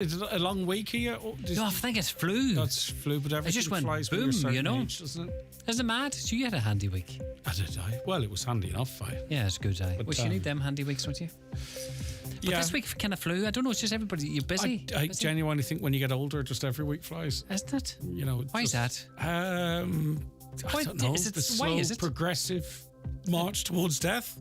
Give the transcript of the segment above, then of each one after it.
Is it a long week here? No, I think it's flu. That's flu, but everything just went flies boom, when you're a certain you know. age, doesn't it? Isn't it mad? So you had a handy week. Well, it was handy enough, Yeah, it's good. But, Well, you need them handy weeks, don't you? But this week kind of flew. I don't know. It's just everybody. You're busy. I genuinely think when you get older, just every week flies. Isn't it? You know. Why is that? I don't know. The slow, progressive march towards death.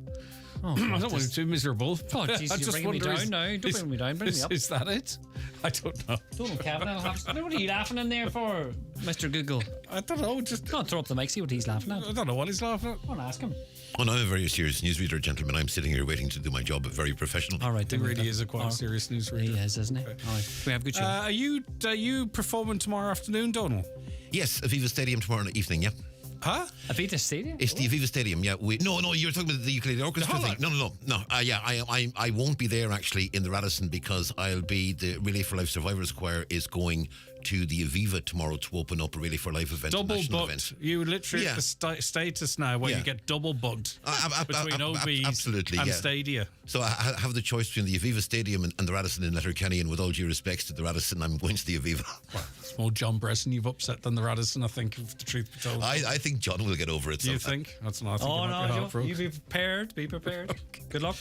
Oh, I don't want to be too miserable. Oh, jeez, you're bringing me down now. Don't bring me down. Bring me up. Is that it? I don't know. Don't know, Kevin. What are you laughing in there for, Mr. Google? I don't know. Just go and throw up the mic, see what he's laughing at. I don't know what he's laughing at. Go and ask him. I'm a very serious newsreader, gentlemen. I'm sitting here waiting to do my job, very professional. All right, he really is a quite serious newsreader. He is, isn't he? All right, we have a good show. Are you performing tomorrow afternoon, Donald? Yes, Aviva Stadium tomorrow evening. Yeah. Huh? Aviva Stadium? It's the Aviva Stadium, yeah. No, you're talking about the ukulele orchestra thing. No. I won't be there actually in the Radisson because I'll be the Relay for Life Survivors Choir is going to the Aviva tomorrow to open up a Relay for Life event. Double national booked. Event. You literally at the status now where you get double booked between OBs and Stadia. So I have the choice between the Aviva Stadium and the Radisson in Letterkenny, and with all due respects to the Radisson, I'm going to the Aviva. Well, it's more John Bresson you've upset than the Radisson, I think, if the truth be told. I think John will get over it. Do you think? That's not. You be prepared. Be prepared. Good luck.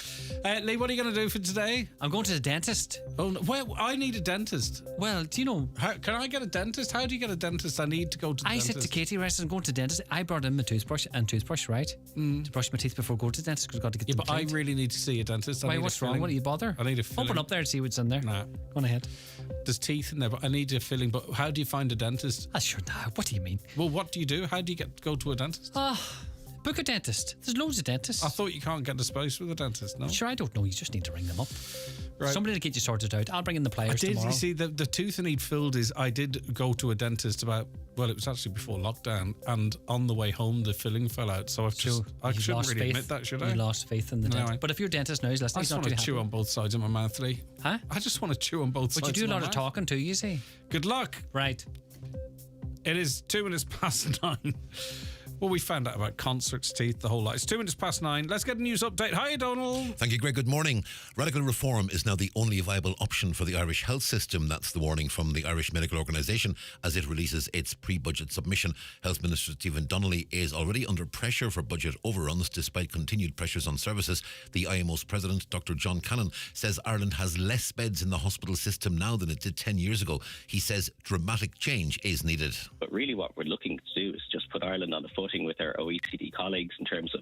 Lee, what are you going to do for today? I'm going to the dentist. Oh, well, I need a dentist. Well, do you know? Can I get a dentist? How do you get a dentist? I need to go to the dentist. I said to Katie, right, I'm going to the dentist. I brought in my toothbrush, right? To brush my teeth before going to the dentist because I've got to get them cleaned. I really need to see a dentist. Why, what's wrong? What do you bother? I need a filling. Open up there and see what's in there. Nah. Go on ahead. There's teeth in there, but I need a filling. But how do you find a dentist? Sure, now. What do you mean? Well, what do you do? How do you go to a dentist? Book a dentist. There's loads of dentists. I thought you can't get a space with a dentist, no? Sure, I don't know. You just need to ring them up. Right. Somebody to get you sorted out. I'll bring in the pliers tomorrow. You see, the tooth I need filled is I did go to a dentist it was actually before lockdown, and on the way home the filling fell out. So I shouldn't really admit that, should I? You lost faith in the dentist. But if your dentist knows, I just want to chew on both sides of my mouth, Lee. Huh? I just want to chew on both sides. But you do a lot of talking too, you see. Good luck. Right. It is 9:02. Well, we found out about concerts, teeth, the whole lot. It's 9:02. Let's get a news update. Hi, Donald. Thank you, Greg. Good morning. Radical reform is now the only viable option for the Irish health system. That's the warning from the Irish Medical Organisation as it releases its pre-budget submission. Health Minister Stephen Donnelly is already under pressure for budget overruns despite continued pressures on services. The IMO's president, Dr. John Cannon, says Ireland has less beds in the hospital system now than it did 10 years ago. He says dramatic change is needed. But really what we're looking to do is just put Ireland on a footing with our OECD colleagues in terms of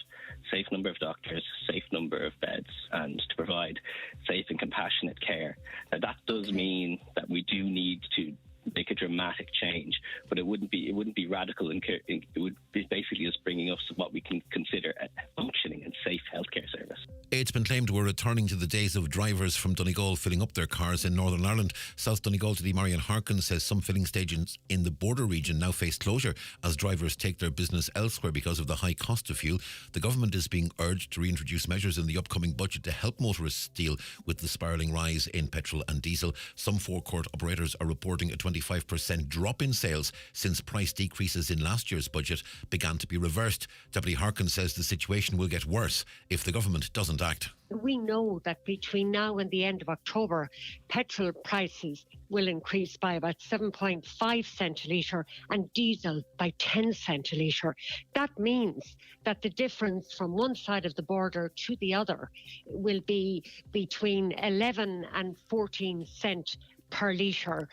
safe number of doctors, safe number of beds, and to provide safe and compassionate care. Now, that does mean that we do need to make a dramatic change, but it wouldn't be radical. It would be basically just bringing us what we can consider a functioning and safe healthcare service. It's been claimed we're returning to the days of drivers from Donegal filling up their cars in Northern Ireland. South Donegal TD Marion Harkin says some filling stations in the border region now face closure as drivers take their business elsewhere because of the high cost of fuel. The government is being urged to reintroduce measures in the upcoming budget to help motorists deal with the spiralling rise in petrol and diesel. Some forecourt operators are reporting a 25% drop in sales since price decreases in last year's budget began to be reversed. Deputy Harkin says the situation will get worse if the government doesn't act. We know that between now and the end of October, petrol prices will increase by about 7.5 cent a litre and diesel by 10 cent a litre. That means that the difference from one side of the border to the other will be between 11 and 14 cent per litre.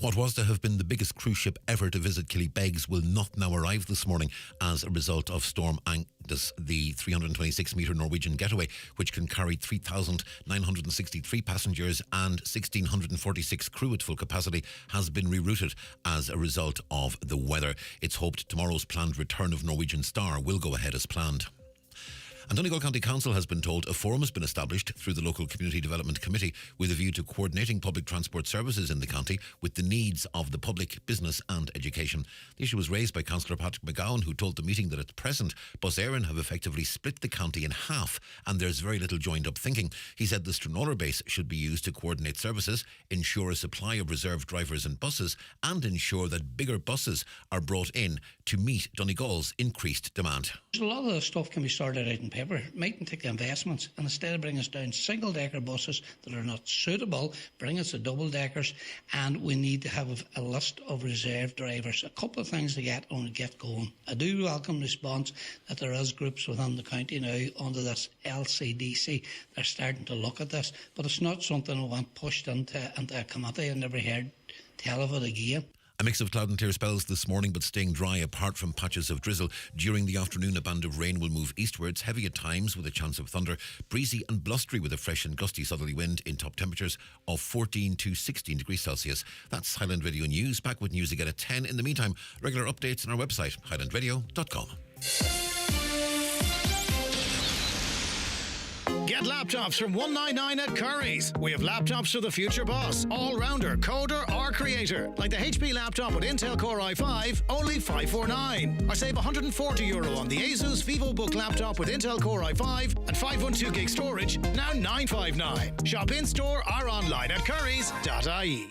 What was to have been the biggest cruise ship ever to visit Killybegs will not now arrive this morning as a result of Storm Angus. The 326-metre Norwegian Getaway, which can carry 3,963 passengers and 1,646 crew at full capacity, has been rerouted as a result of the weather. It's hoped tomorrow's planned return of Norwegian Star will go ahead as planned. And Donegal County Council has been told a forum has been established through the local Community Development Committee with a view to coordinating public transport services in the county with the needs of the public, business and education. The issue was raised by Councillor Patrick McGowan, who told the meeting that at present Bus Éireann have effectively split the county in half and there's very little joined up thinking. He said the Stranraer base should be used to coordinate services, ensure a supply of reserve drivers and buses and ensure that bigger buses are brought in to meet Donegal's increased demand. A lot of the stuff can be sorted out in paper, mightn't take the investments and instead of bring us down single-decker buses that are not suitable, bring us the double-deckers, and we need to have a list of reserve drivers. A couple of things to get going. I do welcome response that there is groups within the county now under this LCDC. They're starting to look at this, but it's not something we want pushed into a committee. I never heard tell of it again. A mix of cloud and clear spells this morning, but staying dry apart from patches of drizzle. During the afternoon, a band of rain will move eastwards, heavy at times with a chance of thunder, breezy and blustery with a fresh and gusty southerly wind in top temperatures of 14 to 16 degrees Celsius. That's Highland Radio News. Back with news again at 10. In the meantime, regular updates on our website, highlandradio.com. Get laptops from $199 at Curry's. We have laptops for the future boss, all-rounder, coder or creator. Like the HP laptop with Intel Core i5, only $549. Or save €140 on the Asus VivoBook laptop with Intel Core i5 and 512 gig storage, now $959. Shop in-store or online at currys.ie.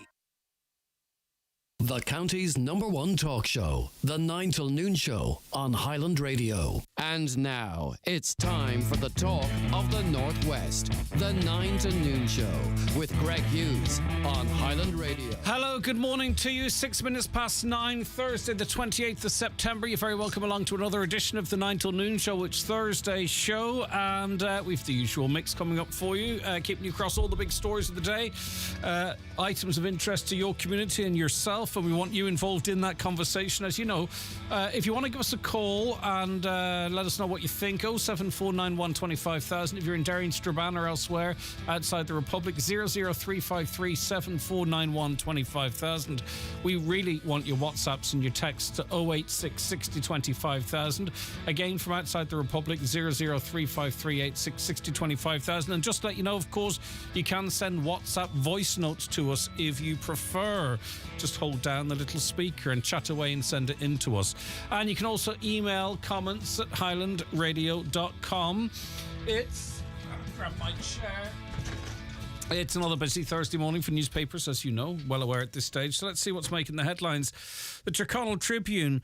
The county's #1 talk show, The 9 till Noon Show on Highland Radio. And now, it's time for the talk of the Northwest, The 9 till Noon Show with Greg Hughes on Highland Radio. Hello, good morning to you. 6 minutes past 9, Thursday the 28th of September. You're very welcome along to another edition of The 9 till Noon Show. It's Thursday's show, and we've the usual mix coming up for you, keeping you across all the big stories of the day, items of interest to your community and yourself, and we want you involved in that conversation. As you know, if you want to give us a call and let us know what you think, 07491 25000. If you're in Derry, Strabane or elsewhere outside the Republic, 00353 7491 25000. We really want your WhatsApps and your texts to 086 60 25000. Again, from outside the Republic, 00353 86 60 25000. And just to let you know, of course, you can send WhatsApp voice notes to us if you prefer. Just hold down the little speaker and chat away and send it in to us. And you can also email comments at highlandradio.com. I'll grab my chair. It's another busy Thursday morning for newspapers, as you know, well aware at this stage. So let's see what's making the headlines. The Tyrconnell Tribune.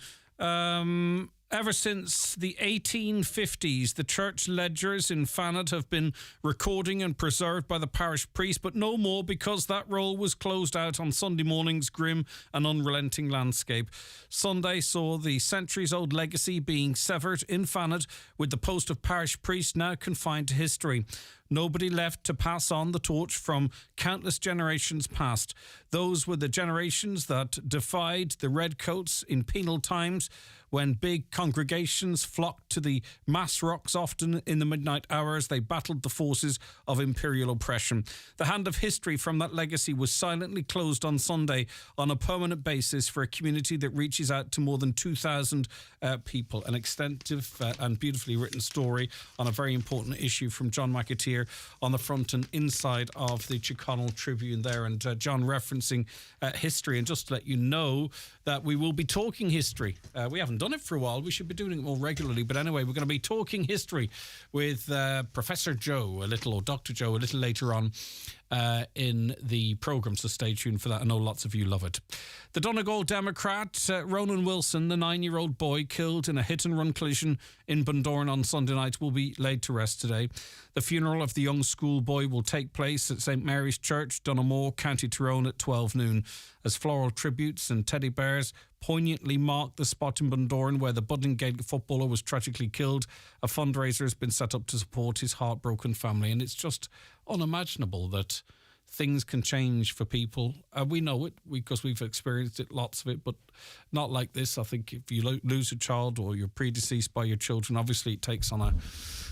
Ever since the 1850s, the church ledgers in Fanet have been recording and preserved by the parish priest, but no more because that role was closed out on Sunday morning's grim and unrelenting landscape. Sunday saw the centuries-old legacy being severed in Fanet, with the post of parish priest now confined to history. Nobody left to pass on the torch from countless generations past. Those were the generations that defied the redcoats in penal times, when big congregations flocked to the mass rocks often in the midnight hours. They battled the forces of imperial oppression. The hand of history from that legacy was silently closed on Sunday on a permanent basis for a community that reaches out to more than 2,000 people. An extensive and beautifully written story on a very important issue from John McAteer on the front and inside of the Tyrconnell Tribune there. And John referencing history. And just to let you know that we will be talking history. We haven't done it for a while. We should be doing it more regularly. But anyway, we're going to be talking history with Professor Joe or Dr. Joe a little later on in the programme, so stay tuned for that. I know lots of you love it. The Donegal Democrat, Ronan Wilson, the 9-year-old boy killed in a hit-and-run collision in Bundoran on Sunday night, will be laid to rest today. The funeral of the young schoolboy will take place at St Mary's Church, Dunamore, County Tyrone at 12 noon, as floral tributes and teddy bears poignantly mark the spot in Bundoran where the budding Gaelic footballer was tragically killed. A fundraiser has been set up to support his heartbroken family, and it's just unimaginable that things can change for people. We know it because we've experienced it, lots of it, but not like this. I think if you lose a child or you're predeceased by your children, obviously it takes on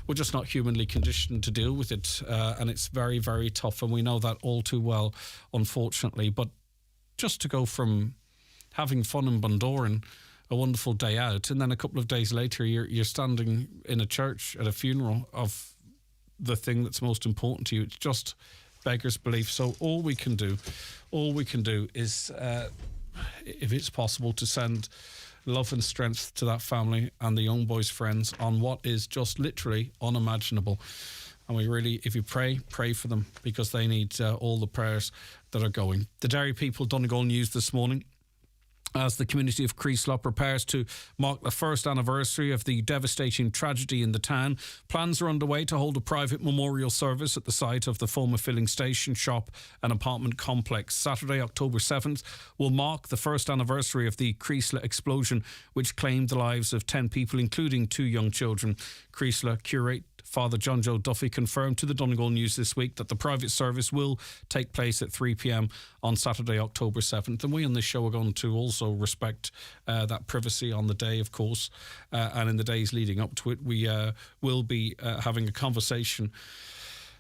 we're just not humanly conditioned to deal with it, and it's very, very tough, and we know that all too well, unfortunately. But just to go from having fun in Bundoran, a wonderful day out, and then a couple of days later you're standing in a church at a funeral of the thing that's most important to you, it's just beggars belief. So all we can do is, if it's possible, to send love and strength to that family and the young boy's friends on what is just literally unimaginable. And we really, if you pray for them, because they need all the prayers that are going. The Derry People Donegal News this morning. as the community of Creeslough prepares to mark the first anniversary of the devastating tragedy in the town. Plans are underway to hold a private memorial service at the site of the former filling station, shop and apartment complex. Saturday, October 7th, will mark the first anniversary of the Creeslough explosion, which claimed the lives of 10 people, including 2 young children. Creeslough curate Father John Joe Duffy confirmed to the Donegal News this week that the private service will take place at 3 p.m. on Saturday, October 7th. And we on this show are going to also respect that privacy on the day, of course. And in the days leading up to it, we will be having a conversation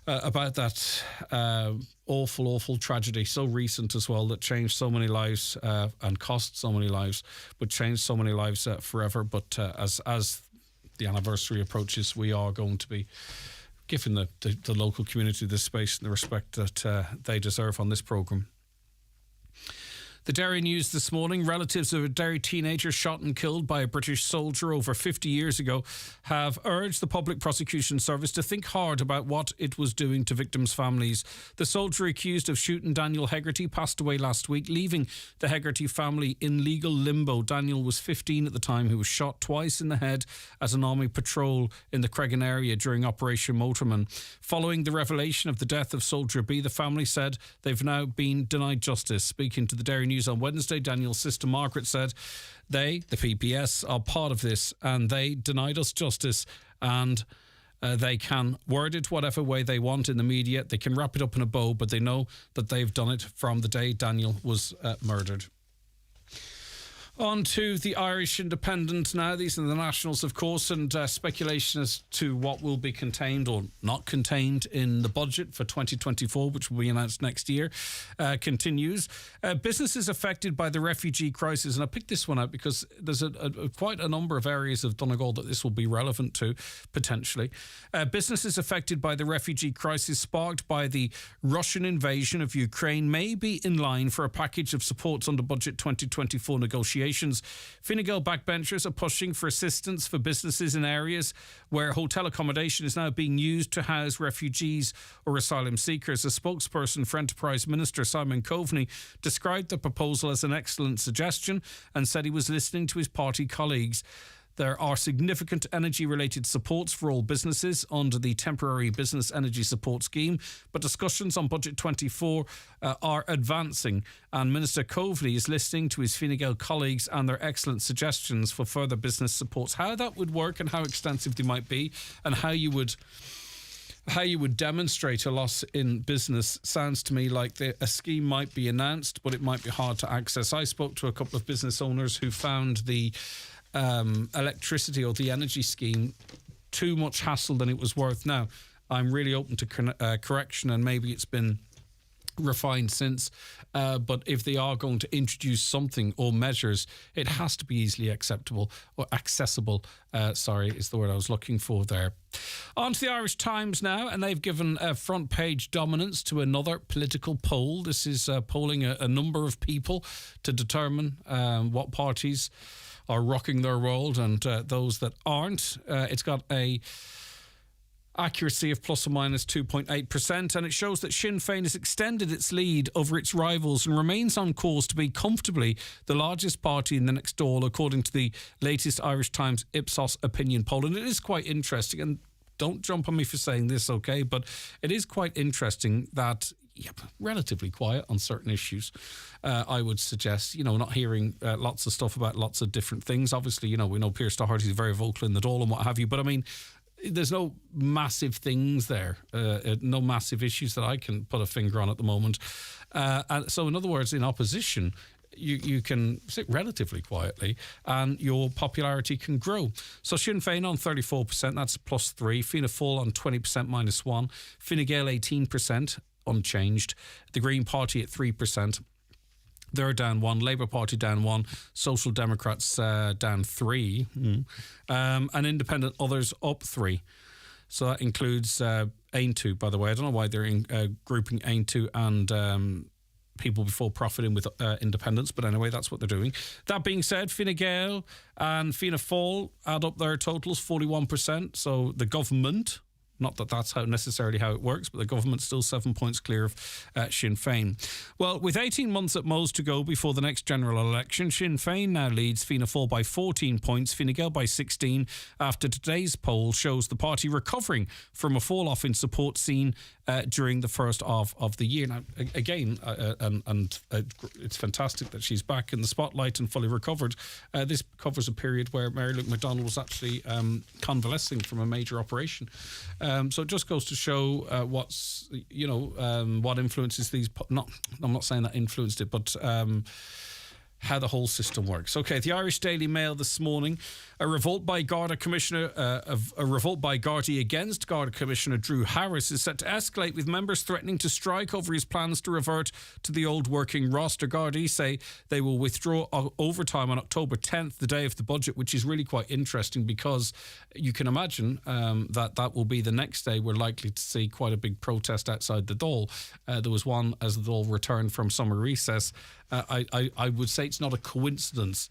about that awful tragedy, so recent as well, that changed so many lives and cost so many lives, but changed so many lives forever. But as the anniversary approaches, we are going to be giving the local community the space and the respect that they deserve on this programme. The Derry News this morning: relatives of a Derry teenager shot and killed by a British soldier over 50 years ago have urged the Public Prosecution Service to think hard about what it was doing to victims' families. The soldier accused of shooting Daniel Hegarty passed away last week, leaving the Hegarty family in legal limbo. Daniel was 15 at the time. He was shot twice in the head at an army patrol in the Cregan area during Operation Motorman. Following the revelation of the death of Soldier B, the family said they've now been denied justice. Speaking to the Derry News on Wednesday, Daniel's sister Margaret said they, the PPS, are part of this and they denied us justice, and they can word it whatever way they want in the media. They can wrap it up in a bow, but they know that they've done it from the day Daniel was murdered. On to the Irish Independent now. These are the Nationals, of course, and speculation as to what will be contained or not contained in the budget for 2024, which will be announced next year, continues. Businesses affected by the refugee crisis, and I picked this one out because there's quite a number of areas of Donegal that this will be relevant to, potentially. Businesses affected by the refugee crisis sparked by the Russian invasion of Ukraine may be in line for a package of supports under Budget 2024 negotiations. Fine Gael backbenchers are pushing for assistance for businesses in areas where hotel accommodation is now being used to house refugees or asylum seekers. A spokesperson for Enterprise Minister Simon Coveney described the proposal as an excellent suggestion and said he was listening to his party colleagues. There are significant energy-related supports for all businesses under the Temporary Business Energy Support Scheme, but discussions on Budget 24 are advancing, and Minister Coveney is listening to his Fine Gael colleagues and their excellent suggestions for further business supports. How that would work and how extensive they might be and how you would demonstrate a loss in business sounds to me like a scheme might be announced, but it might be hard to access. I spoke to a couple of business owners who found the electricity or the energy scheme too much hassle than it was worth. Now, I'm really open to correction, and maybe it's been refined since, but if they are going to introduce something or measures, it has to be easily acceptable or accessible, is the word I was looking for there. On to the Irish Times now, and they've given front page dominance to another political poll. This is polling a number of people to determine what parties are rocking their world and those that aren't. It's got a accuracy of plus or minus 2.8%, and it shows that Sinn Féin has extended its lead over its rivals and remains on course to be comfortably the largest party in the next Dáil, according to the latest Irish Times Ipsos opinion poll. And it is quite interesting, and don't jump on me for saying this, okay, but it is quite interesting that relatively quiet on certain issues, I would suggest. Not hearing lots of stuff about lots of different things. Obviously, we know Pearse Doherty is very vocal in the Dáil and what have you, but I mean, there's no massive things there, no massive issues that I can put a finger on at the moment. And so, in other words, in opposition, you can sit relatively quietly and your popularity can grow. So Sinn Féin on 34%, that's +3. Fianna Fáil on 20%, -1. Fine Gael 18%, unchanged. The Green Party at 3%. They're down 1. Labour Party down 1. Social Democrats down 3. And Independent Others up 3. So that includes Aontú, by the way. I don't know why they're grouping Aontú and People Before Profit in with independents, but anyway, that's what they're doing. That being said, Fine Gael and Fianna Fáil add up their totals, 41%. So the government, Not that that's necessarily how it works, but the government's still 7 points clear of Sinn Féin. Well, with 18 months at most to go before the next general election, Sinn Féin now leads Fianna Fáil by 14 points, Fine Gael by 16, after today's poll shows the party recovering from a fall-off in support seen during the first half of the year. Now, again, it's fantastic that she's back in the spotlight and fully recovered. This covers a period where Mary Luke MacDonald was actually convalescing from a major operation. So it just goes to show what influences these. I'm not saying that influenced it, but how the whole system works. Okay, the Irish Daily Mail this morning: a revolt by Garda Gardaí against Garda Commissioner Drew Harris is set to escalate, with members threatening to strike over his plans to revert to the old working roster. Gardaí say they will withdraw overtime on October 10th, the day of the budget, which is really quite interesting, because you can imagine that will be the next day. We're likely to see quite a big protest outside the Dáil. There was one as the Dáil returned from summer recess. I would say it's not a coincidence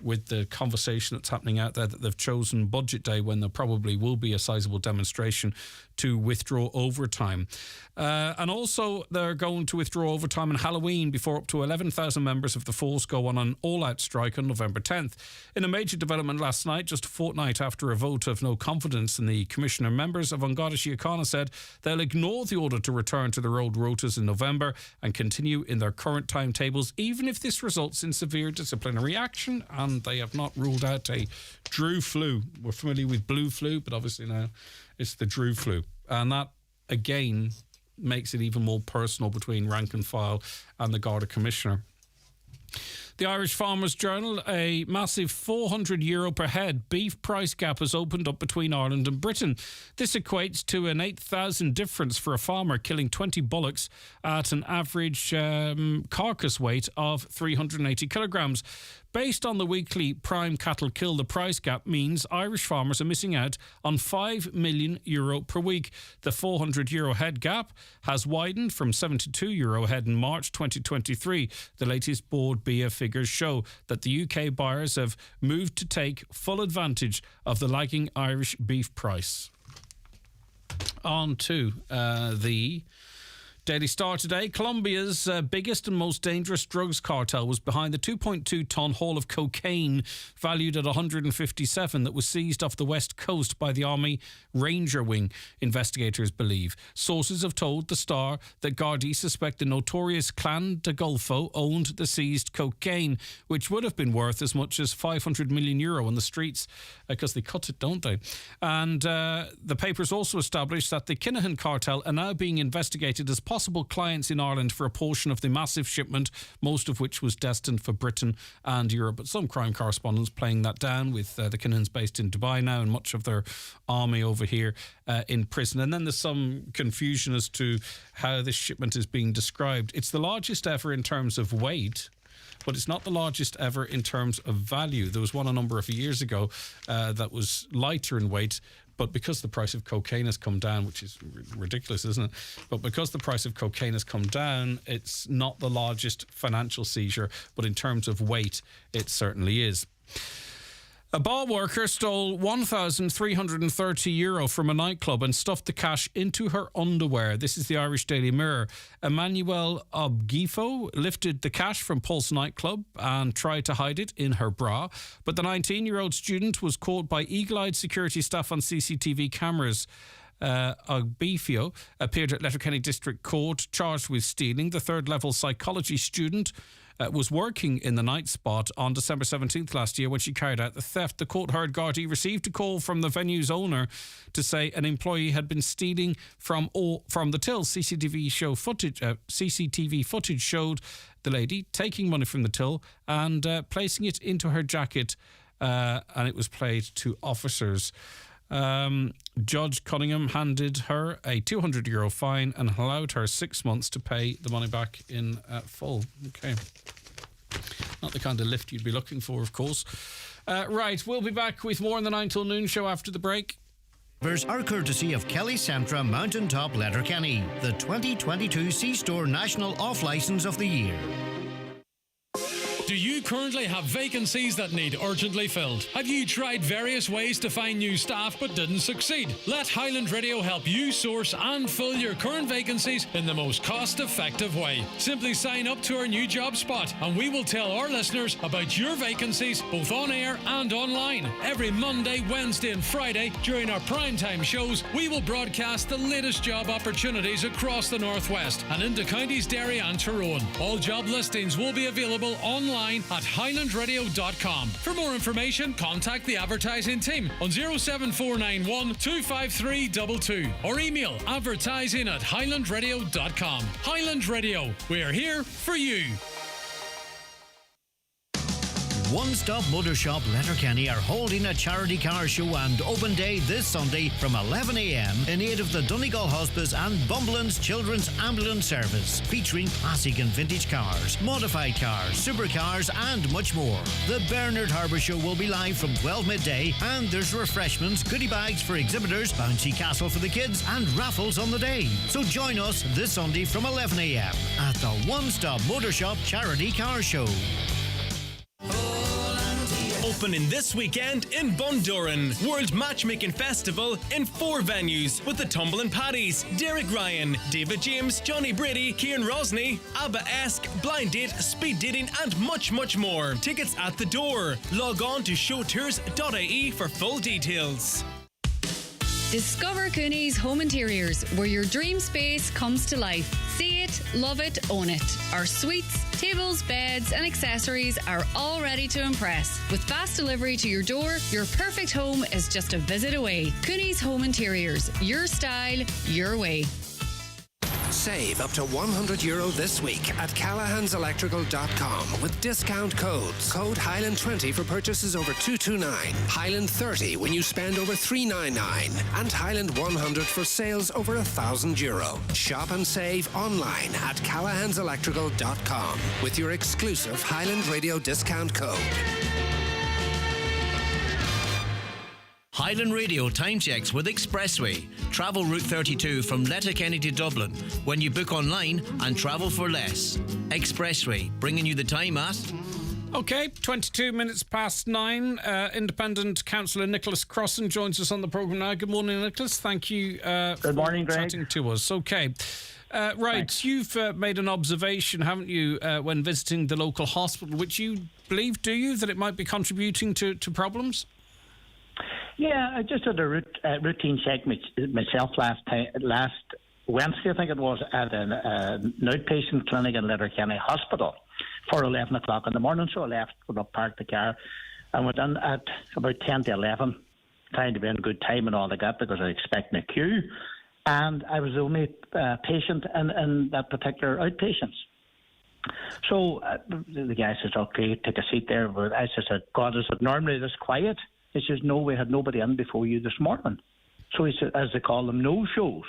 with the conversation that's happening out there that they've chosen budget day, when there probably will be a sizable demonstration, to withdraw overtime. And also they're going to withdraw overtime on Halloween before up to 11,000 members of the force go on an all-out strike on November 10th. In a major development last night, just a fortnight after a vote of no confidence in the commissioner, members of An Garda Síochána said they'll ignore the order to return to their old rotas in November and continue in their current timetables, even if this results in severe disciplinary action. And they have not ruled out a Drew flu. We're familiar with blue flu, but obviously now it's the Drew flu. And that, again, makes it even more personal between rank and file and the Garda Commissioner. The Irish Farmers Journal: a massive €400 per head beef price gap has opened up between Ireland and Britain. This equates to an 8,000 difference for a farmer killing 20 bullocks at an average carcass weight of 380 kilograms. Based on the weekly prime cattle kill, the price gap means Irish farmers are missing out on €5 million per week. The €400 head gap has widened from €72 a head in March 2023. The latest board BIA figures show that the UK buyers have moved to take full advantage of the lagging Irish beef price. On to the Daily Star today. Colombia's biggest and most dangerous drugs cartel was behind the 2.2-ton haul of cocaine valued at 157 that was seized off the west coast by the Army Ranger Wing, investigators believe. Sources have told the Star that Gardaí suspect the notorious Clan de Golfo owned the seized cocaine, which would have been worth as much as €500 million on the streets, because they cut it, don't they? And the papers also established that the Kinahan cartel are now being investigated as possible clients in Ireland for a portion of the massive shipment, most of which was destined for Britain and Europe. But some crime correspondents playing that down, with the Kinahans based in Dubai now and much of their army over here in prison. And then there's some confusion as to how this shipment is being described. It's the largest ever in terms of weight, but it's not the largest ever in terms of value. There was one a number of years ago that was lighter in weight, but because the price of cocaine has come down, which is ridiculous, isn't it? But because the price of cocaine has come down, it's not the largest financial seizure, but in terms of weight, it certainly is. A bar worker stole €1,330 from a nightclub and stuffed the cash into her underwear. This is the Irish Daily Mirror. Emmanuel Obgifo lifted the cash from Pulse nightclub and tried to hide it in her bra, but the 19-year-old student was caught by eagle-eyed security staff on CCTV cameras. Ogbifio appeared at Letterkenny District Court charged with stealing. The third-level psychology student was working in the night spot on December 17th last year when she carried out the theft. The court heard Gardaí received a call from the venue's owner to say an employee had been stealing from the till. CCTV footage showed the lady taking money from the till and placing it into her jacket, and it was played to officers. Judge Cunningham handed her a €200 fine and allowed her 6 months to pay the money back in full. Okay. Not the kind of lift you'd be looking for, of course. Right, we'll be back with more in the 9 till noon show after the break. Are courtesy of Kelly Centra Mountaintop Letterkenny, the 2022 C-Store National Off Licence of the Year. Do you currently have vacancies that need urgently filled? Have you tried various ways to find new staff but didn't succeed? Let Highland Radio help you source and fill your current vacancies in the most cost-effective way. Simply sign up to our new job spot and we will tell our listeners about your vacancies both on air and online. Every Monday, Wednesday and Friday during our primetime shows, we will broadcast the latest job opportunities across the Northwest and into counties Derry and Tyrone. All job listings will be available online at highlandradio.com. For more information, contact the advertising team on 07491 25322 or email advertising@highlandradio.com. Highland Radio, we're here for you. One Stop Motor Shop Letterkenny are holding a charity car show and open day this Sunday from 11 a.m. in aid of the Donegal Hospice and Bumblelands Children's Ambulance Service, featuring classic and vintage cars, modified cars, supercars and much more. The Bernard Harbour Show will be live from 12 midday and there's refreshments, goodie bags for exhibitors, bouncy castle for the kids and raffles on the day. So join us this Sunday from 11 a.m. at the One Stop Motor Shop Charity Car Show. Opening this weekend in Bundoran. World Matchmaking Festival in 4 venues with the Tumbling Paddies, Derek Ryan, David James, Johnny Brady, Cian Rosny, ABBA-esque, Blind Date, Speed Dating and much, much more. Tickets at the door. Log on to showtours.ie for full details. Discover Cooney's Home Interiors, where your dream space comes to life. See it, love it, own it. Our suites, tables, beds and accessories are all ready to impress. With fast delivery to your door, your perfect home is just a visit away. Cooney's Home Interiors, your style, your way. Save up to €100 this week at CallahansElectrical.com with discount codes. Code Highland20 for purchases over $229, Highland30 when you spend over $399, and Highland100 for sales over €1,000. Shop and save online at CallahansElectrical.com with your exclusive Highland Radio discount code. Highland Radio time checks with Expressway. Travel Route 32 from Letterkenny to Dublin when you book online and travel for less. Expressway, bringing you the time at... Okay, 22 minutes past 9. Independent Councillor Nicholas Crossan joins us on the programme now. Good morning, Nicholas. Thank you Good morning, for Greg. chatting to us. Okay. Right, Thanks. You've made an observation, haven't you, when visiting the local hospital, which you believe, do you, that it might be contributing to problems? Yeah, I just had a routine check myself last Wednesday, I think it was, at an outpatient clinic in Letterkenny Hospital for 11 o'clock in the morning. So I left, went up, parked the car, and went in at about 10 to 11, trying to be in good time and all like that because I was expecting a queue. And I was the only patient in that particular outpatient. So the guy says, okay, take a seat there. But I said, God, is it normally this quiet? He says, no, we had nobody in before you this morning. So he said, as they call them, no-shows.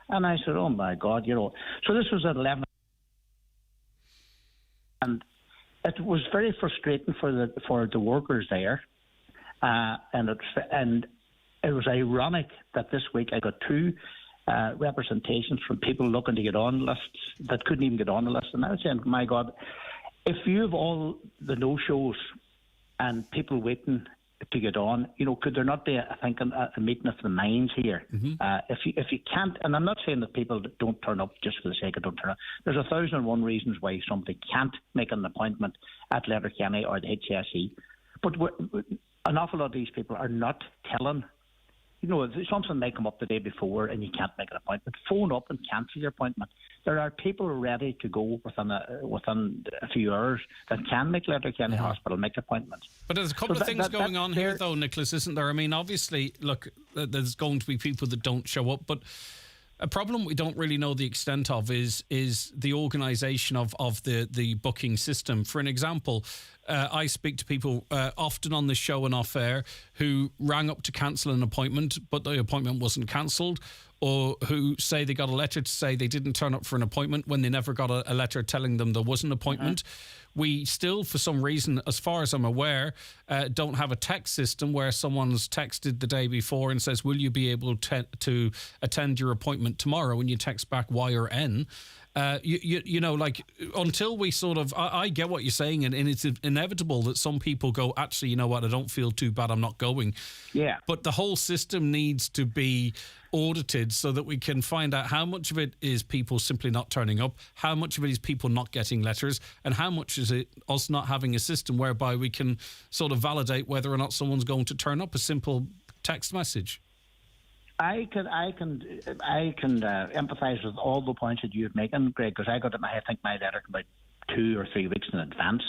And I said, oh, my God, you know. So this was at 11. And it was very frustrating for the workers there. And it was ironic that this week I got 2 representations from people looking to get on lists that couldn't even get on the list. And I was saying, my God, if you have all the no-shows and people waiting to get on, you know, could there not be, a meeting of the minds here? Mm-hmm. If you can't, and I'm not saying that people don't turn up just for the sake of don't turn up. There's 1,001 reasons why somebody can't make an appointment at Letterkenny or the HSE. But an awful lot of these people are not telling. You know, if something may come up the day before and you can't make an appointment, phone up and cancel your appointment. There are people ready to go within a few hours that can make Letterkenny Hospital make appointments. But there's a couple of things going on here, though, Nicholas, isn't there? I mean, obviously, look, there's going to be people that don't show up, but a problem we don't really know the extent of is the organisation of the booking system. For an example, I speak to people often on this show and off air who rang up to cancel an appointment, but the appointment wasn't cancelled, or who say they got a letter to say they didn't turn up for an appointment when they never got a letter telling them there was an appointment. We still, for some reason, as far as I'm aware, don't have a text system where someone's texted the day before and says, will you be able to attend your appointment tomorrow? And you text back Y or N. You know, like, until we sort of, I get what you're saying, and it's inevitable that some people go, actually, you know what, I don't feel too bad, I'm not going. Yeah. But the whole system needs to be audited so that we can find out how much of it is people simply not turning up, how much of it is people not getting letters, and how much is it us not having a system whereby we can sort of validate whether or not someone's going to turn up. A simple text message. I can empathise with all the points that you're making, Greg, because I think my letter about 2 or 3 weeks in advance.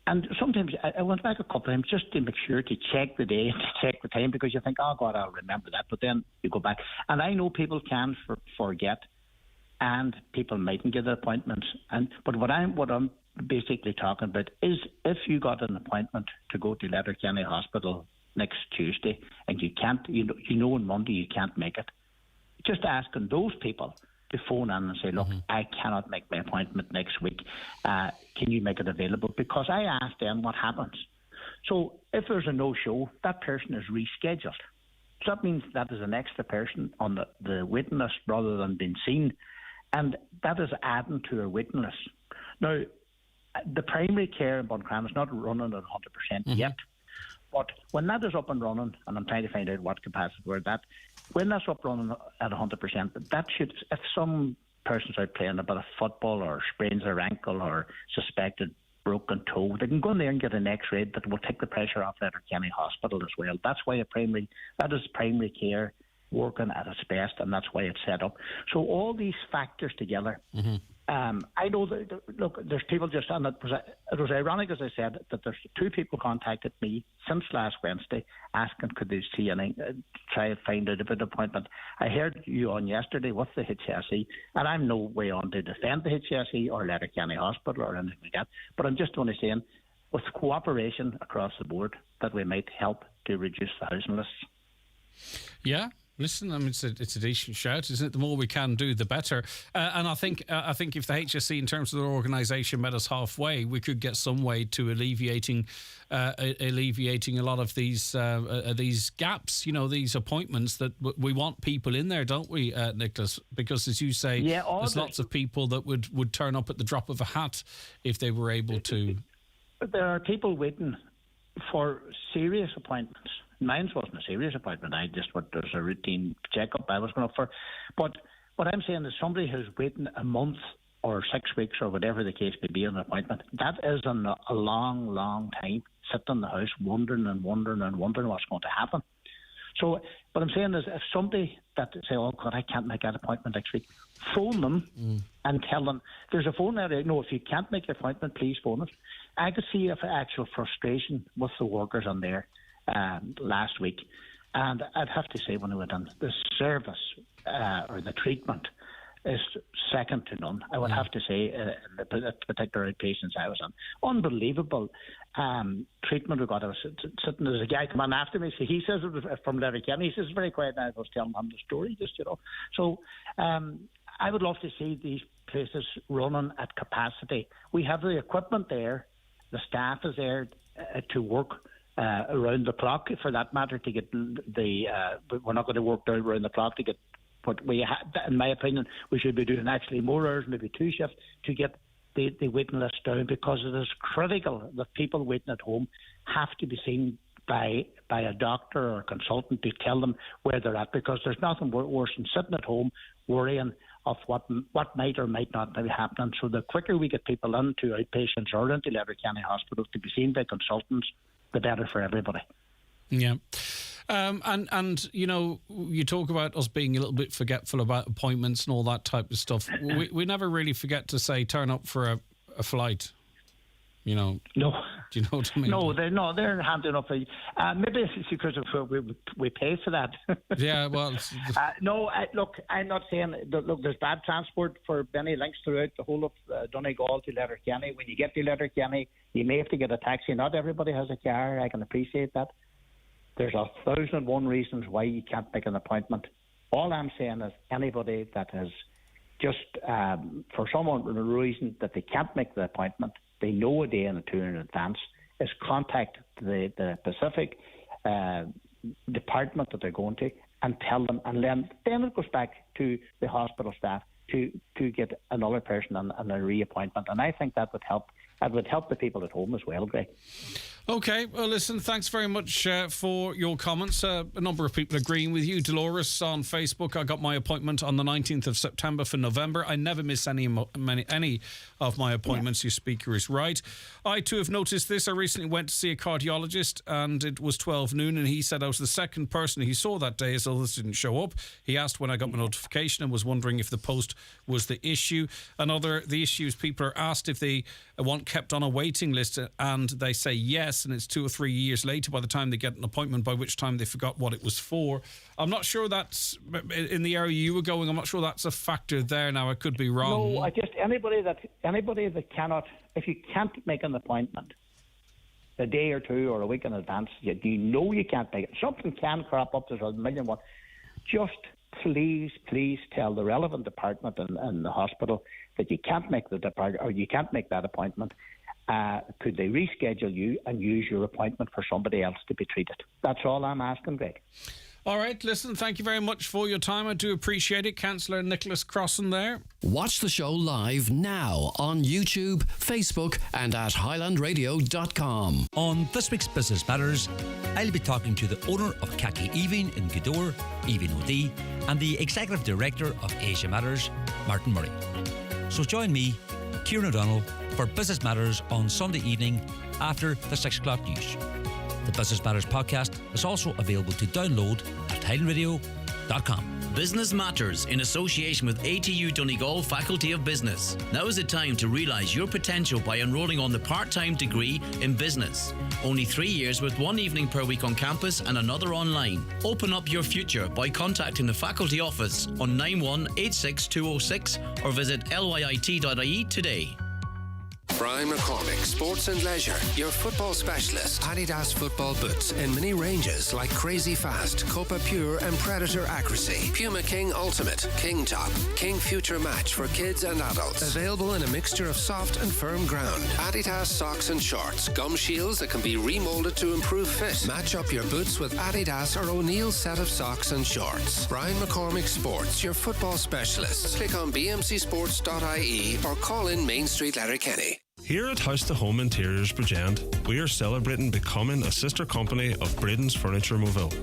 And sometimes I went back a couple of times just to make sure to check the day, to check the time, because you think, oh God, I'll remember that. But then you go back, and I know people can forget, and people mightn't get appointments. But what I'm basically talking about is, if you got an appointment to go to Letterkenny Hospital next Tuesday, and you can't, you know on Monday you can't make it, just asking those people to phone in and say, look, I cannot make my appointment next week. Can you make it available? Because I asked them what happens. So if there's a no-show, that person is rescheduled. So that means that is an extra person on the waiting list rather than being seen. And that is adding to a waiting list. Now, the primary care in Buncrana is not running at 100% yet. But when that is up and running, and I'm trying to find out what capacity we're at, when that's up running at 100%, that should, if some person's out playing a bit of football or sprains their ankle or suspected broken toe, they can go in there and get an X-ray that will take the pressure off Letterkenny Hospital as well. That's why that is primary care working at its best, and that's why it's set up. So all these factors together. I know that, look, there's people just, and it was ironic, as I said, that there's 2 people contacted me since last Wednesday asking could they see any, try and find out about an appointment. I heard you on yesterday with the HSE, and I'm no way on to defend the HSE or Letterkenny Hospital or anything like that, but I'm just only saying, with cooperation across the board, that we might help to reduce the housing lists. Yeah. Listen, I mean, it's a decent shout, isn't it? The more we can do, the better. And I think if the HSE, in terms of their organisation, met us halfway, we could get some way to alleviating a lot of these gaps. You know, these appointments that we want people in there, don't we, Nicholas? Because, as you say, there's lots of people that would turn up at the drop of a hat if they were able to. There are people waiting for serious appointments. Mine wasn't a serious appointment. There's a routine checkup I was going up for. But what I'm saying is, somebody who's waiting a month or 6 weeks or whatever the case may be on an appointment, that is a long, long time sitting in the house wondering what's going to happen. So what I'm saying is, if somebody that say, oh God, I can't make that appointment next week, phone them and tell them, there's a phone there. No, if you can't make the appointment, please phone us. I could see actual frustration with the workers on there last week, and I'd have to say, when I went on, the service or the treatment is second to none. I would have to say, the particular patients I was on, unbelievable treatment we got. I was sitting, there's a guy come on after me, so he says it was from Letterkenny. He says very quiet, and I was telling him the story, just, you know. So I would love to see these places running at capacity. We have the equipment there, the staff is there to work around the clock, for that matter, to get we're not going to work down around the clock to get, but in my opinion, we should be doing actually more hours, maybe 2 shifts, to get the waiting list down, because it is critical that people waiting at home have to be seen by a doctor or a consultant to tell them where they're at, because there's nothing worse than sitting at home worrying of what might or might not be happening. So the quicker we get people into outpatients or into Letterkenny Hospital to be seen by consultants, the better for everybody. Yeah. And you know, you talk about us being a little bit forgetful about appointments and all that type of stuff. We never really forget to say turn up for a flight. You know. No. Do you know what I mean? No, they're handy enough. Maybe it's because we pay for that. Yeah, well. Look, I'm not saying that. Look, there's bad transport for many links throughout the whole of Donegal to Letterkenny. When you get to Letterkenny, you may have to get a taxi. Not everybody has a car. I can appreciate that. There's 1,001 reasons why you can't make an appointment. All I'm saying is, anybody that has just for some reason that they can't make the appointment, they know a day and a 2 in advance, is contact the specific department that they're going to and tell them, and then it goes back to the hospital staff to get another person and a reappointment. And I think that would help. That would help the people at home as well, Greg. Okay, well, listen, thanks very much for your comments. A number of people agreeing with you. Dolores on Facebook, I got my appointment on the 19th of September for November. I never miss any of my appointments. Your speaker is right. I, too, have noticed this. I recently went to see a cardiologist, and it was 12 noon, and he said I was the second person he saw that day as others didn't show up. He asked when I got my notification and was wondering if the post was the issue. The issue is people are asked if they want kept on a waiting list, and they say yes, and it's 2 or 3 years later by the time they get an appointment, by which time they forgot what it was for. I'm not sure that's, in the area you were going, I'm not sure that's a factor there. Now, I could be wrong. No, anybody that cannot, if you can't make an appointment a day or two or a week in advance, you know you can't make it. Something can crop up, there's a million one. Just please tell the relevant department in the hospital that you can't make the department, or you can't make that appointment. Could they reschedule you and use your appointment for somebody else to be treated? That's all I'm asking, Greg. All right, listen, thank you very much for your time. I do appreciate it. Councillor Nicholas Crossan there. Watch the show live now on YouTube, Facebook and at highlandradio.com. On this week's Business Matters, I'll be talking to the owner of Kaki Evin in Gweedore, Evin O'D, and the Executive Director of Asia Matters, Martin Murray. So join me, Kieran O'Donnell, for Business Matters on Sunday evening after the 6 o'clock news. The Business Matters podcast is also available to download at highlandradio.com. Business Matters in association with ATU Donegal Faculty of Business. Now is the time to realise your potential by enrolling on the part-time degree in business. Only 3 years with 1 evening per week on campus and another online. Open up your future by contacting the faculty office on 9186206 or visit lyit.ie today. Brian McCormick, Sports and Leisure, your football specialist. Adidas football boots in many ranges like Crazy Fast, Copa Pure and Predator Accuracy. Puma King Ultimate, King Top, King Future Match for kids and adults. Available in a mixture of soft and firm ground. Adidas socks and shorts, gum shields that can be remolded to improve fit. Match up your boots with Adidas or O'Neill's set of socks and shorts. Brian McCormick Sports, your football specialist. Click on bmcsports.ie or call in Main Street, Letterkenny. Here at House to Home Interiors Bridgend, we are celebrating becoming a sister company of Braden's Furniture Moville.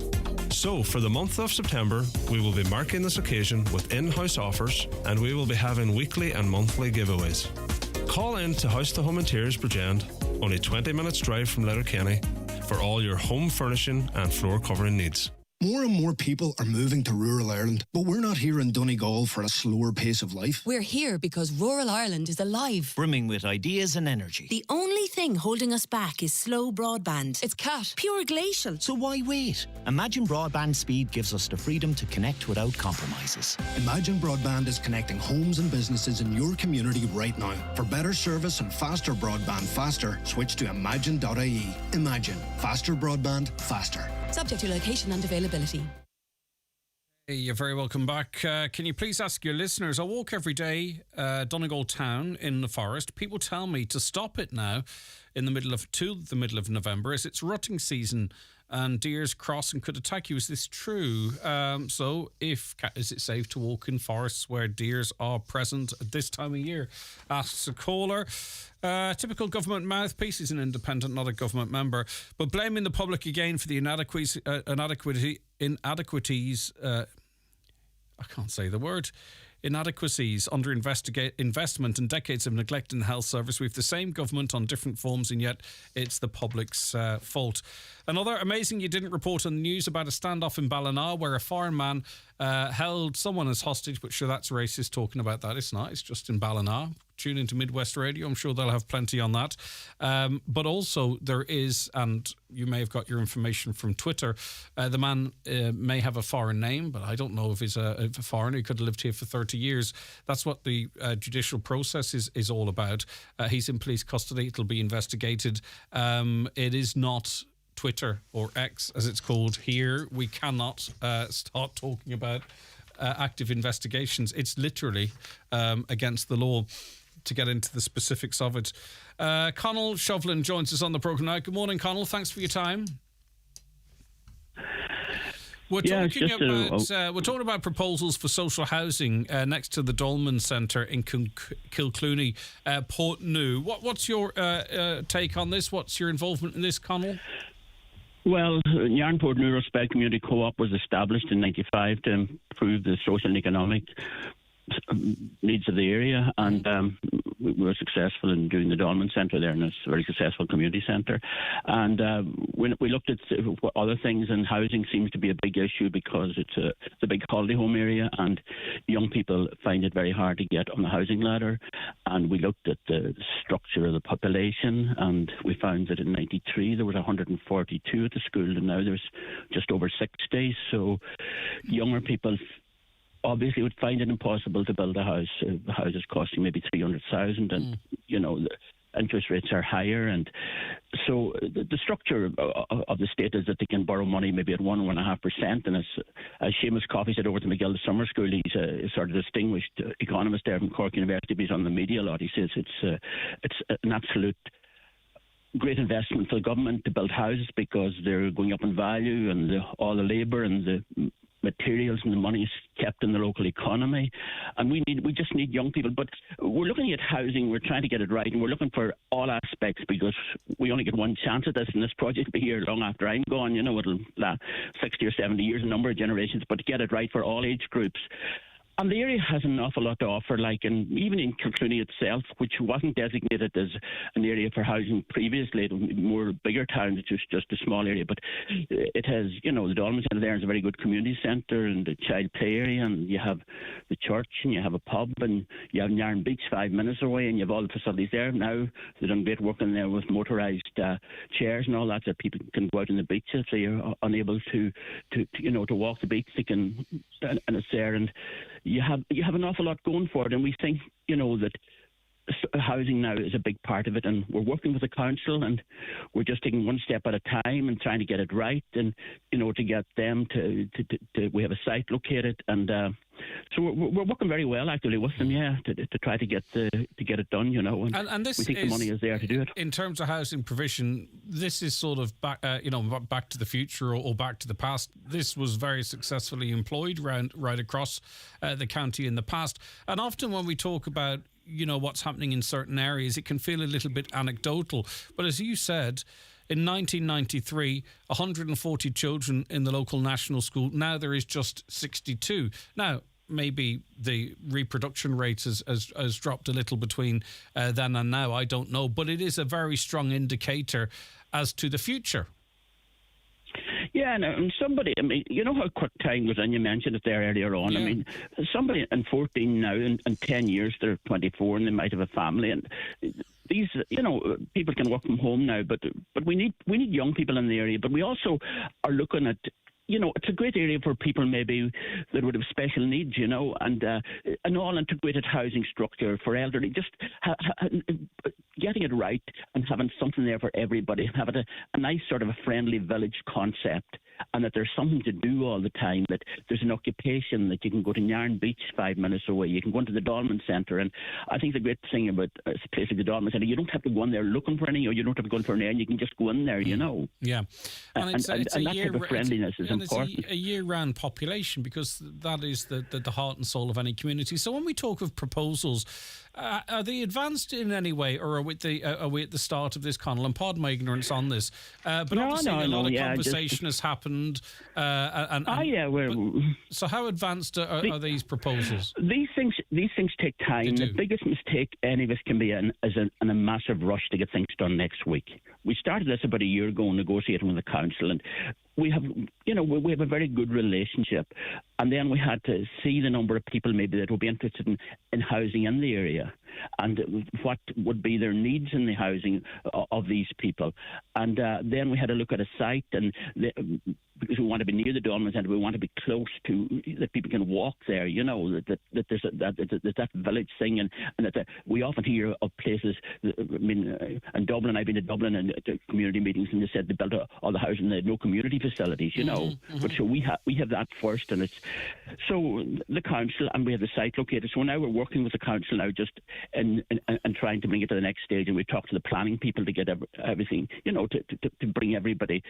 So, for the month of September, we will be marking this occasion with in-house offers, and we will be having weekly and monthly giveaways. Call in to House to Home Interiors Bridgend, only 20 minutes drive from Letterkenny, for all your home furnishing and floor covering needs. More and more people are moving to rural Ireland, but we're not here in Donegal for a slower pace of life. We're here because rural Ireland is alive. Brimming with ideas and energy. The only thing holding us back is slow broadband. It's CAT. Pure glacial. So why wait? Imagine broadband speed gives us the freedom to connect without compromises. Imagine Broadband is connecting homes and businesses in your community right now. For better service and faster broadband faster, switch to imagine.ie. Imagine. Faster broadband faster. Subject to location and availability. Hey, you're very welcome back. Can you please ask your listeners, I walk every day Donegal town in the forest. People tell me to stop it now to the middle of November as it's rutting season and deers cross and could attack you. Is this true? So is it safe to walk in forests where deers are present at this time of year? Asks a caller. Typical government mouthpiece. Is an independent, not a government member, but blaming the public again for the inadequacies. I can't say the word. Inadequacies under investment and decades of neglect in the health service. We have the same government on different forms, and yet it's the public's fault. Another amazing you didn't report on the news about a standoff in Ballina where a foreign man held someone as hostage, but sure, that's racist talking about that. It's not. It's just in Ballina. Tune into Midwest Radio. I'm sure they'll have plenty on that. But also there is, and you may have got your information from Twitter, the man may have a foreign name, but I don't know if he's a foreigner. He could have lived here for 30 years. That's what the judicial process is all about. He's in police custody. It'll be investigated. It is not Twitter or X, as it's called here. We cannot start talking about active investigations. It's literally against the law to get into the specifics of it. Conall Shovlin joins us on the programme now. Good morning, Conall. Thanks for your time. We're talking about proposals for social housing next to the Dolman Centre in Kilclooney, Portneuf. What's your take on this? What's your involvement in this, Conal? Well, Yarn Portneuf Respect Community Co-op was established in '95 to improve the social and economic needs of the area, and we were successful in doing the Dolman Centre there, and it's a very successful community centre. And when we looked at other things, and housing seems to be a big issue because it's a big holiday home area, and young people find it very hard to get on the housing ladder. And we looked at the structure of the population, and we found that in '93 there was 142 at the school, and now there's just over 60. So younger people obviously would find it impossible to build a house. The house is costing maybe 300,000, and the interest rates are higher, and so the structure of the state is that they can borrow money maybe at 1.5%. And as Seamus Coffey said over at the McGill Summer School, he's a sort of distinguished economist there from Cork University, but he's on the media a lot. He says it's an absolute great investment for the government to build houses because they're going up in value, and all the labour and the materials and the money is kept in the local economy, and we just need young people. But we're looking at housing, we're trying to get it right, and we're looking for all aspects because we only get one chance at this, and this project will be here long after I'm gone. It'll last 60 or 70 years, a number of generations, but to get it right for all age groups. And the area has an awful lot to offer, even in Kilclooney itself, which wasn't designated as an area for housing previously. It was more bigger town, it's just a small area. But it has, the Dolman Centre there is a very good community centre, and the child play area, and you have the church, and you have a pub, and you have Yarn Beach 5 minutes away, and you have all the facilities there. Now they've done great work in there with motorised chairs and all that, so people can go out on the beach if they are unable to walk the beach. They can, and it's there, and you have an awful lot going for it, and we think that housing now is a big part of it, and we're working with the council, and we're just taking one step at a time and trying to get it right, and to get them to we have a site located, and so we're working very well actually with them, to try to get it done, and this we think the money is there to do it. In terms of housing provision, this is sort of back to the future or back to the past. This was very successfully employed right across the county in the past, and often when we talk about what's happening in certain areas, it can feel a little bit anecdotal. But as you said, in 1993, 140 children in the local national school. Now there is just 62. Now, maybe the reproduction rate has dropped a little between then and now. I don't know. But it is a very strong indicator as to the future. Yeah, and somebody, how quick time goes on. You mentioned it there earlier on. Yeah. Somebody in 14 now, in 10 years, they're 24 and they might have a family. And these, people can work from home now, but we need young people in the area. But we also are looking at, it's a great area for people maybe that would have special needs, and an all-integrated housing structure for elderly, just getting it right and having something there for everybody, having a nice sort of a friendly village concept, and that there's something to do all the time, that there's an occupation, that you can go to Yarn Beach 5 minutes away, you can go into the Dolman Centre. And I think the great thing about a place like the Dolman Centre, you don't have to go in there looking for any, or you don't have to go in for an air, and you can just go in there, Yeah. And that type of friendliness is important. It's a year-round population, because that is the heart and soul of any community. So when we talk of proposals, are they advanced in any way, or are we at the start of this, Conal? And pardon my ignorance on this, but obviously a lot of conversation has happened. So how advanced are these proposals? These things take time. The biggest mistake any of us can be in is in a massive rush to get things done next week. We started this about a year ago, negotiating with the council, and we have a very good relationship. And then we had to see the number of people maybe that would be interested in housing in the area, and what would be their needs in the housing of these people. And then we had to look at a site, and because we want to be near the Dolman Centre, we want to be close to, that people can walk there, that there's that village thing, and that we often hear of places, in Dublin, I've been to Dublin and community meetings, and they said they built all the housing and they had no community facilities, But so we have that first, and it's so the council, and we have the site located. So now we're working with the council now, just and trying to bring it to the next stage. And we talked to the planning people to get everything, to bring everybody.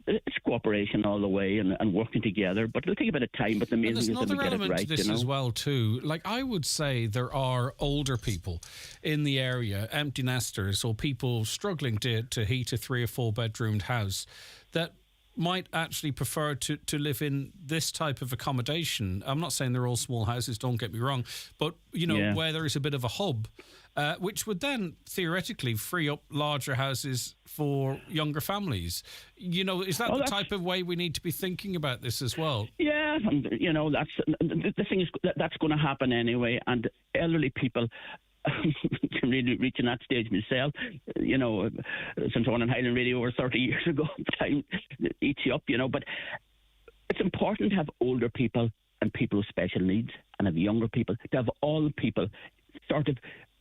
It's cooperation all the way and working together. But it'll take a bit of time. But the main thing is that we get it right. To this as well too. Like, I would say there are older people in the area, empty nesters, or people struggling to heat a 3 or 4 bedroomed house that might actually prefer to live in this type of accommodation. I'm not saying they're all small houses, don't get me wrong, but where there is a bit of a hub, which would then theoretically free up larger houses for younger families. Is that the type of way we need to be thinking about this as well? Yeah, and that's the thing is that's going to happen anyway, and elderly people. Really reaching that stage myself, since I went on Highland Radio over 30 years ago, time eats you up, but it's important to have older people and people with special needs, and have younger people, to have all the people sort of.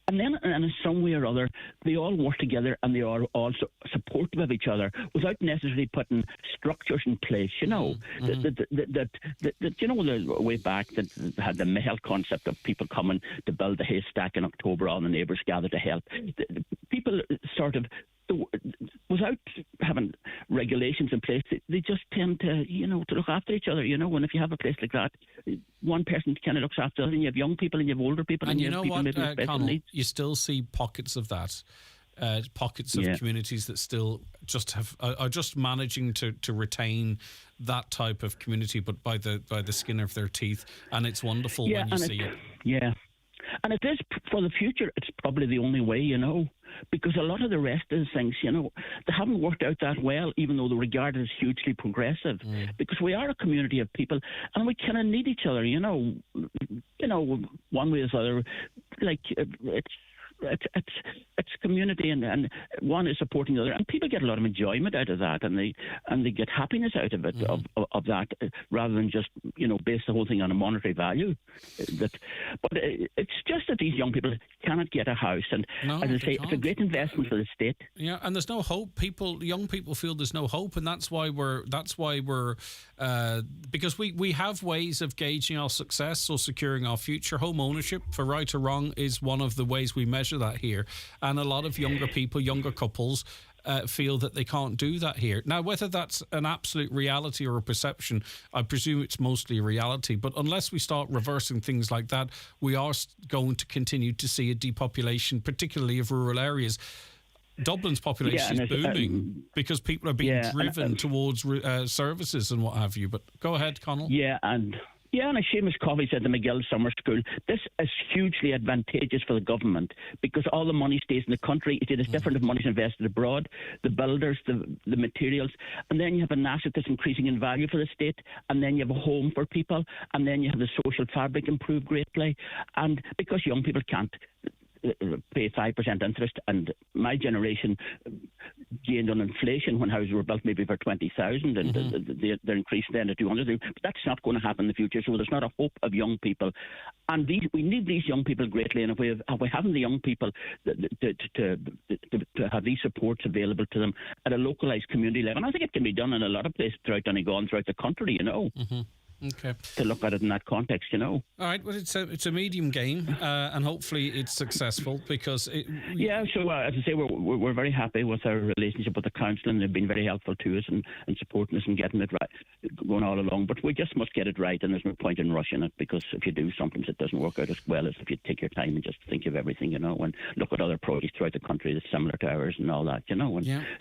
And then, in some way or other, they all work together and they are also supportive of each other without necessarily putting structures in place. The way back that had the Mahel concept of people coming to build the haystack in October, all the neighbours gather to help. People sort of, without having regulations in place, they just tend to, to look after each other. And if you have a place like that, one person kind of looks after the other, and you have young people and you have older people, and you have people with special needs. You still see pockets of that, pockets of communities that still just are just managing to retain that type of community, but by the skin of their teeth, and it's wonderful when you see it. Yeah. And it is, for the future, it's probably the only way, because a lot of the rest of the things, they haven't worked out that well, even though they're regarded as hugely progressive, because we are a community of people and we kind of need each other, one way or the other. Like, it's community, and one is supporting the other, and people get a lot of enjoyment out of that, and they get happiness out of it, of that, rather than just base the whole thing on a monetary value. But it's just that these young people cannot get a house, and as I say, it's a great investment for the state. Yeah, and there's no hope. Young people feel there's no hope, and that's why we're because we have ways of gauging our success or securing our future. Home ownership, for right or wrong, is one of the ways we measure that here, and a lot of younger people, younger couples, feel that they can't do that here. Now, whether that's an absolute reality or a perception, I presume it's mostly a reality, but unless we start reversing things like that, we are going to continue to see a depopulation, particularly of rural areas. Dublin's population is booming because people are being driven towards services and what have you. But go ahead, Connell. And as Seamus Coffey said, the McGill Summer School, this is hugely advantageous for the government because all the money stays in the country. It is different if money's invested abroad, the builders, the materials, and then you have an asset that's increasing in value for the state, and then you have a home for people, and then you have the social fabric improved greatly. And because young people can't pay 5% interest, and my generation gained on inflation when houses were built maybe for 20,000, and they're increased then to 200. But that's not going to happen in the future. So there's not a hope of young people, and we need these young people greatly. And if we haven't the young people to have these supports available to them at a localised community level, and I think it can be done in a lot of places throughout Donegal and throughout the country. Okay. To look at it in that context, All right, well, it's a medium game, and hopefully it's successful because it. Yeah, so as I say, we're very happy with our relationship with the council, and they've been very helpful to us and supporting us and getting it right, going all along. But we just must get it right, and there's no point in rushing it, because if you do, sometimes it doesn't work out as well as if you take your time and just think of everything, and look at other projects throughout the country that's similar to ours and all that, and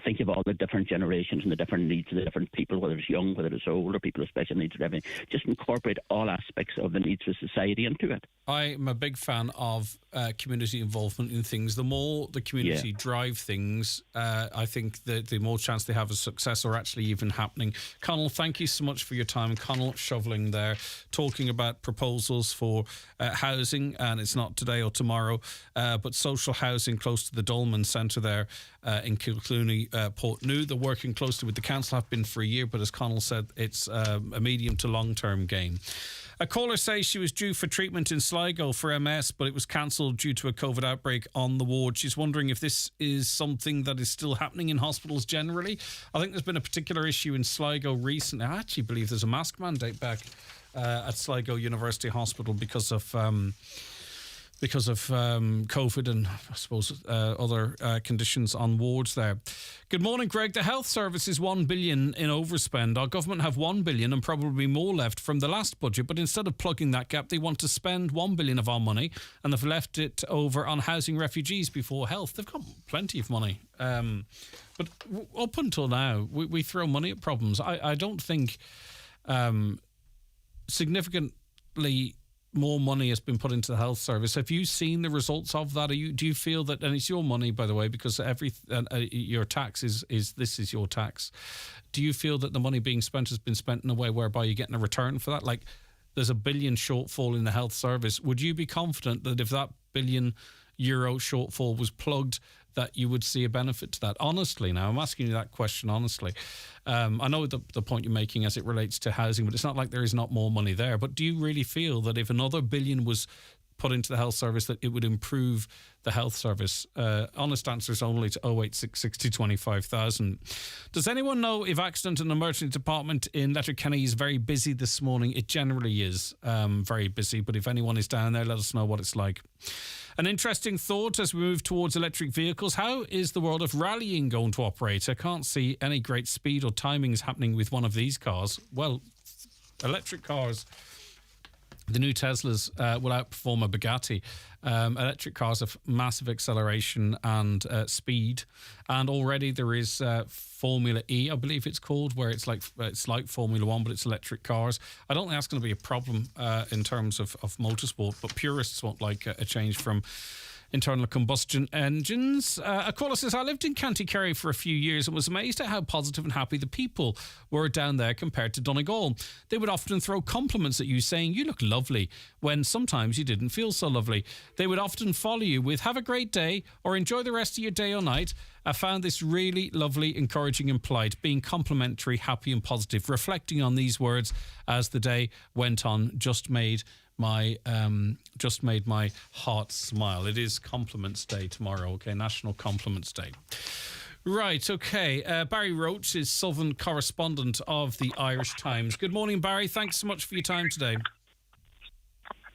think of all the different generations and the different needs of the different people, whether it's young, whether it's older people with special needs, or everything. Just incorporate all aspects of the needs of society into it. I'm a big fan of community involvement in things. The more the community drive things, I think the more chance they have of success or actually even happening. Connell, thank you so much for your time. Connell Shoveling there, talking about proposals for housing, and it's not today or tomorrow, but social housing close to the Dolman Centre there in Kilclooney, Portneuf. They're working closely with the council, have been for a year, but as Connell said, it's a medium to long-term game. A caller says she was due for treatment in Sligo for MS, but it was cancelled due to a COVID outbreak on the ward. She's wondering if this is something that is still happening in hospitals generally. I think there's been a particular issue in Sligo recently. I actually believe there's a mask mandate back at Sligo University Hospital because of because of COVID and I suppose other conditions on wards there. Good morning, Greg. The health service is $1 billion in overspend. Our government have $1 billion and probably more left from the last budget, but instead of plugging that gap, they want to spend $1 billion of our money and they've left it over on housing refugees before health. They've got plenty of money. But up until now, we throw money at problems. I don't think significantly more money has been put into the health service. Have you seen the results of that? Do you feel that, and it's your money, by the way, because your tax is your tax. Do you feel that the money being spent has been spent in a way whereby you're getting a return for that? Like there's $1 billion shortfall in the health service. Would you be confident that if that €1 billion shortfall was plugged, that you would see a benefit to that? Honestly, now, I'm asking you that question honestly. I know the point you're making as it relates to housing, but it's not like there is not more money there. But do you really feel that if another $1 billion was put into the health service, that it would improve the health service? Honest answers only to 086 60 25,000. Does anyone know if Accident and Emergency Department in Letterkenny is very busy this morning? It generally is very busy, but if anyone is down there, let us know what it's like. An interesting thought as we move towards electric vehicles. How is the world of rallying going to operate? I can't see any great speed or timings happening with one of these cars. Well, electric cars, the new Teslas will outperform a Bugatti. Electric cars have massive acceleration and speed, and already there is Formula E, I believe it's called, where it's like Formula One, but it's electric cars. I don't think that's going to be a problem in terms of motorsport, but purists won't like a change from internal combustion engines. A caller says, I lived in County Kerry for a few years and was amazed at how positive and happy the people were down there compared to Donegal. They would often throw compliments at you saying, you look lovely, when sometimes you didn't feel so lovely. They would often follow you with, have a great day, or enjoy the rest of your day or night. I found this really lovely, encouraging and polite, being complimentary, happy and positive. Reflecting on these words as the day went on just made my heart smile. It is Compliments Day tomorrow, okay? National Compliments Day. Right, okay. Barry Roach is Southern correspondent of the Irish Times. Good morning, Barry. Thanks so much for your time today.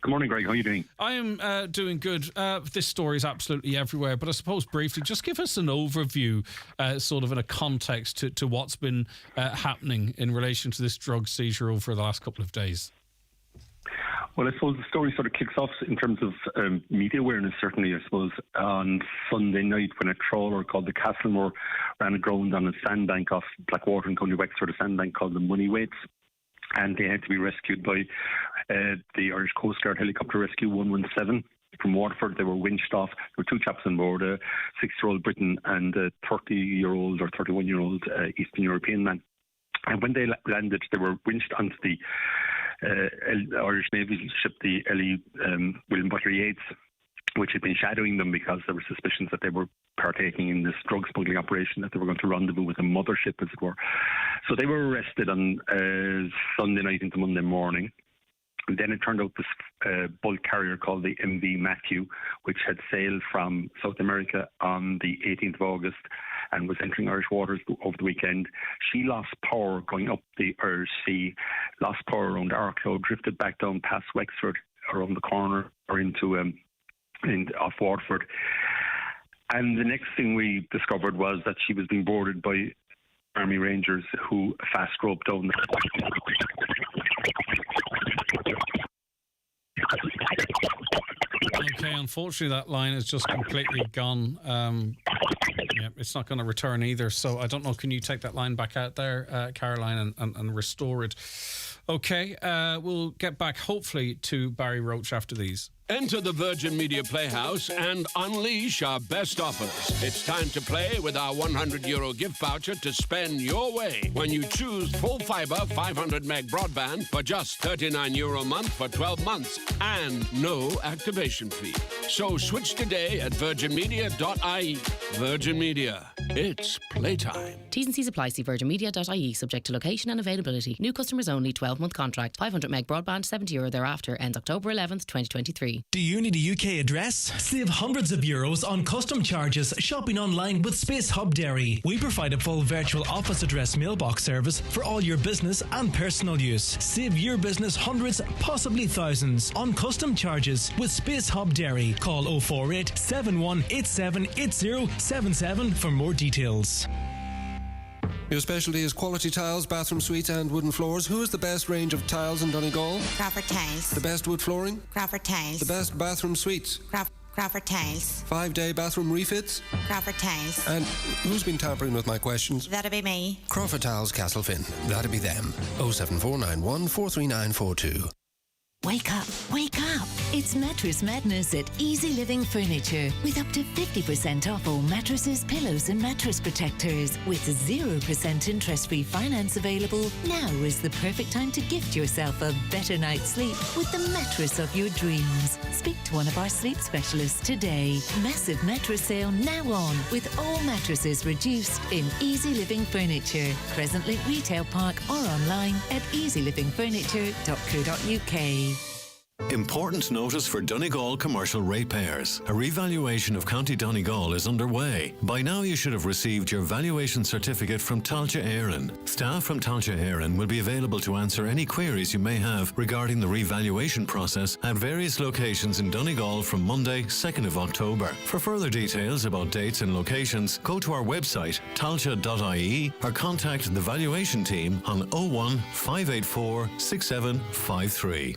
Good morning, Greg. How are you doing? I am doing good. This story is absolutely everywhere, but I suppose briefly, just give us an overview, sort of in a context to what's been happening in relation to this drug seizure over the last couple of days. Well, I suppose the story sort of kicks off in terms of media awareness, certainly, I suppose, on Sunday night when a trawler called the Castlemore ran aground on a sandbank off Blackwater in County Wexford, a sandbank called the Moneyweights, and they had to be rescued by the Irish Coast Guard Helicopter Rescue 117 from Waterford. They were winched off. There were two chaps on board, a 6-year-old Briton and a 30-year-old or 31-year-old Eastern European man. And when they landed, they were winched onto the Irish Naval ship, the Ellie William Butler Yeats, which had been shadowing them because there were suspicions that they were partaking in this drug smuggling operation, that they were going to rendezvous with a mothership, as it were. So they were arrested on Sunday night into Monday morning. And then it turned out this bulk carrier called the MV Matthew, which had sailed from South America on the 18th of August and was entering Irish waters over the weekend. She lost power going up the Irish Sea, lost power around Arklow, drifted back down past Wexford around the corner or into off Waterford. And the next thing we discovered was that she was being boarded by Army Rangers who fast roped down Okay, unfortunately that line has just completely gone. Yeah, it's not going to return either. So I don't know, can you take that line back out there, Caroline, and restore it? Okay, we'll get back hopefully to Barry Roach after these. Enter the Virgin Media Playhouse and unleash our best offers. It's time to play with our €100 gift voucher to spend your way when you choose full fibre 500 meg broadband for just €39 a month for 12 months and no activation fee. So switch today at virginmedia.ie. Virgin Media. It's playtime. T's and C's apply. See virginmedia.ie. Subject to location and availability. New customers only. 12-month contract. 500 meg broadband. €70 thereafter. Ends October 11th, 2023. Dairy. Do you need a UK address? Save hundreds of euros on custom charges shopping online with Space Hub Dairy. We provide a full virtual office address mailbox service for all your business and personal use. Save your business hundreds, possibly thousands on custom charges with Space Hub Dairy. Call 048 7187 8077 for more details. Your specialty is quality tiles, bathroom suites and wooden floors. Who has the best range of tiles in Donegal? Crawford Tiles. The best wood flooring? Crawford Tiles. The best bathroom suites? Crawford Tiles. 5-day bathroom refits? Crawford Tiles. And who's been tampering with my questions? That'd be me. Crawford Tiles, Castlefin. That'd be them. 07491 43942. Wake up, wake up. It's Mattress Madness at Easy Living Furniture with up to 50% off all mattresses, pillows and mattress protectors. With 0% interest-free finance available, now is the perfect time to gift yourself a better night's sleep with the mattress of your dreams. Speak to one of our sleep specialists today. Massive mattress sale now on with all mattresses reduced in Easy Living Furniture. Presently Retail Park or online at easylivingfurniture.co.uk. Important notice for Donegal commercial ratepayers. A revaluation of County Donegal is underway. By now you should have received your valuation certificate from Tailteann Éireann. Staff from Tailteann Éireann will be available to answer any queries you may have regarding the revaluation process at various locations in Donegal from Monday, 2nd of October. For further details about dates and locations, go to our website tailteann.ie or contact the valuation team on 01 584 6753.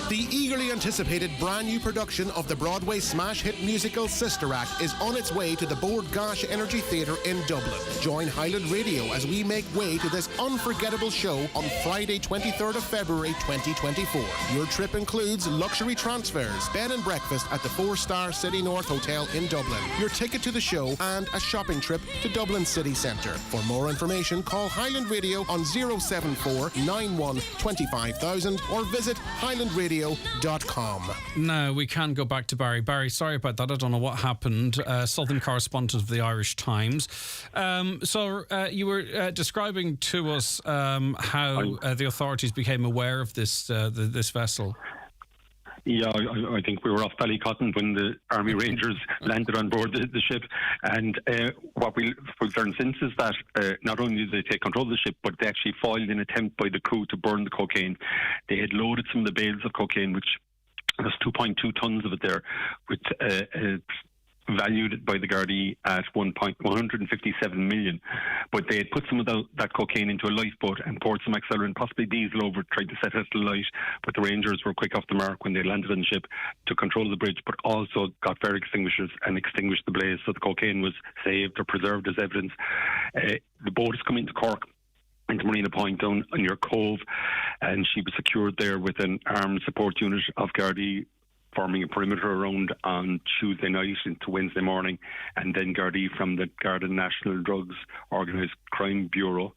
The eagerly anticipated brand new production of the Broadway smash hit musical Sister Act is on its way to the Bord Gáis Energy Theatre in Dublin. Join Highland Radio as we make way to this unforgettable show on Friday 23rd of February 2024. Your trip includes luxury transfers, bed and breakfast at the 4-star City North Hotel in Dublin, your ticket to the show and a shopping trip to Dublin City Centre. For more information, call Highland Radio on 074 91 25000 or visit highlandradio.com. Now we can go back to Barry. Barry, sorry about that. I don't know what happened. Southern correspondent of the Irish Times. So you were describing to us how the authorities became aware of this this vessel. Yeah, I think we were off Ballycotton when the Army Rangers landed on board the ship. And what we've learned since is that not only did they take control of the ship, but they actually foiled an attempt by the crew to burn the cocaine. They had loaded some of the bales of cocaine, which was 2.2 tons of it there, with valued by the Gardaí at 157 million. But they had put some of that cocaine into a lifeboat and poured some accelerant, possibly diesel, over, tried to set it alight. But the Rangers were quick off the mark when they landed on the ship to control the bridge, but also got fire extinguishers and extinguished the blaze. So the cocaine was saved or preserved as evidence. The boat is coming to Cork, into Marina Point down near Cove, and she was secured there with an armed support unit of Gardaí, forming a perimeter around on Tuesday night into Wednesday morning, and then Gardaí from the Garda National Drugs Organised Crime Bureau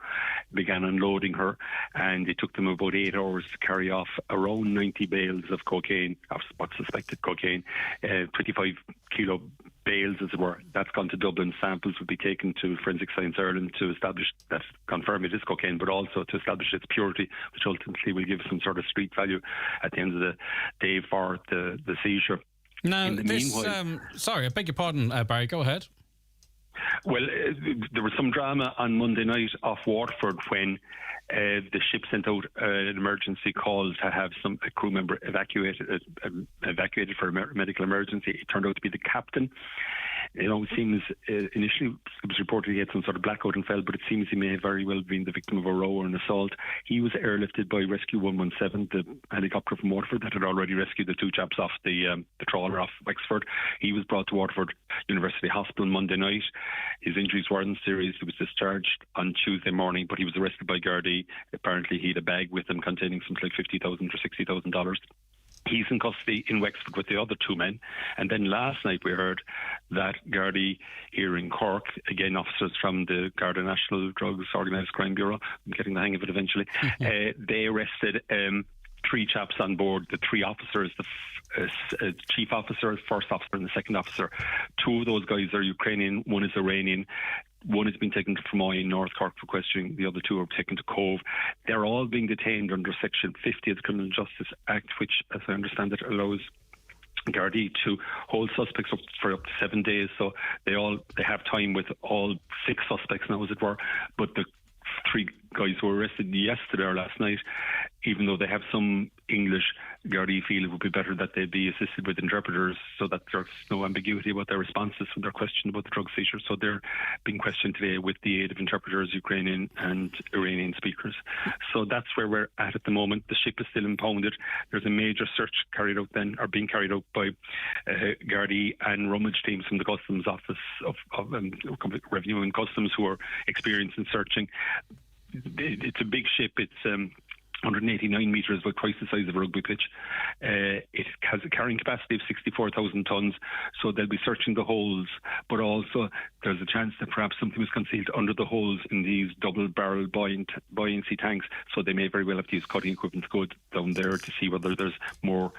began unloading her, and it took them about 8 hours to carry off around 90 bales of cocaine, of what's suspected cocaine, 25 kilo bales, as it were. That's gone to Dublin. Samples will be taken to Forensic Science Ireland to establish that, confirm it is cocaine, but also to establish its purity, which ultimately will give some sort of street value at the end of the day for the seizure. Now, sorry, I beg your pardon, Barry, go ahead. Well, there was some drama on Monday night off Waterford when the ship sent out an emergency call to have a crew member evacuated for a medical emergency. It turned out to be the captain. It seems initially it was reported he had some sort of blackout and fell, but it seems he may have very well been the victim of a row or an assault. He was airlifted by Rescue 117, the helicopter from Waterford that had already rescued the two chaps off the trawler off Wexford. He was brought to Waterford University Hospital Monday night. His injuries weren't serious. He was discharged on Tuesday morning, but he was arrested by Gardaí. Apparently he had a bag with him containing something like $50,000 or $60,000. He's in custody in Wexford with the other two men. And then last night we heard that Gardaí here in Cork, again officers from the Garda National Drugs Organised Crime Bureau, I'm getting the hang of it eventually, they arrested 3 chaps on board, the 3 officers, the chief officer, first officer and the second officer. 2 of those guys are Ukrainian, 1 is Iranian. 1 has been taken to Fermoy in North Cork for questioning. The other 2 are taken to Cove. They're all being detained under Section 50 of the Criminal Justice Act, which, as I understand it, allows Gardaí to hold suspects up for up to 7 days. So they have time with all 6 suspects now, as it were. But the 3 guys who were arrested yesterday or last night, even though they have some English, Gardaí feel it would be better that they be assisted with interpreters so that there's no ambiguity about their responses when they're questioned about the drug seizure. So they're being questioned today with the aid of interpreters, Ukrainian and Iranian speakers. So that's where we're at the moment. The ship is still impounded. There's a major search being carried out by Gardaí and rummage teams from the Customs Office of Revenue and Customs who are experienced in searching. It's a big ship. It's 189 metres, about twice the size of a rugby pitch. It has a carrying capacity of 64,000 tonnes, so they'll be searching the holes, but also there's a chance that perhaps something was concealed under the holes in these double-barrel buoyancy tanks, so they may very well have to use cutting equipment to go down there to see whether there's more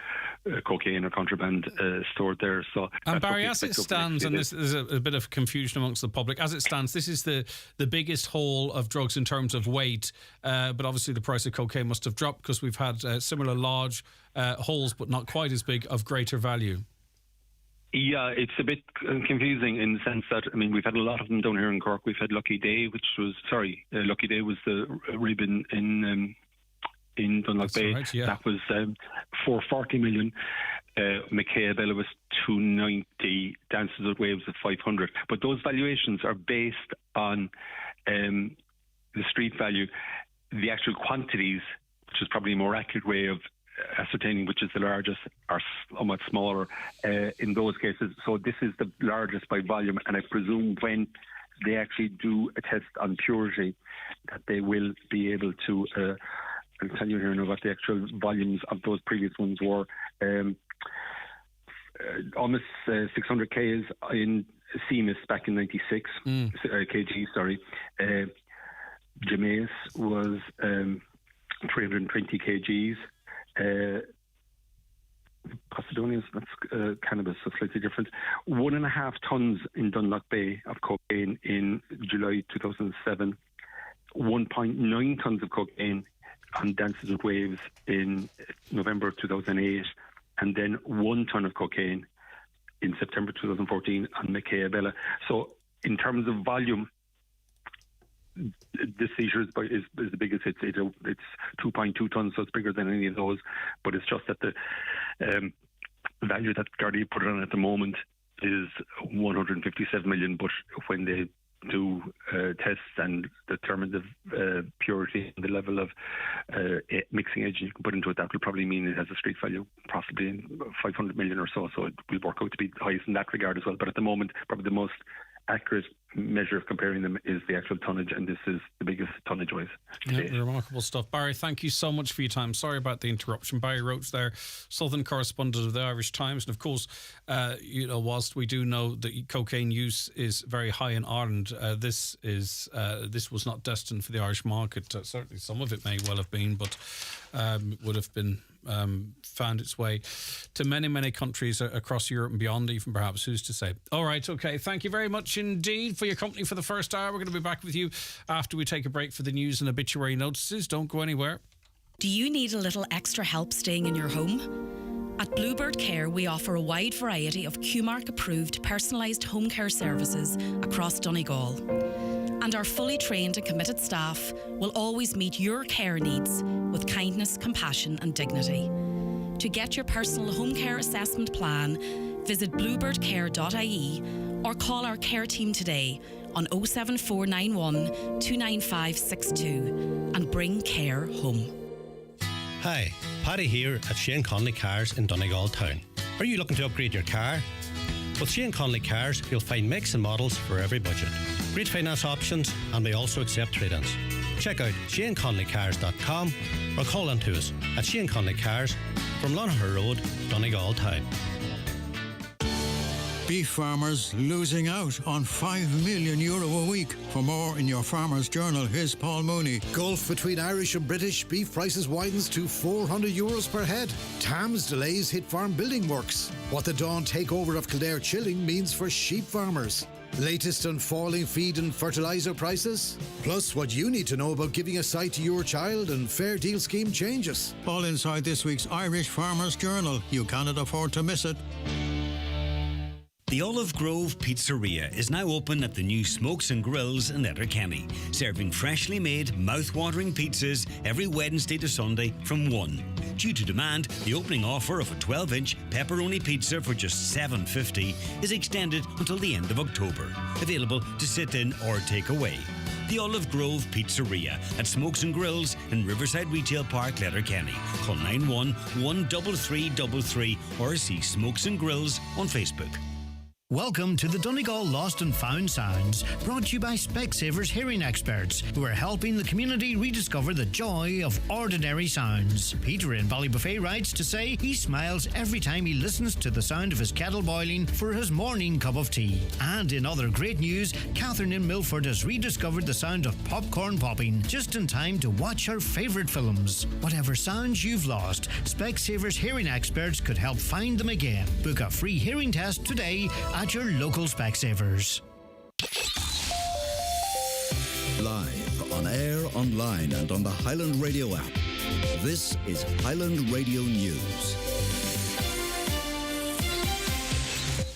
cocaine or contraband stored there. So, and Barry, as it stands, and there's a bit of confusion amongst the public, as it stands, this is the biggest haul of drugs in terms of weight, but obviously the price of cocaine must have dropped because we've had similar large hauls, but not quite as big, of greater value. Yeah, it's a bit confusing in the sense that, I mean, we've had a lot of them down here in Cork. We've had Lucky Day, Lucky Day was the ribbon in Dunlock Bay. Right, yeah. That was 440 million. Mackay Bella was 290, Dances with Waves of 500. But those valuations are based on the street value. The actual quantities, which is probably a more accurate way of ascertaining which is the largest, are somewhat smaller in those cases. So this is the largest by volume, and I presume when they actually do a test on purity that they will be able to I'll tell you here now what the actual volumes of those previous ones were. Almost 600 Ks in Seamus back in 96 kg, sorry. Jameis was 320 kgs. Posidonius, that's cannabis, so slightly different. 1.5 tons in Dunlock Bay of cocaine in July 2007. 1.9 tons of cocaine on Dances with Waves in November 2008, and then 1 ton of cocaine in September 2014 on Mackay Bella. So in terms of volume, this seizure is the biggest. It's 2.2 tons, so it's bigger than any of those. But it's just that the value that Gardaí put it on at the moment is 157 million. But when they do tests and determine the purity and the level of mixing agent you can put into it, that will probably mean it has a street value possibly 500 million or so. So it will work out to be the highest in that regard as well. But at the moment, probably the most accurate measure of comparing them is the actual tonnage, and this is the biggest tonnage-wise. Yeah, remarkable stuff. Barry, thank you so much for your time. Sorry about the interruption. Barry Roach there, Southern correspondent of the Irish Times. And of course, whilst we do know that cocaine use is very high in Ireland, this was not destined for the Irish market. Certainly some of it may well have been, but would have been found its way to many, many countries across Europe and beyond, even perhaps, who's to say. All right, okay. Thank you very much indeed for your company for the first hour. We're going to be back with you after we take a break for the news and obituary notices. Don't go anywhere. Do you need a little extra help staying in your home? At Bluebird Care, we offer a wide variety of QMark-approved personalised home care services across Donegal. And our fully trained and committed staff will always meet your care needs with kindness, compassion and dignity. To get your personal home care assessment plan, visit bluebirdcare.ie or call our care team today on 07491 29562 and bring care home. Hi, Paddy here at Shane Conley Cars in Donegal Town. Are you looking to upgrade your car? With Shane Conley Cars, you'll find makes and models for every budget. Great finance options, and we also accept trade-ins. Check out ShaneConleyCars.com or call in to us at Shane Conley Cars from Lonagher Road, Donegal Town. Beef farmers losing out on €5 million a week. For more in your Farmer's Journal, here's Paul Mooney. Gulf between Irish and British beef prices widens to €400 per head. Tams delays hit farm building works. What the Dawn takeover of Kildare Chilling means for sheep farmers. Latest on falling feed and fertiliser prices? Plus what you need to know about giving a sight to your child and Fair Deal scheme changes. All inside this week's Irish Farmers Journal. You cannot afford to miss it. The Olive Grove Pizzeria is now open at the new Smokes and Grills in Letterkenny, serving freshly made, mouth-watering pizzas every Wednesday to Sunday from 1. Due to demand, the opening offer of a 12-inch pepperoni pizza for just $7.50 is extended until the end of October. Available to sit in or take away. The Olive Grove Pizzeria at Smokes and Grills in Riverside Retail Park, Letterkenny. Call 911-13333 or see Smokes and Grills on Facebook. Welcome to the Donegal Lost and Found Sounds, brought to you by Specsavers Hearing Experts, who are helping the community rediscover the joy of ordinary sounds. Peter in Ballybuffet writes to say he smiles every time he listens to the sound of his kettle boiling for his morning cup of tea. And in other great news, Catherine in Milford has rediscovered the sound of popcorn popping, just in time to watch her favourite films. Whatever sounds you've lost, Specsavers Hearing Experts could help find them again. Book a free hearing test today at your local Specsavers. Live, on air, online and on the Highland Radio app. This is Highland Radio News.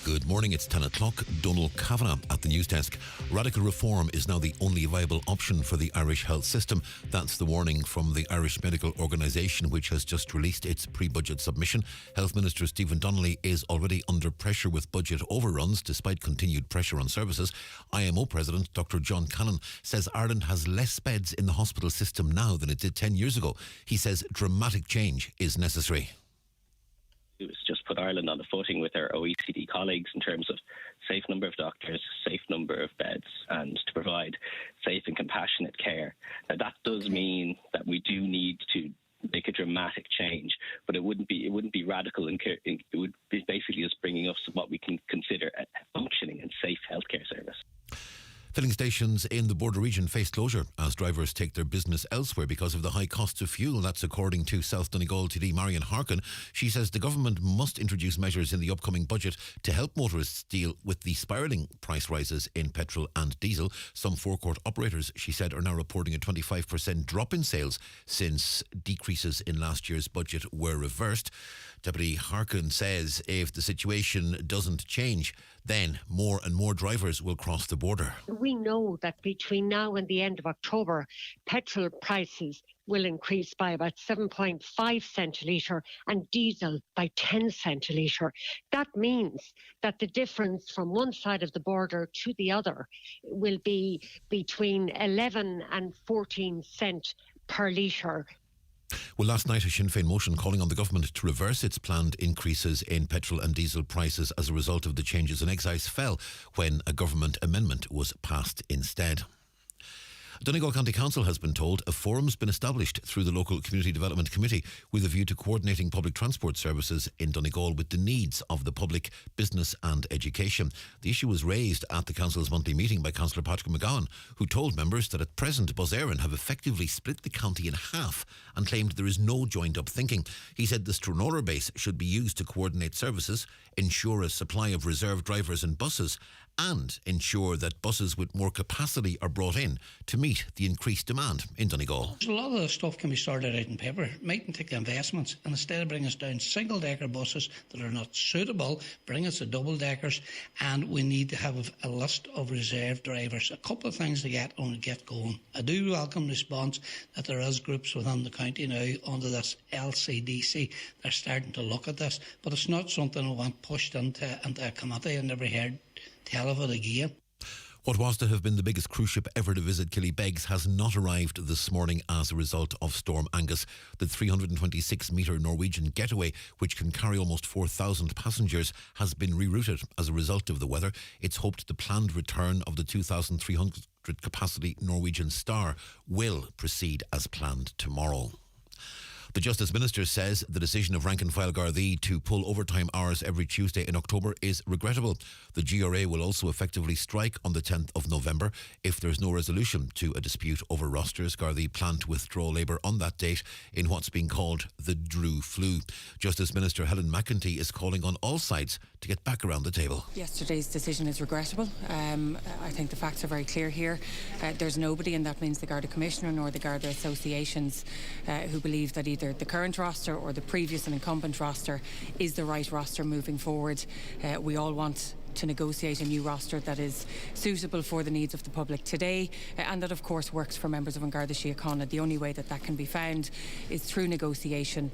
Good morning, it's 10 o'clock. Donal Kavanagh at the news desk. Radical reform is now the only viable option for the Irish health system. That's the warning from the Irish Medical Organisation, which has just released its pre-budget submission. Health Minister Stephen Donnelly is already under pressure with budget overruns despite continued pressure on services. IMO President Dr. John Cannon says Ireland has less beds in the hospital system now than it did 10 years ago. He says dramatic change is necessary. It was just put Ireland on the footing with our OECD colleagues in terms of safe number of doctors, safe number of beds, and to provide safe and compassionate care. Now, that does mean that we do need to make a dramatic change, but it wouldn't be radical, and it would be basically just bringing us what we can consider a functioning and safe healthcare service. Filling stations in the border region face closure as drivers take their business elsewhere because of the high costs of fuel. That's according to South Donegal TD Marion Harkin. She says the government must introduce measures in the upcoming budget to help motorists deal with the spiralling price rises in petrol and diesel. Some forecourt operators, she said, are now reporting a 25% drop in sales since decreases in last year's budget were reversed. Deputy Harkin says if the situation doesn't change, then more and more drivers will cross the border. We know that between now and the end of October, petrol prices will increase by about 7.5 cents a litre and diesel by 10 cents a litre. That means that the difference from one side of the border to the other will be between 11 and 14 cents per litre. Well, last night a Sinn Féin motion calling on the government to reverse its planned increases in petrol and diesel prices as a result of the changes in excise fell when a government amendment was passed instead. Donegal County Council has been told a forum's been established through the local Community Development Committee with a view to coordinating public transport services in Donegal with the needs of the public, business and education. The issue was raised at the Council's monthly meeting by Councillor Patrick McGowan, who told members that at present Bus Éireann have effectively split the county in half and claimed there is no joined-up thinking. He said the Stranraer base should be used to coordinate services, ensure a supply of reserve drivers and buses, and ensure that buses with more capacity are brought in to meet the increased demand in Donegal. A lot of the stuff can be sorted out in paper. It mightn't take the investments, and instead of bringing us down single-decker buses that are not suitable, bring us to double-deckers, and we need to have a list of reserve drivers. A couple of things to get going. I do welcome response that there is groups within the county now under this LCDC. They're starting to look at this, but it's not something we want pushed into a committee. I never heard tell of it again. What was to have been the biggest cruise ship ever to visit Killybegs has not arrived this morning as a result of Storm Angus. The 326-metre Norwegian Getaway, which can carry almost 4,000 passengers, has been rerouted as a result of the weather. It's hoped the planned return of the 2,300 capacity Norwegian Star will proceed as planned tomorrow. The Justice Minister says the decision of rank-and-file Gardaí to pull overtime hours every Tuesday in October is regrettable. The GRA will also effectively strike on the 10th of November if there's no resolution to a dispute over rosters. Gardaí plan to withdraw labour on that date in what's being called the Drew Flu. Justice Minister Helen McEntee is calling on all sides to get back around the table. Yesterday's decision is regrettable. I think the facts are very clear here. There's nobody, and that means the Garda Commissioner nor the Garda associations, who believe that either the current roster or the previous and incumbent roster is the right roster moving forward. We all want to negotiate a new roster that is suitable for the needs of the public today, and that of course works for members of An Garda Síochána. The only way that that can be found is through negotiation.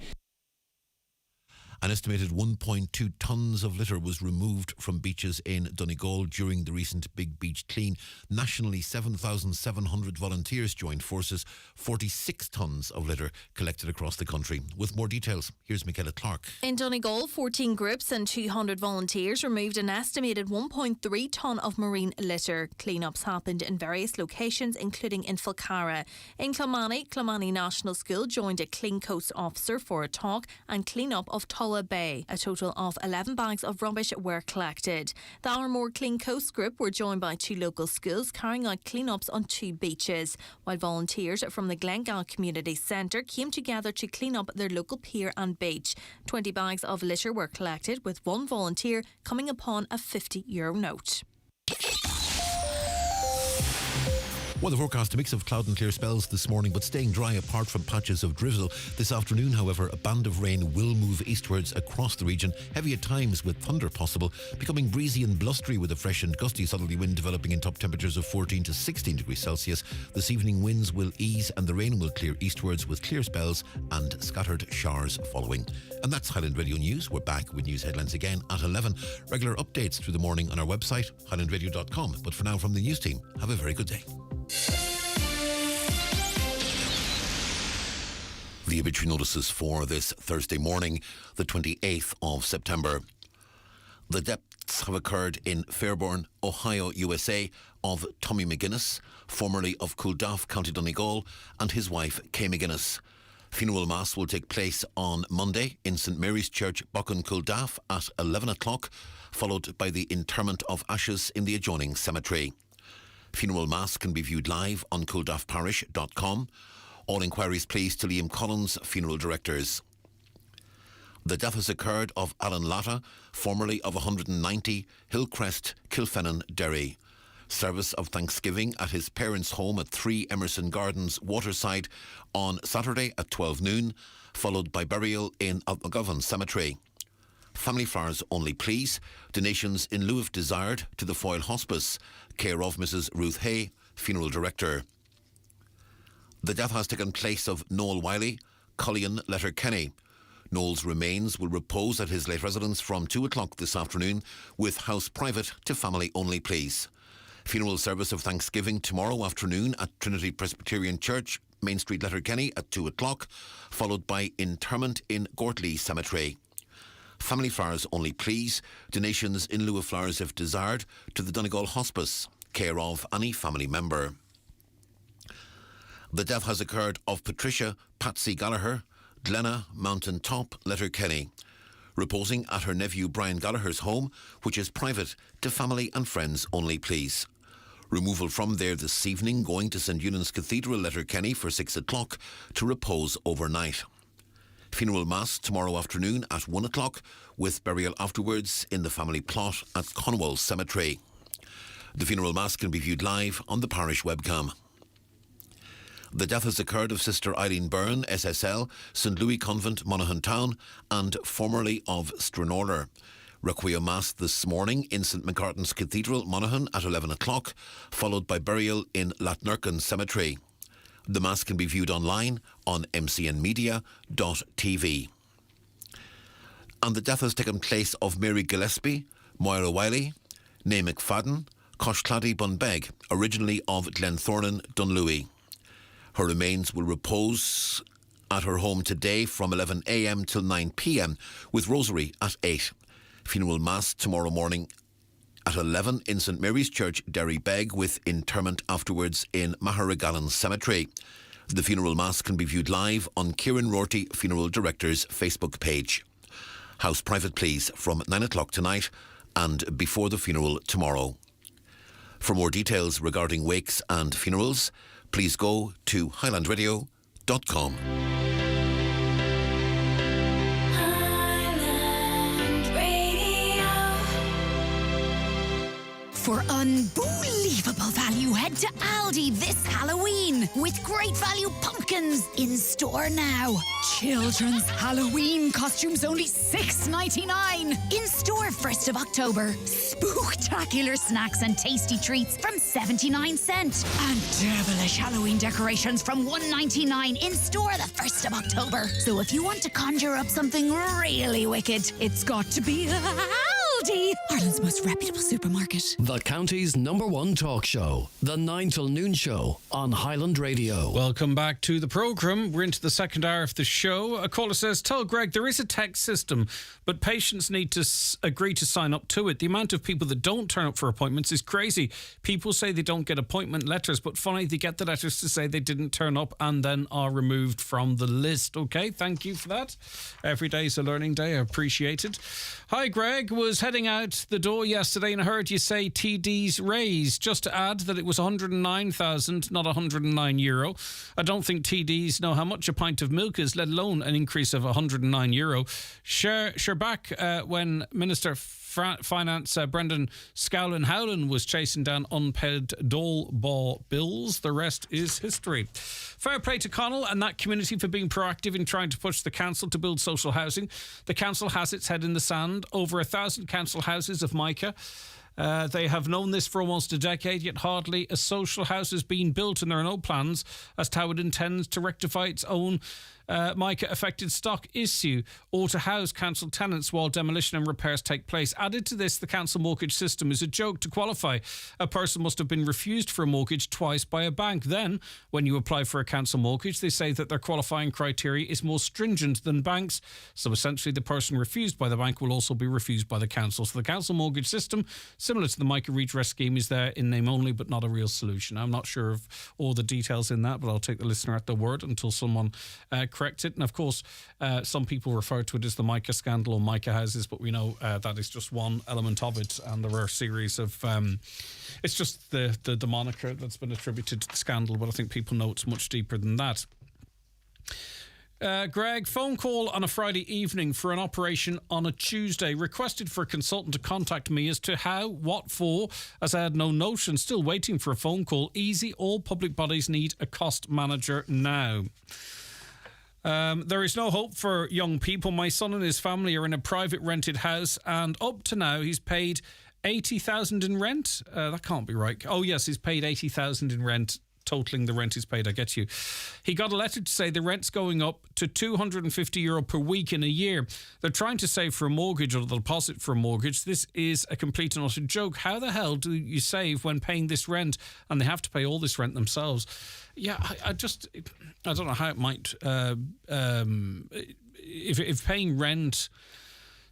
An estimated 1.2 tonnes of litter was removed from beaches in Donegal during the recent Big Beach Clean. Nationally, 7,700 volunteers joined forces. 46 tonnes of litter collected across the country. With more details, here's Michaela Clark. In Donegal, 14 groups and 200 volunteers removed an estimated 1.3 tonne of marine litter. Clean-ups happened in various locations, including in Falcara. In Clonmany National School joined a Clean Coast officer for a talk and clean-up of Tulla Bay. A total of 11 bags of rubbish were collected. The Armore Clean Coast group were joined by 2 local schools carrying out clean-ups on 2 beaches, while volunteers from the Glengall Community Centre came together to clean up their local pier and beach. 20 bags of litter were collected, with one volunteer coming upon a €50 note. Weather forecast, a mix of cloud and clear spells this morning, but staying dry apart from patches of drizzle. This afternoon, however, a band of rain will move eastwards across the region, heavy at times with thunder possible, becoming breezy and blustery with a fresh and gusty southerly wind developing in top temperatures of 14 to 16 degrees Celsius. This evening, winds will ease and the rain will clear eastwards with clear spells and scattered showers following. And that's Highland Radio News. We're back with news headlines again at 11. Regular updates through the morning on our website, highlandradio.com. But for now, from the news team, have a very good day. The obituary notices for this Thursday morning, the 28th of September. The deaths have occurred in Fairborn, Ohio, USA, of Tommy McGuinness, formerly of Cooldaff, County Donegal, and his wife, Kay McGuinness. Funeral Mass will take place on Monday in St Mary's Church, Buchan, Cooldaff at 11 o'clock, followed by the interment of ashes in the adjoining cemetery. Funeral Mass can be viewed live on cooldaffparish.com. All inquiries please to Liam Collins, funeral directors. The death has occurred of Alan Latta, formerly of 190 Hillcrest, Kilfennan, Derry. Service of Thanksgiving at his parents' home at 3 Emerson Gardens, Waterside, on Saturday at 12 noon, followed by burial in Altmagovan Cemetery. Family flowers only please. Donations in lieu if desired to the Foyle Hospice, care of Mrs. Ruth Hay, funeral director. The death has taken place of Noel Wiley, Colleen Letterkenny. Noel's remains will repose at his late residence from 2 o'clock this afternoon, with house private to family only please. Funeral service of Thanksgiving tomorrow afternoon at Trinity Presbyterian Church, Main Street, Letterkenny at 2 o'clock, followed by interment in Gortley Cemetery. Family flowers only please. Donations in lieu of flowers if desired to the Donegal Hospice, care of any family member. The death has occurred of Patricia Patsy Gallagher, Glenna Mountain Top, Letterkenny, reposing at her nephew Brian Gallagher's home, which is private to family and friends only please. Removal from there this evening, going to St Eunan's Cathedral, Letterkenny for 6 o'clock to repose overnight. Funeral Mass tomorrow afternoon at 1 o'clock, with burial afterwards in the family plot at Conwell Cemetery. The funeral Mass can be viewed live on the parish webcam. The death has occurred of Sister Eileen Byrne, SSL, St Louis Convent, Monaghan Town, and formerly of Stranorlar. Requiem Mass this morning in St McCartan's Cathedral, Monaghan at 11 o'clock, followed by burial in Latnurcan Cemetery. The Mass can be viewed online on mcnmedia.tv. And the death has taken place of Mary Gillespie, Moira Wiley, Nae McFadden, Coshcladdy Bunbeg, originally of Glenthornan, Dunlewy. Her remains will repose at her home today from 11 a.m. till 9 p.m, with rosary at 8. Funeral Mass tomorrow morning at 11 in St Mary's Church, Derrybeg, with interment afterwards in Maharagallan Cemetery. The funeral mass can be viewed live on Kieran Rorty Funeral Director's Facebook page. House private please from 9 o'clock tonight and before the funeral tomorrow. For more details regarding wakes and funerals, please go to highlandradio.com. For unbelievable value, head to Aldi this Halloween with great value pumpkins in store now. Children's Halloween costumes only $6.99 in store 1st of October. Spooktacular snacks and tasty treats from 79cents and devilish Halloween decorations from $1.99 in store the 1st of October. So if you want to conjure up something really wicked, it's got to be Aldi, Ireland's most reputable supermarket. The county's #1 talk show, the 9 till noon show on Highland Radio. Welcome back to the programme. We're into the second hour of the show. A caller says, tell Greg there is a text system, but patients need to agree to sign up to it. The amount of people that don't turn up for appointments is crazy. People say they don't get appointment letters, but finally they get the letters to say they didn't turn up and then are removed from the list. Okay, thank you for that. Every day's a learning day. I appreciate it. Hi, Greg. Was heading out the door yesterday and I heard you say TD's raised. Just to add that it was 109,000, not €109. I don't think TDs know how much a pint of milk is, let alone an increase of €109. Sure back when Minister Finance Brendan Scowlin Howlin was chasing down unpaid Dole ball bills. The rest is history. Fair play to Connell and that community for being proactive in trying to push the council to build social housing. The council has its head in the sand. Over 1,000 council houses of Micah. They have known this for almost a decade, yet hardly a social house has been built, and there are no plans as to how it intends to rectify its own Micah-affected stock issue or to house council tenants while demolition and repairs take place. Added to this, the council mortgage system is a joke. To qualify, a person must have been refused for a mortgage twice by a bank. Then, when you apply for a council mortgage, they say that their qualifying criteria is more stringent than banks. So essentially, the person refused by the bank will also be refused by the council. So the council mortgage system, similar to the Micah redress scheme, is there in name only, but not a real solution. I'm not sure of all the details in that, but I'll take the listener at their word until someone correct it. And of course, some people refer to it as the Micah scandal or Micah houses, but we know that is just one element of it, and there are a series of it's just the moniker that's been attributed to the scandal, but I think people know it's much deeper than that. Greg, phone call on a Friday evening for an operation on a Tuesday. Requested for a consultant to contact me as to how, what for, as I had no notion. Still waiting for a phone call. Easy, all public bodies need a cost manager now. There is no hope for young people. My son and his family are in a private rented house, and up to now he's paid 80,000 in rent. That can't be right. Oh yes, he's paid 80,000 in rent. Totaling the rent is paid, I get you. He got a letter to say the rent's going up to €250 per week in a year. They're trying to save for a mortgage or the deposit for a mortgage. This is a complete and utter joke. How the hell do you save when paying this rent and they have to pay all this rent themselves? Yeah, I don't know how it might... if paying rent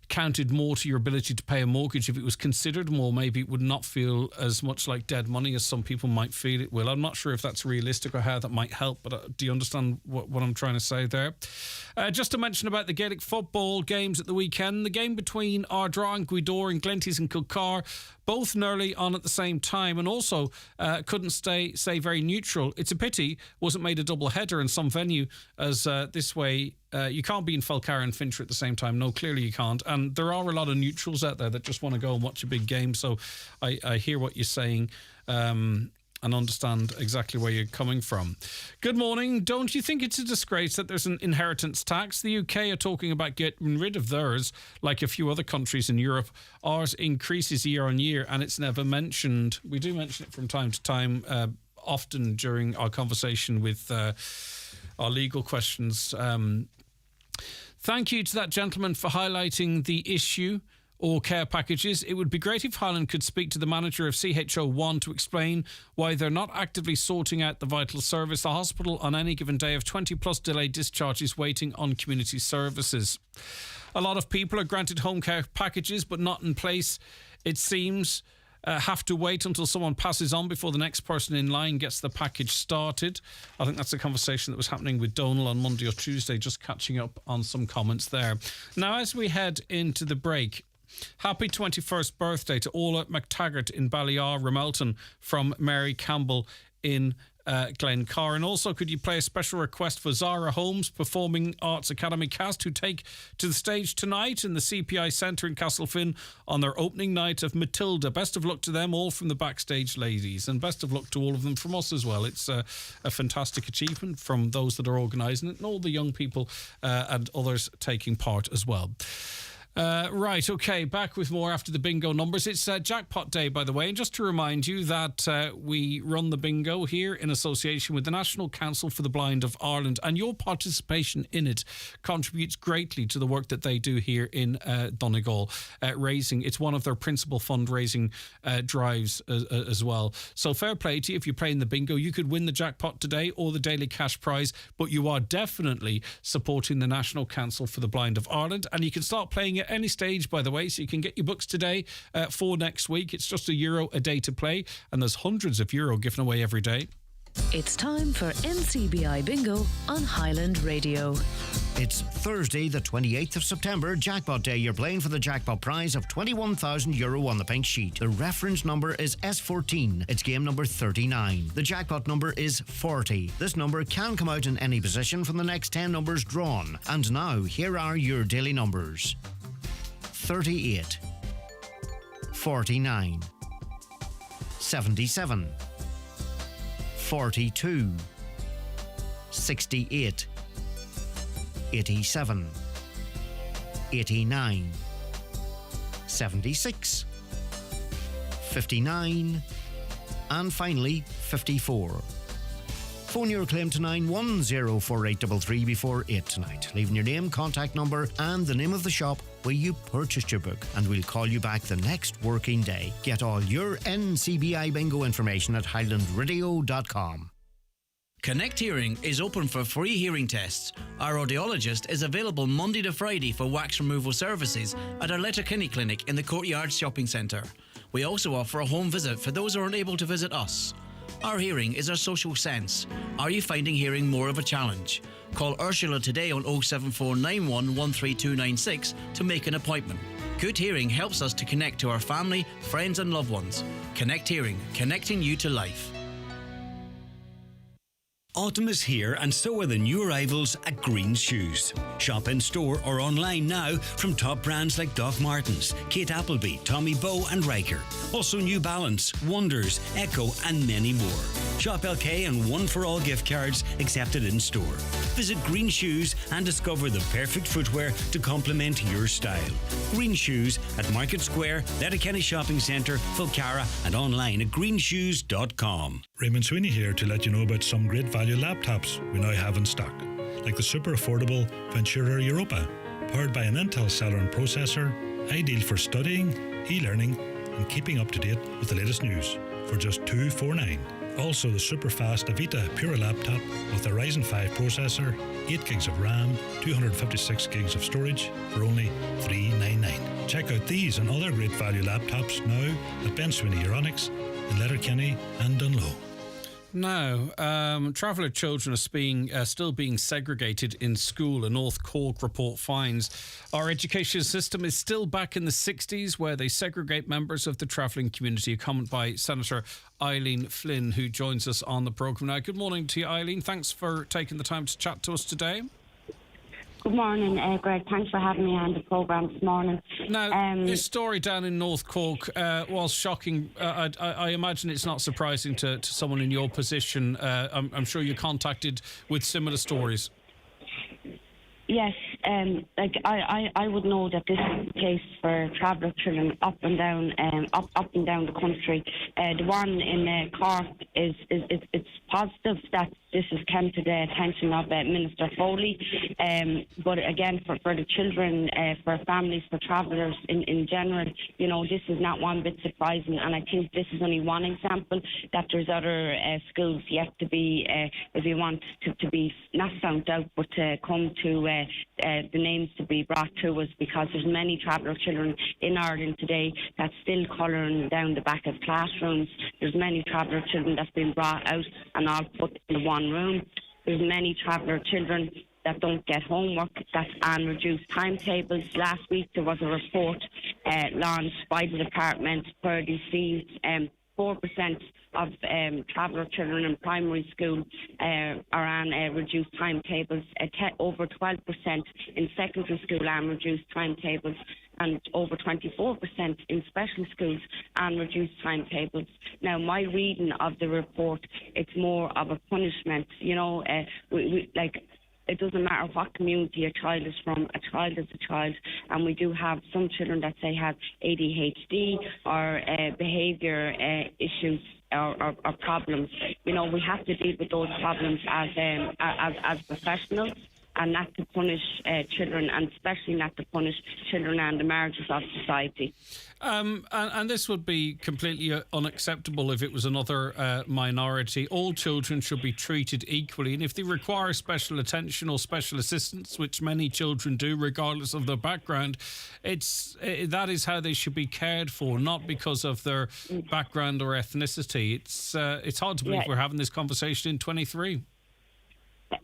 counted more to your ability to pay a mortgage, if it was considered more, maybe it would not feel as much like dead money as some people might feel it will. I'm not sure if that's realistic or how that might help, but do you understand what I'm trying to say there? Just to mention about the Gaelic football games at the weekend, the game between Ardra and Gweedore and Glenties and Kilcar, both nearly on at the same time, and also couldn't stay very neutral. It's a pity wasn't made a double header in some venue, as this way you can't be in Falcara and Fincher at the same time. No, clearly you can't. And there are a lot of neutrals out there that just want to go and watch a big game. So I hear what you're saying and understand exactly where you're coming from. Good morning. Don't you think it's a disgrace that there's an inheritance tax? The UK are talking about getting rid of theirs, like a few other countries in Europe. Ours increases year on year, and it's never mentioned. We do mention it from time to time, often during our conversation with our legal questions. Thank you to that gentleman for highlighting the issue or care packages. It would be great if Highland could speak to the manager of CHO1 to explain why they're not actively sorting out the vital service. The hospital on any given day of 20 plus delayed discharges waiting on community services. A lot of people are granted home care packages but not in place, it seems. have to wait until someone passes on before the next person in line gets the package started. I think that's a conversation that was happening with Donal on Monday or Tuesday, just catching up on some comments there. Now, as we head into the break, happy 21st birthday to Ola McTaggart in Balliar, Ramelton, from Mary Campbell in Glencar. And also, could you play a special request for Zara Holmes, Performing Arts Academy cast, who take to the stage tonight in the CPI Centre in Castlefin on their opening night of Matilda. Best of luck to them, all from the Backstage ladies, and best of luck to all of them from us as well. It's a fantastic achievement from those that are organising it and all the young people and others taking part as well. Right, okay, back with more after the bingo numbers. It's jackpot day, by the way, and just to remind you that we run the bingo here in association with the National Council for the Blind of Ireland, and your participation in it contributes greatly to the work that they do here in Donegal, raising. It's one of their principal fundraising drives as well. So fair play to you. If you play in the bingo, you could win the jackpot today or the daily cash prize, but you are definitely supporting the National Council for the Blind of Ireland, and you can start playing at any stage, by the way, so you can get your books today for next week. It's just €1 a day to play, and there's hundreds of euro given away every day. It's time for NCBI Bingo on Highland Radio. It's Thursday, the 28th of September, Jackpot Day. You're playing for the jackpot prize of €21,000 on the pink sheet. The reference number is S14. It's game number 39. The jackpot number is 40. This number can come out in any position from the next 10 numbers drawn. And now, here are your daily numbers: 38, 49, 77, 42, 68, 87, 89, 76, 59, and finally 54. Phone your claim to 9104833 before 8 tonight, leaving your name, contact number and the name of the shop where you purchased your book, and we'll call you back the next working day. Get all your NCBI Bingo information at highlandradio.com. Connect Hearing is open for free hearing tests. Our audiologist is available Monday to Friday for wax removal services at our Letterkenny Clinic in the Courtyard Shopping Centre. We also offer a home visit for those who are unable to visit us. Our hearing is our social sense. Are you finding hearing more of a challenge? Call Ursula today on 07491 13296 to make an appointment. Good hearing helps us to connect to our family, friends and loved ones. Connect Hearing, connecting you to life. Autumn is here, and so are the new arrivals at Green Shoes. Shop in store or online now from top brands like Doc Martens, Kate Appleby, Tommy Bow and Riker. Also New Balance, Wonders, Echo and many more. Shop LK and one for all gift cards accepted in store. Visit Green Shoes and discover the perfect footwear to complement your style. Green Shoes at Market Square, Letterkenny Shopping Centre, Fulcara and online at greenshoes.com. Raymond Sweeney here to let you know about some great value laptops we now have in stock, like the super affordable Ventura Europa, powered by an Intel Celeron processor, ideal for studying, e-learning and keeping up to date with the latest news for just $249. Also the super fast Avita Pura laptop with a Ryzen 5 processor, 8 gigs of RAM, 256 gigs of storage for only $399. Check out these and other great value laptops now at Ben Sweeney Euronics in Letterkenny and Dunlow. Now, traveller children are still being segregated in school. A North Cork report finds our education system is still back in the 60s, where they segregate members of the travelling community. A comment by Senator Eileen Flynn, who joins us on the programme now. Good morning to you, Eileen. Thanks for taking the time to chat to us today. Good morning, Greg. Thanks for having me on the programme this morning. Now, this story down in North Cork was shocking. I imagine it's not surprising to someone in your position. I'm sure you're contacted with similar stories. Yes, I would know that this is the case for traveller children up and down the country. The one in Cork is it's positive that this has come to the attention of Minister Foley. But again, for the children, for families, for travellers in general, you know, this is not one bit surprising. And I think this is only one example that there's other schools yet to be, if you want to be not found out, but to come to the names to be brought to us, because there's many traveller children in Ireland today that's still colouring down the back of classrooms. There's many traveller children that's been brought out and all put in one room. There's many traveller children that don't get homework, that's on reduced timetables. Last week there was a report launched by the department where they see 4% of traveller children in primary school are on reduced timetables, over 12% in secondary school on reduced timetables, and over 24% in special schools on reduced timetables. Now, my reading of the report, it's more of a punishment. You know, it doesn't matter what community a child is from, a child is a child, and we do have some children that say have ADHD or behaviour issues or problems. You know, we have to deal with those problems as professionals, and not to punish children, and especially not to punish children on the margins of society. And this would be completely unacceptable if it was another minority. All children should be treated equally, and if they require special attention or special assistance, which many children do regardless of their background, that is how they should be cared for, not because of their background or ethnicity. It's hard to believe we're having this conversation in 23.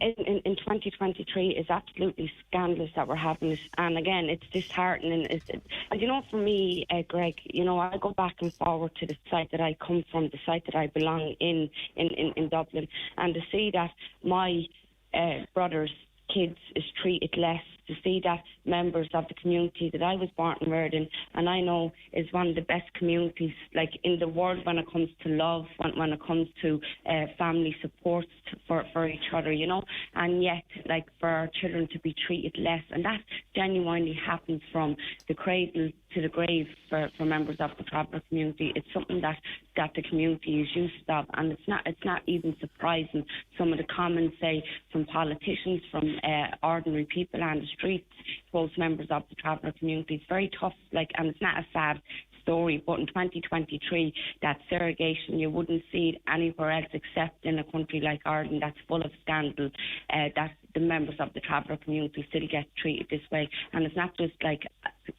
In 2023 is absolutely scandalous that we're having this, and again, it's disheartening. And you know, for me, Greg, you know, I go back and forward to the site that I come from, the site that I belong in Dublin, and to see that my brother's kids is treated less, to see that members of the community that I was born and reared in, and I know is one of the best communities like in the world when it comes to love, when it comes to family support for each other, you know, and yet like for our children to be treated less, and that genuinely happens from the cradle to the grave for members of the traveller community. It's something that the community is used to, and it's not even surprising. Some of the comments, say, from politicians, from ordinary people on the streets, towards members of the traveller community, it's very tough, like, and it's not a sad story, but in 2023, that segregation, you wouldn't see it anywhere else except in a country like Ireland that's full of scandal, that the members of the traveller community still get treated this way. And it's not just like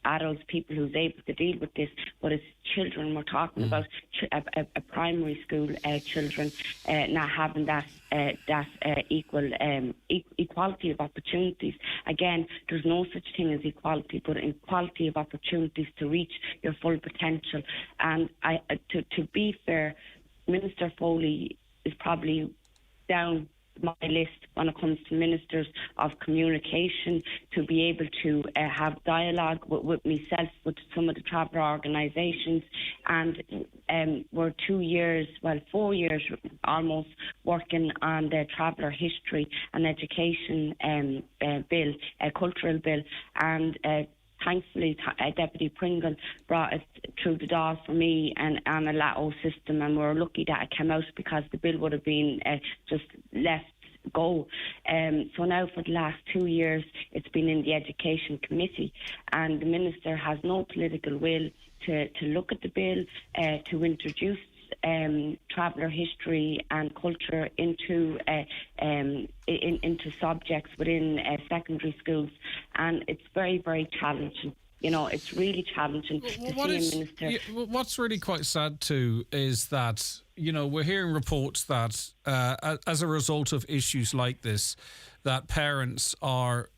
adults, people who's able to deal with this, but it's children. We're talking about a primary school children not having that equal equality of opportunities. Again, there's no such thing as equality, but equality of opportunities to reach your full potential. And to be fair, Minister Foley is probably down my list when it comes to ministers of communication, to be able to have dialogue with myself, with some of the traveller organisations, and we're 4 years almost working on the traveller history and education bill, cultural bill, and thankfully, Deputy Pringle brought it through the door for me and a LATO system, and we're lucky that it came out, because the bill would have been just left go. So now for the last 2 years, it's been in the Education Committee, and the Minister has no political will to look at the bill, to introduce traveller history and culture into subjects within secondary schools, and it's very, very challenging. You know, it's really challenging to see a minister. What's really quite sad too is that, you know, we're hearing reports that as a result of issues like this, that parents are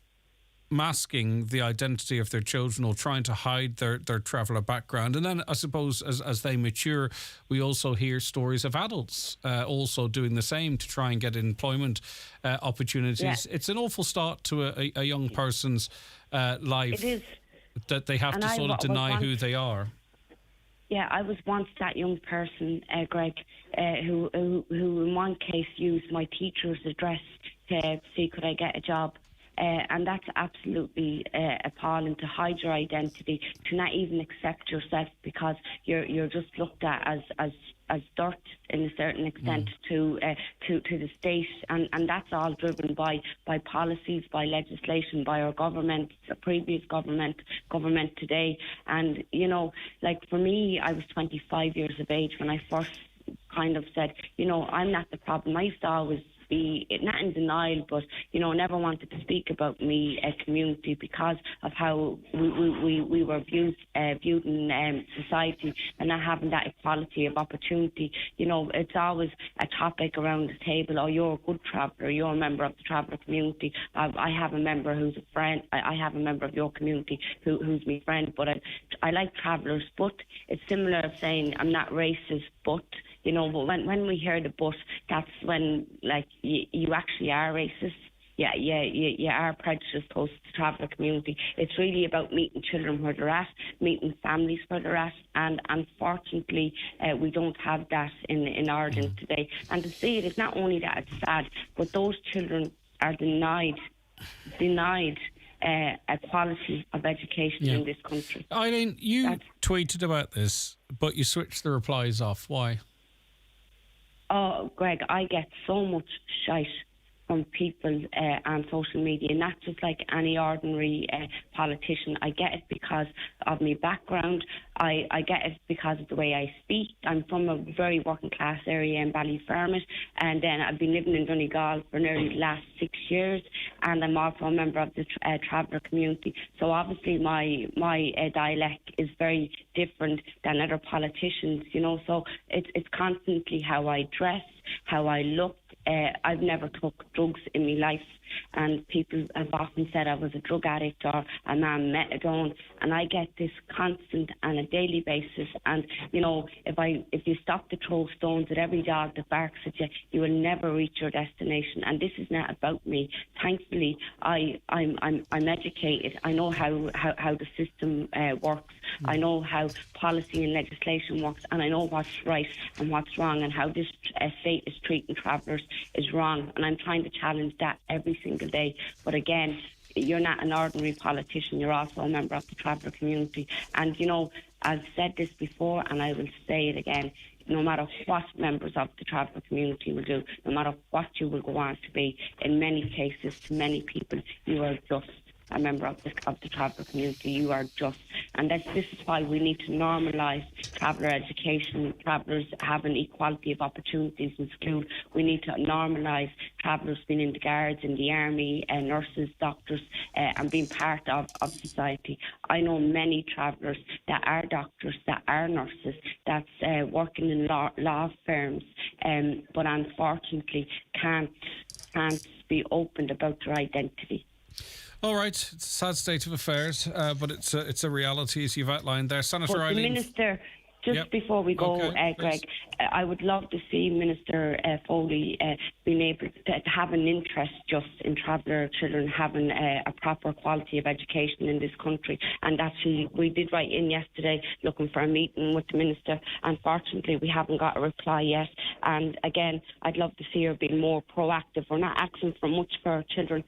masking the identity of their children or trying to hide their traveller background. And then I suppose as they mature, we also hear stories of adults also doing the same to try and get employment opportunities. Yeah. It's an awful start to a young person's life. It is. That they have to sort of deny who they are. Yeah, I was once that young person, Greg, who in one case used my teacher's address to see could I get a job and that's absolutely appalling, to hide your identity, to not even accept yourself because you're just looked at as dirt in a certain extent to the state, and that's all driven by policies, by legislation, by our government, the previous government today. And like for me, I was 25 years of age when I first kind of said, I'm not the problem. I used to always be not in denial, but never wanted to speak about me community because of how we were viewed in society, and not having that equality of opportunity. It's always a topic around the table. Oh, you're a good traveller, you're a member of the traveller community. I have a member who's a friend. I have a member of your community who's my friend, but I like travellers. But it's similar of saying I'm not racist, but but when we hear the but, that's when, like, you actually are racist. Yeah, you are prejudiced towards the traveller community. It's really about meeting children where they're at, meeting families where they're at, and unfortunately, we don't have that in Ireland today. And to see it is not only that it's sad, but those children are denied a quality of education in this country. Eileen, you tweeted about this, but you switched the replies off. Why? Oh, Greg, I get so much shite from people on social media, not just like any ordinary politician. I get it because of my background. I get it because of the way I speak. I'm from a very working class area in Ballyfermot, and then I've been living in Donegal for nearly the last 6 years, and I'm also a member of the traveller community. So obviously my dialect is very different than other politicians, so it's constantly how I dress, how I look. I've never took drugs in my life, and people have often said I was a drug addict or I'm on methadone, and I get this constant on a daily basis. And if you stop to throw stones at every dog that barks at you, you will never reach your destination. And this is not about me. Thankfully, I'm educated. I know how the system works. I know how policy and legislation works, and I know what's right and what's wrong, and how this state is treating travellers is wrong. And I'm trying to challenge that every single day. But again, you're not an ordinary politician, you're also a member of the traveller community. And I've said this before and I will say it again, no matter what members of the traveller community will do, no matter what you will go on to be, in many cases, to many people, you are just a member of the traveller community. You are just, and this is why we need to normalise traveller education, travellers having equality of opportunities in school. We need to normalise travellers being in the guards, in the army, nurses, doctors, and being part of society. I know many travellers that are doctors, that are nurses, that's working in law firms, but unfortunately can't be open about their identity. All right, it's a sad state of affairs, but it's a reality as you've outlined there. Senator Eileen. The Minister, before we go, Greg, I would love to see Minister Foley being able to have an interest just in traveller children having a proper quality of education in this country. And actually, we did write in yesterday looking for a meeting with the Minister. Unfortunately, we haven't got a reply yet. And again, I'd love to see her being more proactive. We're not asking for much for our children.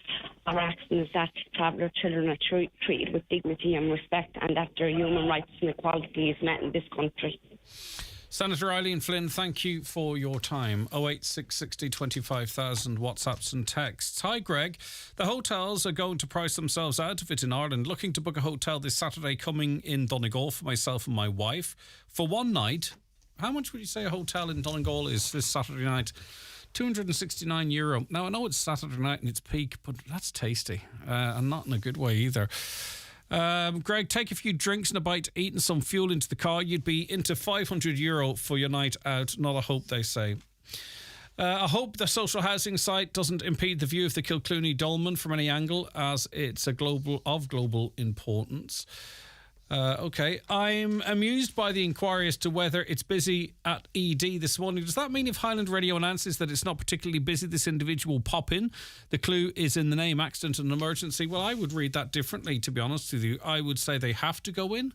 Our asking is that traveller children are treated with dignity and respect, and that their human rights and equality is met in this country. Senator Eileen Flynn, thank you for your time. 08660 25,000 WhatsApps and texts. Hi, Greg. The hotels are going to price themselves out of it in Ireland. Looking to book a hotel this Saturday coming in Donegal for myself and my wife for one night. How much would you say a hotel in Donegal is this Saturday night? €269. Now, I know it's Saturday night and it's peak, but that's tasty. And not in a good way either. Greg, take a few drinks and a bite to eat and some fuel into the car. You'd be into €500 for your night out. Not a hope, they say. I hope the social housing site doesn't impede the view of the Kilclooney Dolmen from any angle, as it's of global importance. Okay, I'm amused by the inquiry as to whether it's busy at ED this morning. Does that mean if Highland Radio announces that it's not particularly busy, this individual will pop in? The clue is in the name, accident and emergency. Well, I would read that differently, to be honest with you. I would say they have to go in.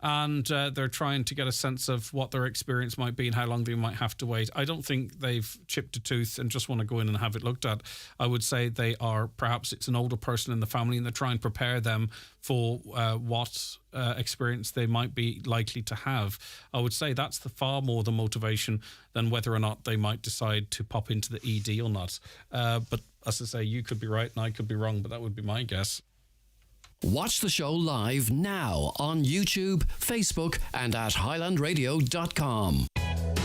and they're trying to get a sense of what their experience might be and how long they might have to wait. I don't think they've chipped a tooth and just want to go in and have it looked at. I would say perhaps it's an older person in the family, and they're trying to prepare them for what experience they might be likely to have. I would say that's far more the motivation than whether or not they might decide to pop into the ED or not. But as I say, you could be right and I could be wrong, but that would be my guess. Watch the show live now on YouTube, Facebook, and at highlandradio.com.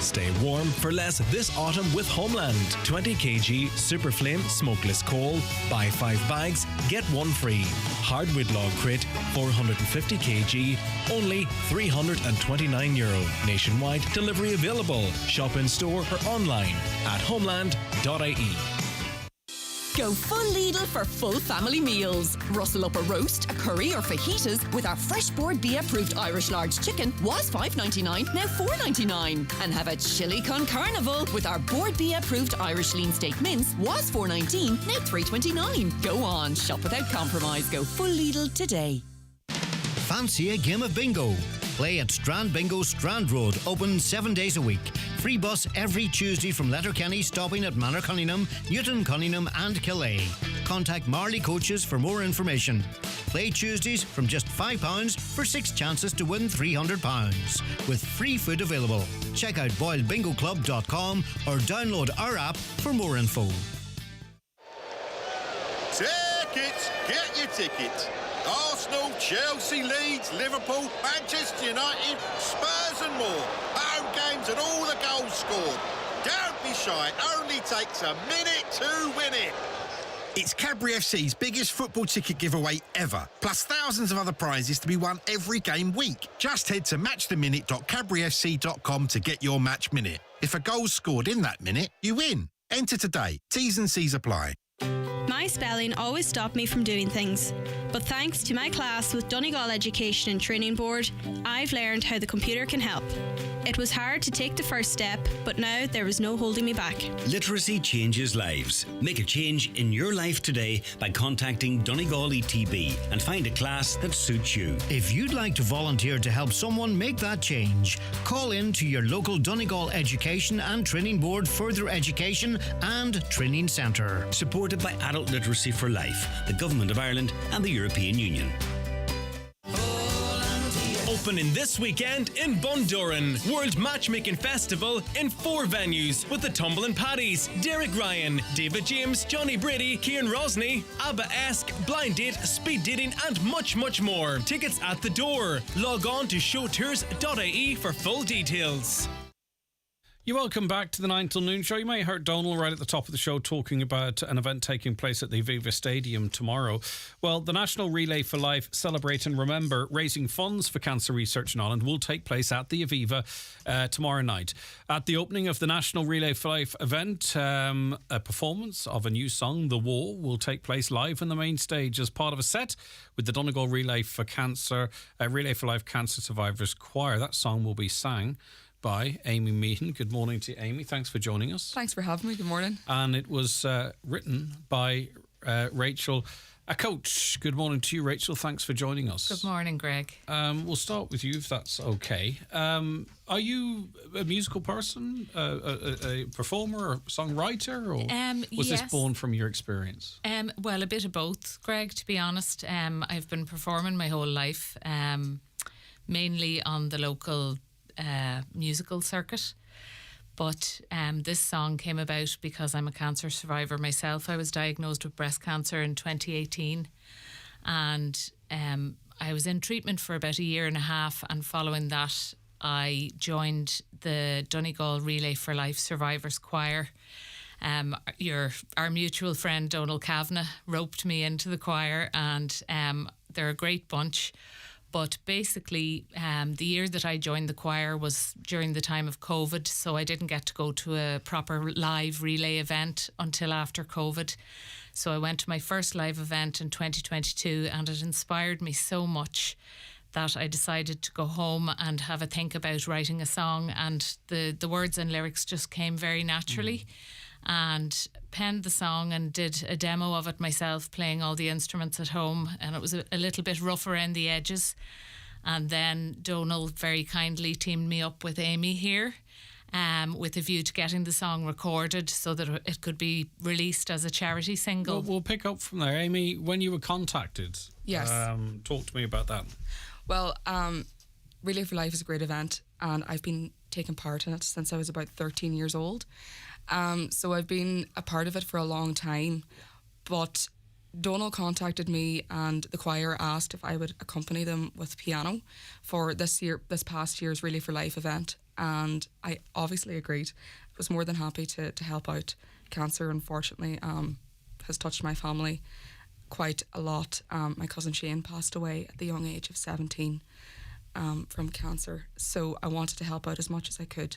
Stay warm for less this autumn with Homeland. 20 kg Super Flame smokeless coal. Buy 5 bags, get 1 free. Hardwood log crate, 450 kg, only €329. Nationwide delivery available. Shop in store or online at homeland.ie. Go full Lidl for full family meals. Rustle up a roast, a curry or fajitas with our fresh Board B approved Irish large chicken was $5.99, now $4.99. And have a chili con carnival with our Board B approved Irish lean steak mince was $4.19, now $3.29. Go on, shop without compromise. Go full Lidl today. Fancy a game of bingo? Play at Strand Bingo, Strand Road, open 7 days a week. Free bus every Tuesday from Letterkenny, stopping at Manor Cunningham, Newton Cunningham and Killay. Contact Marley Coaches for more information. Play Tuesdays from just £5 for 6 chances to win £300 with free food available. Check out boyledbingoclub.com or download our app for more info. Tickets! Get your tickets! Arsenal, Chelsea, Leeds, Liverpool, Manchester United, Spurs and more. Home games and all the goals scored. Don't be shy, it only takes a minute to win it. It's Cadbury FC's biggest football ticket giveaway ever, plus thousands of other prizes to be won every game week. Just head to matchtheminute.cadburyfc.com to get your match minute. If a goal's scored in that minute, you win. Enter today. T's and C's apply. My spelling always stopped me from doing things, but thanks to my class with Donegal Education and Training Board, I've learned how the computer can help. It was hard to take the first step, but now there is no holding me back. Literacy changes lives. Make a change in your life today by contacting Donegal ETB and find a class that suits you. If you'd like to volunteer to help someone make that change, call in to your local Donegal Education and Training Board Further Education and Training Centre. Supported by Adult Literacy for Life, the Government of Ireland and the European Union. Opening this weekend in Bundoran. World Matchmaking Festival in 4 venues with the Tumbling Paddies, Derek Ryan, David James, Johnny Brady, Cian Rosny, ABBA-esque, Blind Date, Speed Dating and much, much more. Tickets at the door. Log on to showtours.ie for full details. You're welcome back to the 9 till noon show. You may have heard Donal right at the top of the show talking about an event taking place at the Aviva Stadium tomorrow. Well, the National Relay for Life Celebrate and Remember raising funds for cancer research in Ireland will take place at the Aviva tomorrow night. At the opening of the National Relay for Life event, a performance of a new song, The War, will take place live on the main stage as part of a set with the Donegal Relay for Life Cancer Survivors Choir. That song will be sang by Amy Meehan. Good morning to Amy. Thanks for joining us. Thanks for having me. Good morning. And it was written by Rachel, a coach. Good morning to you, Rachel. Thanks for joining us. Good morning, Greg. We'll start with you, if that's okay. Are you a musical person, a performer, or songwriter, or was this born from your experience? Well, a bit of both, Greg, to be honest. I've been performing my whole life, mainly on the local musical circuit, but this song came about because I'm a cancer survivor myself. I was diagnosed with breast cancer in 2018, and I was in treatment for about 1.5 years, and following that I joined the Donegal Relay for Life Survivors Choir. Our mutual friend Donal Kavanagh roped me into the choir, and they're a great bunch. But basically, the year that I joined the choir was during the time of COVID, so I didn't get to go to a proper live relay event until after COVID. So I went to my first live event in 2022, and it inspired me so much that I decided to go home and have a think about writing a song, and the words and lyrics just came very naturally. And penned the song and did a demo of it myself, playing all the instruments at home, and it was a little bit rough around the edges. And then Donal very kindly teamed me up with Amy here, with a view to getting the song recorded so that it could be released as a charity single. We'll pick up from there. Amy, when you were contacted, Yes. Talk to me about that. Well, Relay for Life is a great event, and I've been taking part in it since I was about 13 years old. So I've been a part of it for a long time, but Donal contacted me and the choir asked if I would accompany them with piano for this past year's Relay for Life event, and I obviously agreed. I was more than happy to help out. Cancer, unfortunately, has touched my family quite a lot. My cousin Shane passed away at the young age of 17 from cancer, so I wanted to help out as much as I could.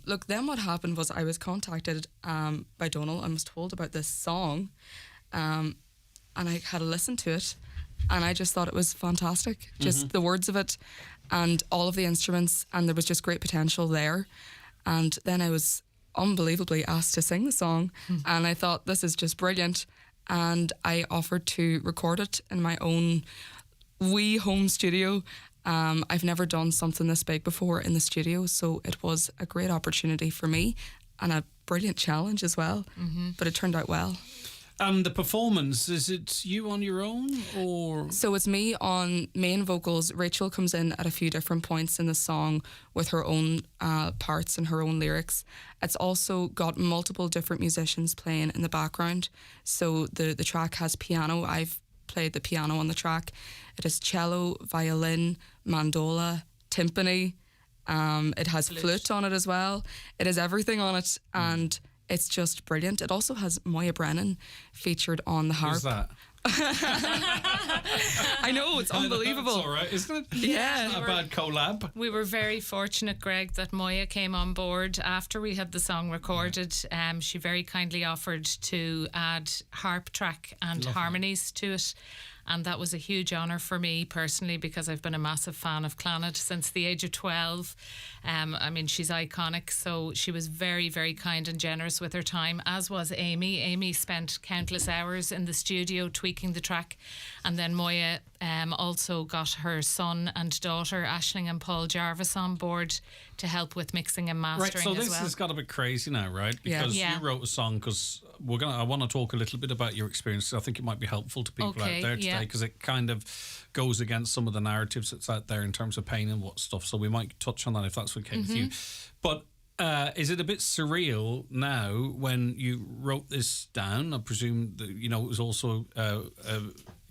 Look, then what happened was I was contacted by Donal and was told about this song, and I had a listen to it, and I just thought it was fantastic. Just the words of it and all of the instruments, and there was just great potential there. And then I was unbelievably asked to sing the song, and I thought, this is just brilliant. And I offered to record it in my own wee home studio. I've never done something this big before in the studio, so it was a great opportunity for me and a brilliant challenge as well. But it turned out well. And the performance, is it you on your own, or...? So it's me on main vocals. Rachel comes in at a few different points in the song with her own parts and her own lyrics. It's also got multiple different musicians playing in the background. So the track has piano. I've played the piano on the track. It has cello, violin, mandola, timpani. It has flute on it as well. It has everything on it, and it's just brilliant. It also has Moya Brennan featured on the harp. Who's that? I know, it's unbelievable. That's all right, isn't it? Yeah. It's not a bad collab. We were very fortunate, Greg, that Moya came on board after we had the song recorded. She very kindly offered to add harp track and harmonies to it. And that was a huge honour for me personally, because I've been a massive fan of Clannad since the age of 12. I mean, she's iconic, so she was very, very kind and generous with her time, as was Amy. Amy spent countless hours in the studio tweaking the track, and then Moya also got her son and daughter, Aisling and Paul Jarvis, on board to help with mixing and mastering Right, so as this well. has got a bit crazy now, right? Because you wrote a song, because I want to talk a little bit about your experience. I think it might be helpful to people out there today, because it kind of goes against some of the narratives that's out there in terms of pain and what stuff. So we might touch on that if that's okay with you. But is it a bit surreal now when you wrote this down? I presume that, it was also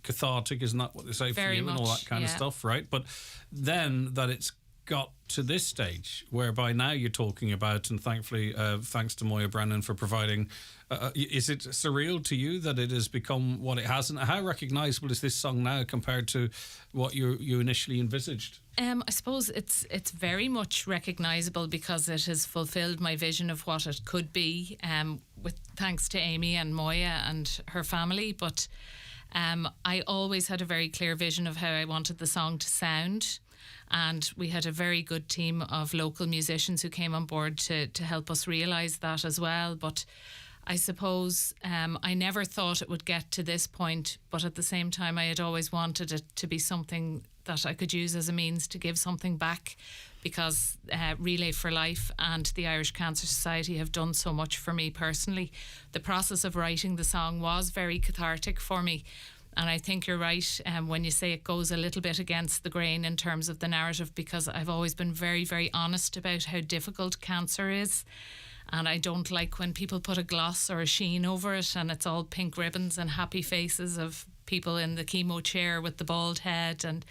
cathartic, isn't that what they say Very for you, much, and all that kind of stuff, right? But then that it's got to this stage whereby now you're talking about, and thankfully thanks to Moya Brennan for providing, is it surreal to you that it has become what it has, and how recognisable is this song now compared to what you initially envisaged? I suppose it's very much recognisable because it has fulfilled my vision of what it could be, with thanks to Amy and Moya and her family. But I always had a very clear vision of how I wanted the song to sound. And we had a very good team of local musicians who came on board to help us realise that as well. But I suppose I never thought it would get to this point, but at the same time I had always wanted it to be something that I could use as a means to give something back, because Relay for Life and the Irish Cancer Society have done so much for me personally. The process of writing the song was very cathartic for me. And I think you're right when you say it goes a little bit against the grain in terms of the narrative, because I've always been very, very honest about how difficult cancer is. And I don't like when people put a gloss or a sheen over it and it's all pink ribbons and happy faces of people in the chemo chair with the bald head. And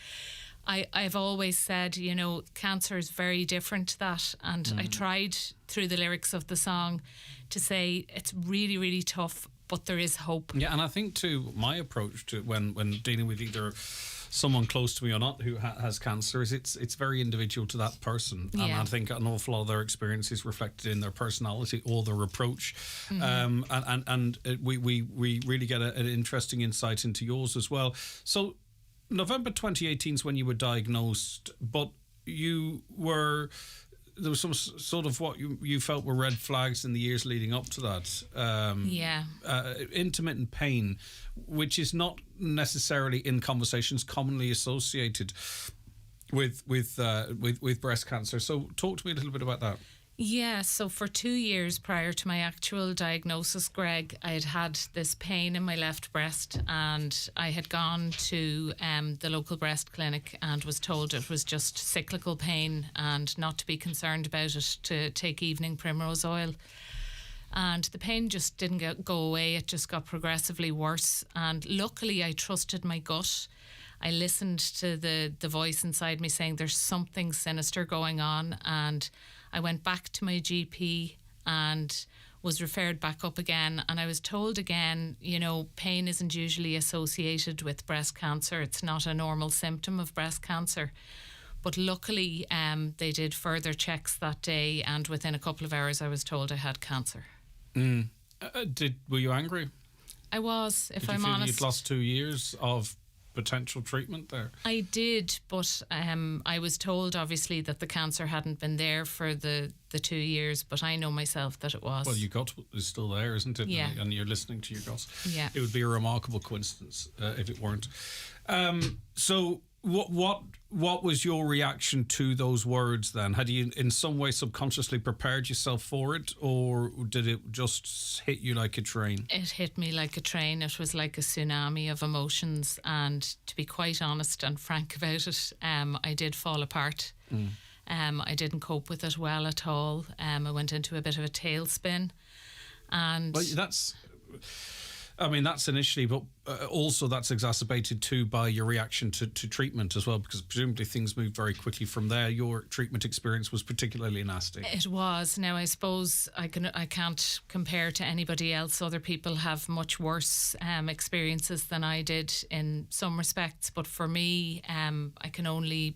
I've always said, cancer is very different to that. And I tried through the lyrics of the song to say it's really, really tough, but there is hope. Yeah, and I think too, my approach to when dealing with either someone close to me or not who has cancer is it's very individual to that person. And I think an awful lot of their experience is reflected in their personality or their approach. And we really get an interesting insight into yours as well. So November 2018 is when you were diagnosed, but there was some sort of what you felt were red flags in the years leading up to that. Intermittent pain, which is not necessarily in conversations commonly associated with breast cancer. So talk to me a little bit about that. Yeah, so for 2 years prior to my actual diagnosis, Greg, I had this pain in my left breast, and I had gone to the local breast clinic and was told it was just cyclical pain and not to be concerned about it, to take evening primrose oil. And the pain just didn't go away. It just got progressively worse. And luckily, I trusted my gut. I listened to the voice inside me saying there's something sinister going on, and I went back to my GP and was referred back up again, and I was told again, you know, pain isn't usually associated with breast cancer. It's not a normal symptom of breast cancer. But luckily, they did further checks that day, and within a couple of hours I was told I had cancer. Were you angry? I was, if I'm Did you feel honest. you'd lost 2 years of potential treatment there? I did, but I was told obviously that the cancer hadn't been there for the 2 years, but I know myself that it was. Well, your gut is still there, isn't it? Yeah. And you're listening to your gut. Yeah. It would be a remarkable coincidence if it weren't. So what was your reaction to those words then? Had you in some way subconsciously prepared yourself for it, or did it just hit you like a train? It hit me like a train. It was like a tsunami of emotions, and to be quite honest and frank about it, I did fall apart. I didn't cope with it well at all. I went into a bit of a tailspin, and Well, that's initially, but also that's exacerbated too by your reaction to treatment as well, because presumably things moved very quickly from there. Your treatment experience was particularly nasty. it was. Now, I suppose I can't compare to anybody else. Other people have much worse experiences than I did in some respects, but for me, I can only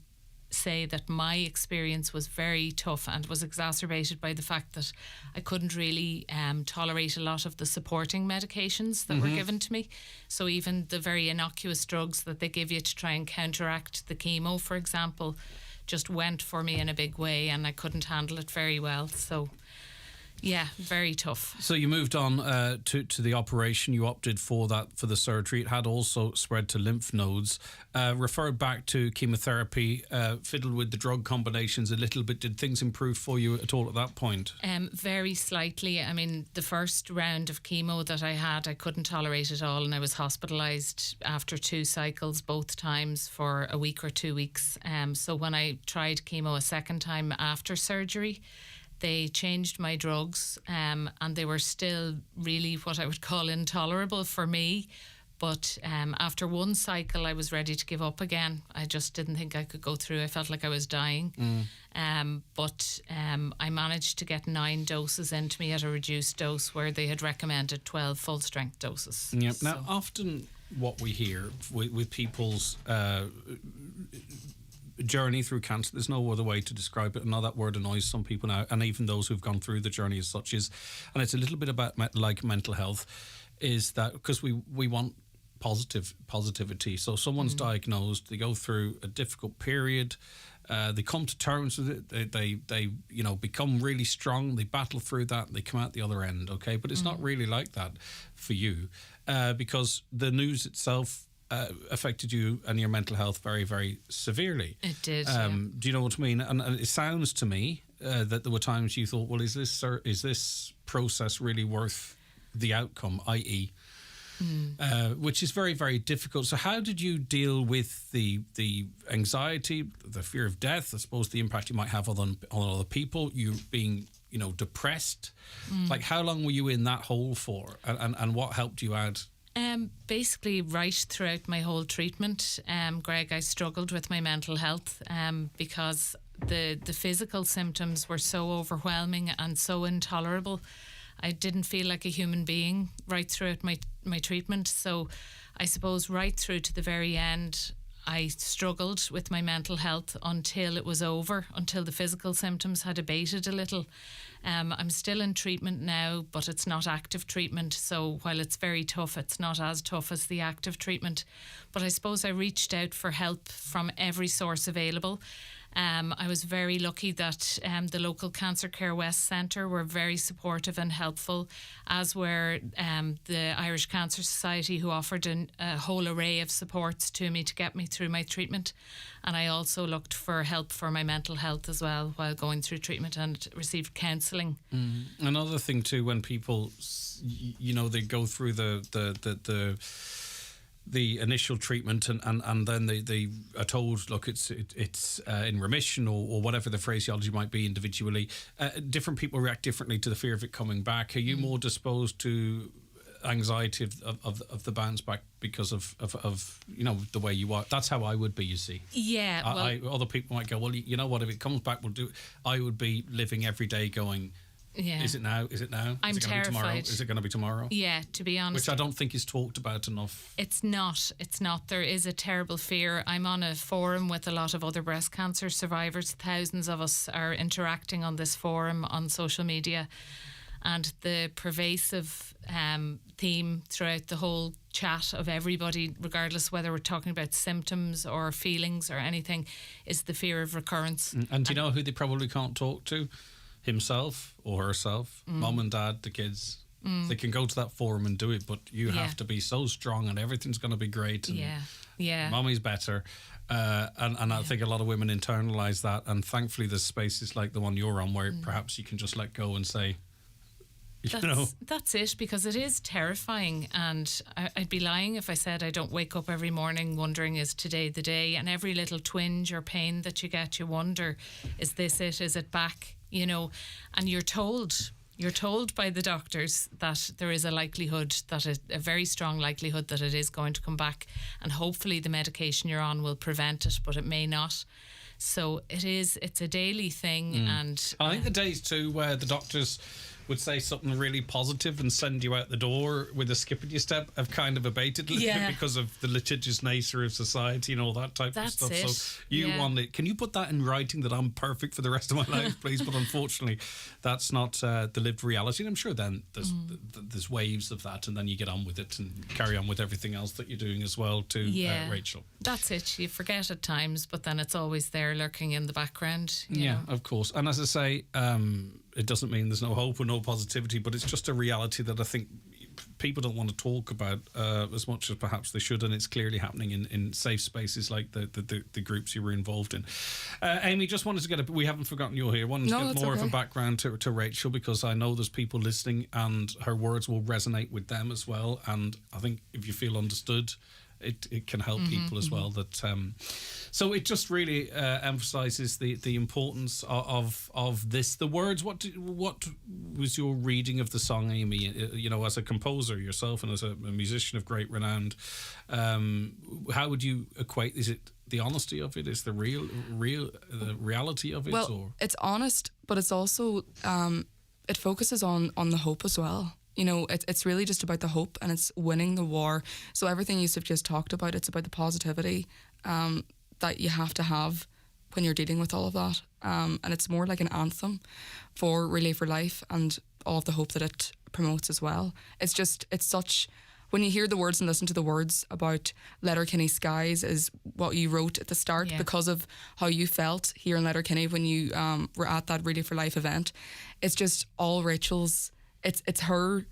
say that my experience was very tough and was exacerbated by the fact that I couldn't really tolerate a lot of the supporting medications that were given to me. So even the very innocuous drugs that they give you to try and counteract the chemo, for example, just went for me in a big way, and I couldn't handle it very well. So yeah, very tough. So you moved on to the operation. You opted for the surgery. It had also spread to lymph nodes. Referred back to chemotherapy. Fiddled with the drug combinations a little bit. Did things improve for you at all at that point? Very slightly. I mean, the first round of chemo that I had, I couldn't tolerate it all, and I was hospitalised after 2 cycles, both times for a week or 2 weeks. So when I tried chemo a second time after surgery, they changed my drugs, and they were still really what I would call intolerable for me. But after 1 cycle, I was ready to give up again. I just didn't think I could go through. I felt like I was dying. But I managed to get 9 doses into me at a reduced dose, where they had recommended 12 full-strength doses. Yep. Now, often what we hear with people's journey through cancer, there's no other way to describe it. I know that word annoys some people now, and even those who've gone through the journey as such, and it's a little bit about like mental health, is that because we want positivity. So someone's diagnosed, they go through a difficult period, they come to terms with it, they become really strong, they battle through that, and they come out the other end, okay? But it's not really like that for you, because the news itself affected you and your mental health very, very severely. It did. Do you know what I mean? And it sounds to me that there were times you thought, well, is this process really worth the outcome, i.e., which is very, very difficult. So how did you deal with the anxiety, the fear of death, I suppose the impact you might have on other people, you being, depressed? Like, how long were you in that hole for, and what helped you out? Basically, right throughout my whole treatment, Greg, I struggled with my mental health because the physical symptoms were so overwhelming and so intolerable. I didn't feel like a human being right throughout my treatment. So I suppose right through to the very end, I struggled with my mental health until it was over, until the physical symptoms had abated a little. I'm still in treatment now, but it's not active treatment. So while it's very tough, it's not as tough as the active treatment. But I suppose I reached out for help from every source available. I was very lucky that the local Cancer Care West Centre were very supportive and helpful, as were the Irish Cancer Society, who offered a whole array of supports to me to get me through my treatment. And I also looked for help for my mental health as well while going through treatment, and received counselling. Another thing too, when people, they go through the initial treatment and then they are told, look, it's in remission or whatever the phraseology might be individually. Different people react differently to the fear of it coming back. Are you more disposed to anxiety of the bounce back because of the way you are? That's how I would be, you see. Yeah. Other people might go, well, you know what, if it comes back, we'll do it. I would be living every day going, yeah. Is it now? Is it now? I'm Is it gonna terrified. Be tomorrow? Is it going to be tomorrow? Yeah, to be honest. Which I don't think is talked about enough. It's not. There is a terrible fear. I'm on a forum with a lot of other breast cancer survivors. Thousands of us are interacting on this forum on social media. And the pervasive theme throughout the whole chat of everybody, regardless whether we're talking about symptoms or feelings or anything, is the fear of recurrence. And do you know who they probably can't talk to? Himself or herself, mum and dad, the kids. They can go to that forum and do it, but you have to be so strong and everything's going to be great. And mommy's better. And I think a lot of women internalise that, and thankfully there's spaces like the one you're on where perhaps you can just let go and say, That's it, because it is terrifying, and I'd be lying if I said I don't wake up every morning wondering, is today the day? And every little twinge or pain that you get, you wonder, is this it? Is it back? And you're told by the doctors that there is a likelihood, that a very strong likelihood that it is going to come back, and hopefully the medication you're on will prevent it, but it may not. So it's a daily thing. And I think the days too where the doctors would say something really positive and send you out the door with a skip in your step have kind of abated a little bit because of the litigious nature of society and all that type of stuff. So you want it. Can you put that in writing that I'm perfect for the rest of my life, please? But unfortunately, that's not the lived reality. And I'm sure then there's waves of that, and then you get on with it and carry on with everything else that you're doing as well too, Rachel. That's it. You forget at times, but then it's always there lurking in the background. Yeah, of course. And as I say, it doesn't mean there's no hope or no positivity, but it's just a reality that I think people don't want to talk about as much as perhaps they should, and it's clearly happening in safe spaces like the groups you were involved in. Amy, just wanted to get we haven't forgotten you're here, wanted to get more of a background to Rachel, because I know there's people listening and her words will resonate with them as well, and I think if you feel understood, it can help people as well. That so it just really emphasises the importance of this. The words. What was your reading of the song, Amy? As a composer yourself and as a musician of great renown, how would you equate? Is it the honesty of it? Is the the reality of it? Well, it's honest, but it's also it focuses on the hope as well. It's really just about the hope, and it's winning the war. So everything you've just talked about, it's about the positivity that you have to have when you're dealing with all of that. And it's more like an anthem for Relay for Life and all of the hope that it promotes as well. It's such... When you hear the words and listen to the words about Letterkenny Skies is what you wrote at the start because of how you felt here in Letterkenny when you were at that Relay for Life event. It's just all Rachel's... It's her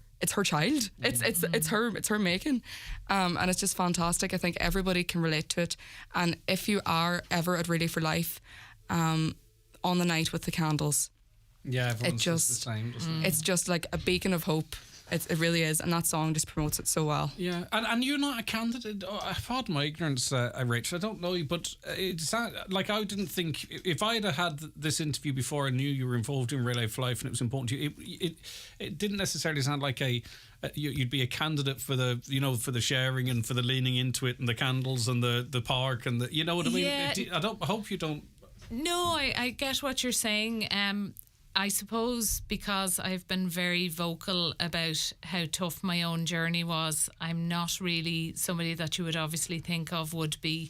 child. It's her making, and it's just fantastic. I think everybody can relate to it. And if you are ever at Relay for Life, on the night with the candles, everyone's just the same. It's just like a beacon of hope. It really is, and that song just promotes it so well. Yeah, and you're not a candidate. Pardon my ignorance, Rachel. I don't know you, but it's like I didn't think if I had this interview before I knew you were involved in Relay for Life and it was important to you. It didn't necessarily sound like you'd be a candidate for the for the sharing and for the leaning into it and the candles and the park and the what I mean. I hope you don't. No, I get what you're saying. I suppose because I've been very vocal about how tough my own journey was, I'm not really somebody that you would obviously think of would be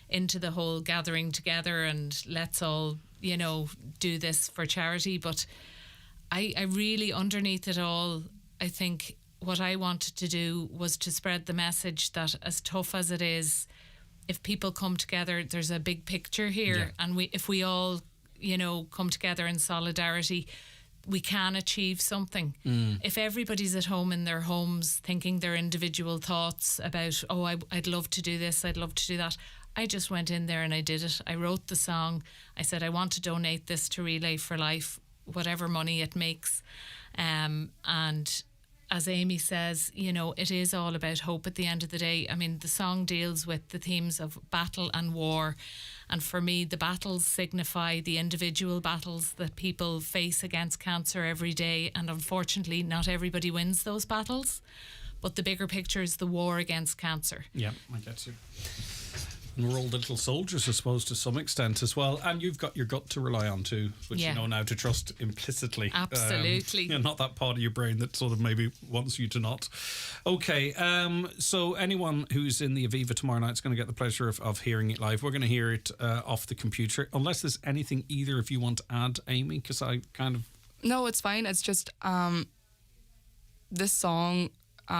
into the whole gathering together and let's all, do this for charity. But I really, underneath it all, I think what I wanted to do was to spread the message that as tough as it is, if people come together, there's a big picture here, and if we all, come together in solidarity, we can achieve something. If everybody's at home in their homes thinking their individual thoughts about, I'd love to do this, I'd love to do that. I just went in there and I did it. I wrote the song. I said, I want to donate this to Relay for Life, whatever money it makes. And as Amy says, it is all about hope at the end of the day. I mean, the song deals with the themes of battle and war. And for me, the battles signify the individual battles that people face against cancer every day. And unfortunately, not everybody wins those battles. But the bigger picture is the war against cancer. Yeah, I get you. And we're all the little soldiers, I suppose, to some extent as well. And you've got your gut to rely on too, which you know now to trust implicitly. Absolutely. Not that part of your brain that sort of maybe wants you to not. Okay, so anyone who's in the Aviva tomorrow night is going to get the pleasure of hearing it live. We're going to hear it off the computer, unless there's anything either of you want to add, Amy, because I kind of... No, it's fine. It's just this song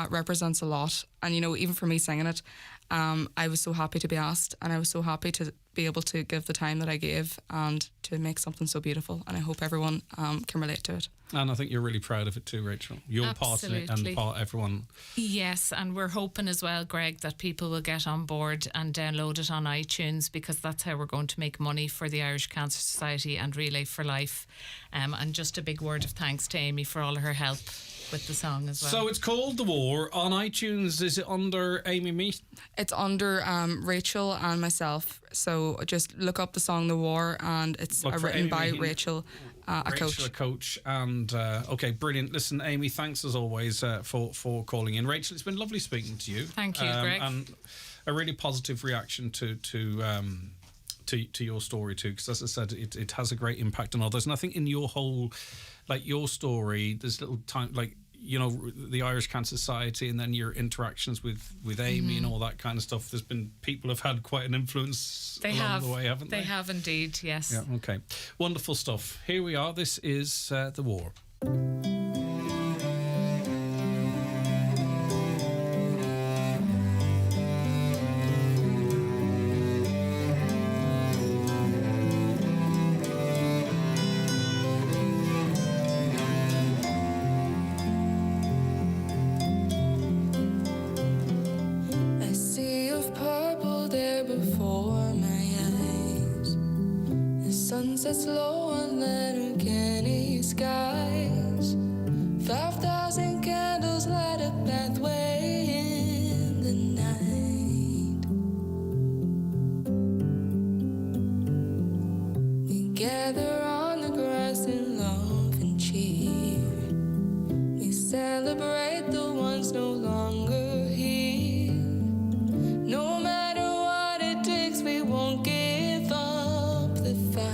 represents a lot. And, even for me singing it, I was so happy to be asked, and I was so happy to be able to give the time that I gave and to make something so beautiful. And I hope everyone can relate to it. And I think you're really proud of it too, Rachel. Your part in it and everyone. Yes, and we're hoping as well, Greg, that people will get on board and download it on iTunes, because that's how we're going to make money for the Irish Cancer Society and Relay for Life. And just a big word of thanks to Amy for all of her help with the song as well. So it's called The War on iTunes. Is it under Amy Meat? It's under Rachel and myself. So just look up the song The War, and it's written by Rachel, a coach. And okay, brilliant. Listen, Amy, thanks as always for calling in. Rachel, it's been lovely speaking to you. Thank you, Greg. And a really positive reaction to your story too, because as I said, it has a great impact on others. And I think in your whole, your story, there's little time, the Irish Cancer Society, and then your interactions with Amy and all that kind of stuff. There's been people have had quite an influence the way, haven't they? They have indeed, yes. Yeah, okay. Wonderful stuff. Here we are. This is The War. Sunsets low on Letterkenny skies. 5,000 candles light a pathway in the night. We gather on the grass in love and cheer. We celebrate the ones no longer here. No matter what it takes, we won't give up the fight.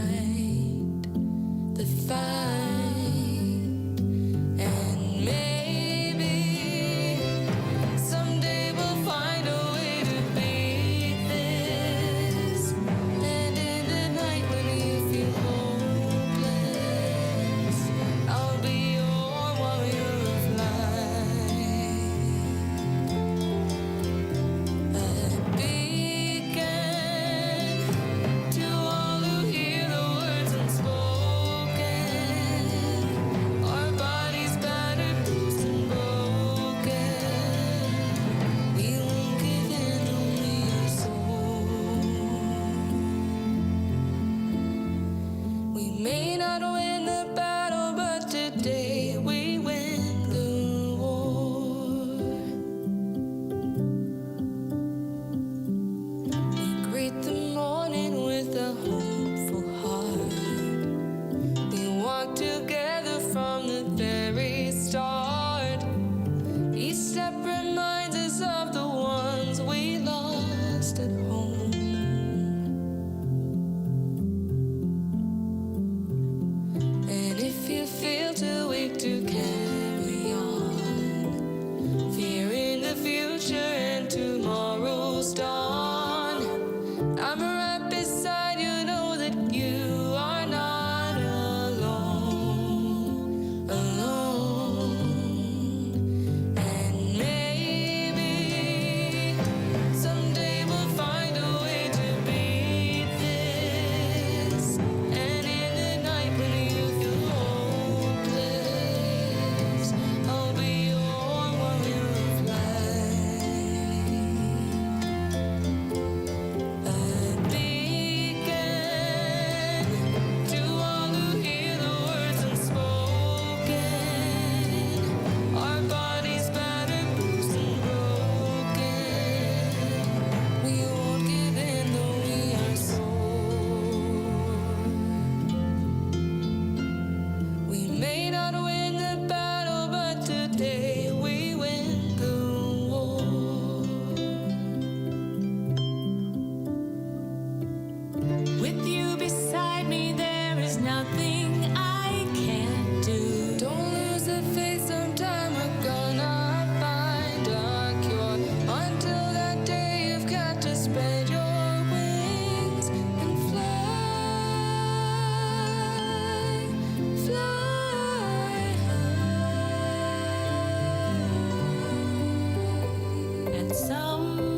And maybe someday we'll find a way to beat this. And in the night when you feel hopeless, I'll be your warrior of light.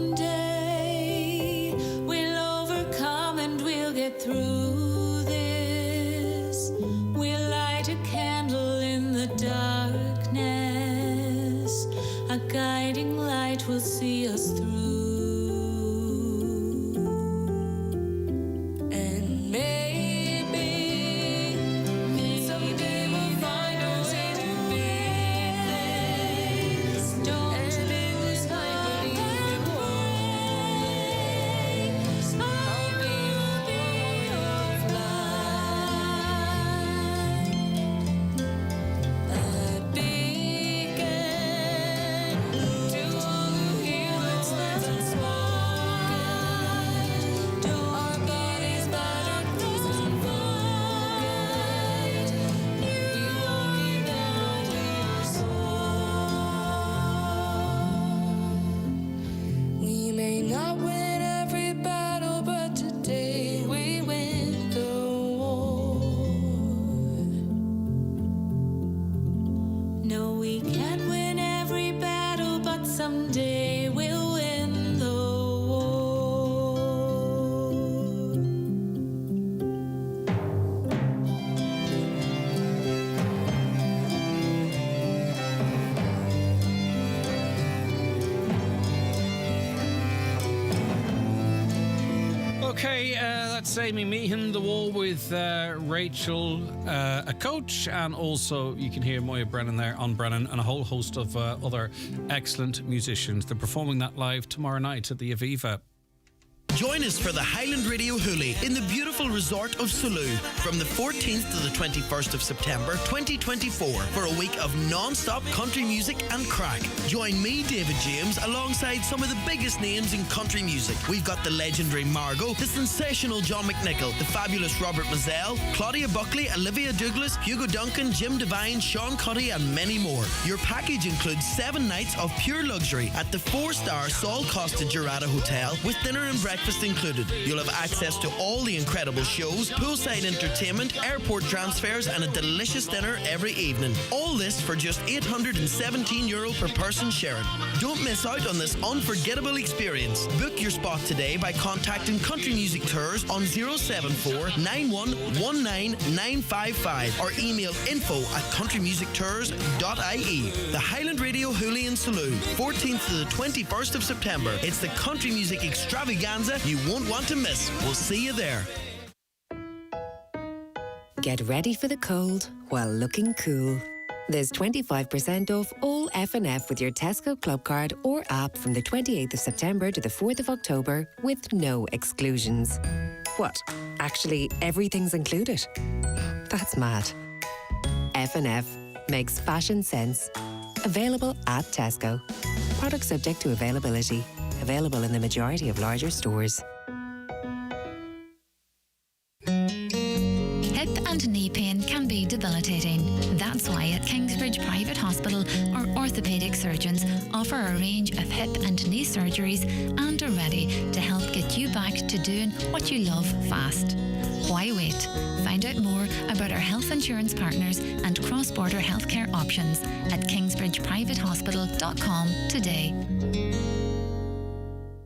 Someday we'll overcome and we'll get through this. We'll light a candle in the darkness. A guiding light will see us through. And maybe someday we'll find our way to this. Don't lose hope and ways. I'll be your light. A beacon to all who hear the words unspoken. To our bodies battered, frozen void. Be walking down your soul. We may not win every battle, but today we win the war. No, we can't win every battle, but someday we'll win the war. Okay, that's Amy Meehan, The Wall with Rachel, a coach, and also you can hear Moya Brennan there on Brennan and a whole host of other excellent musicians. They're performing that live tomorrow night at the Aviva. Join us for the Highland Radio Hoolie in the beautiful resort of Salou from the 14th to the 21st of September 2024 for a week of non-stop country music and crack. Join me, David James, alongside some of the biggest names in country music. We've got the legendary Margot, the sensational John McNichol, the fabulous Robert Mazzell, Claudia Buckley, Olivia Douglas, Hugo Duncan, Jim Devine, Sean Cuddy and many more. Your package includes 7 nights of pure luxury at the 4-star Sol Costa Jurata Hotel with dinner and breakfast included. You'll have access to all the incredible shows, poolside entertainment, airport transfers and a delicious dinner every evening. All this for just €817 per person sharing. Don't miss out on this unforgettable experience. Book your spot today by contacting Country Music Tours on 074 9119 955 or email info@countrymusictours.ie. The Highland Radio Hoolie in Salou, 14th to the 21st of September. It's the country music extravaganza you won't want to miss. We'll see you there. Get ready for the cold while looking cool. There's 25% off all F&F with your Tesco Club Card or app from the 28th of September to the 4th of October with no exclusions. What? Actually, everything's included? That's mad. F&F makes fashion sense. Available at Tesco. Product subject to availability. Available in the majority of larger stores. Hip and knee pain can be debilitating. That's why at Kingsbridge Private Hospital, our orthopaedic surgeons offer a range of hip and knee surgeries and are ready to help get you back to doing what you love fast. Why wait? Find out more about our health insurance partners and cross-border healthcare options at kingsbridgeprivatehospital.com today.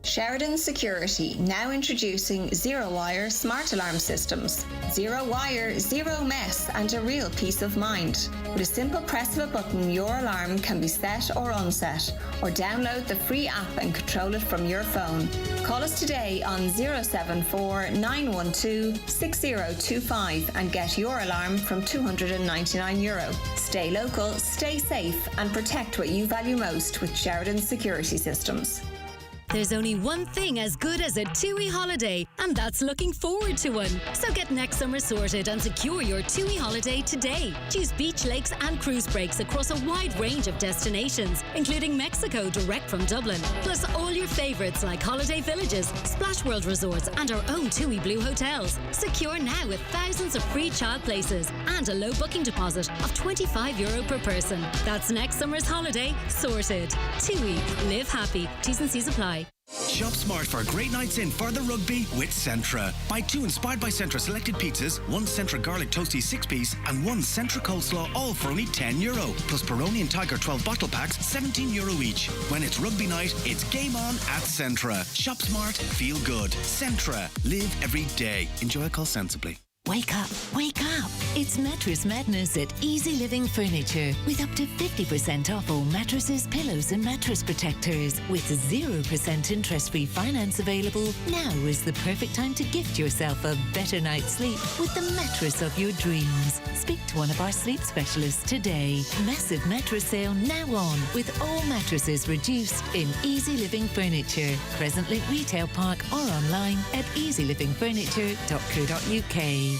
Sheridan Security, now introducing Zero Wire Smart Alarm Systems. Zero wire, zero mess, and a real peace of mind. With a simple press of a button, your alarm can be set or unset, or download the free app and control it from your phone. Call us today on 074 912 6025 and get your alarm from €299. Stay local, stay safe, and protect what you value most with Sheridan Security Systems. There's only one thing as good as a TUI holiday, and that's looking forward to one. So get next summer sorted and secure your TUI holiday today. Choose beach, lakes and cruise breaks across a wide range of destinations, including Mexico direct from Dublin, plus all your favourites like holiday villages, Splash World resorts and our own TUI Blue hotels. Secure now with thousands of free child places and a low booking deposit of €25 per person. That's next summer's holiday sorted. TUI, live happy. T's and C's apply. Shop smart for great nights in for the rugby with Centra. Buy 2 inspired by Centra selected pizzas, 1 Centra garlic toasty 6-piece and 1 Centra coleslaw, all for only €10. Plus Peroni and Tiger 12 bottle packs, €17 each. When it's rugby night, it's game on at Centra. Shop smart, feel good. Centra. Live every day. Enjoy a call sensibly. Wake up, wake up. It's Mattress Madness at Easy Living Furniture with up to 50% off all mattresses, pillows and mattress protectors. With 0% interest-free finance available, now is the perfect time to gift yourself a better night's sleep with the mattress of your dreams. Speak to one of our sleep specialists today. Massive mattress sale now on with all mattresses reduced in Easy Living Furniture. Presently Retail Park or online at easylivingfurniture.co.uk.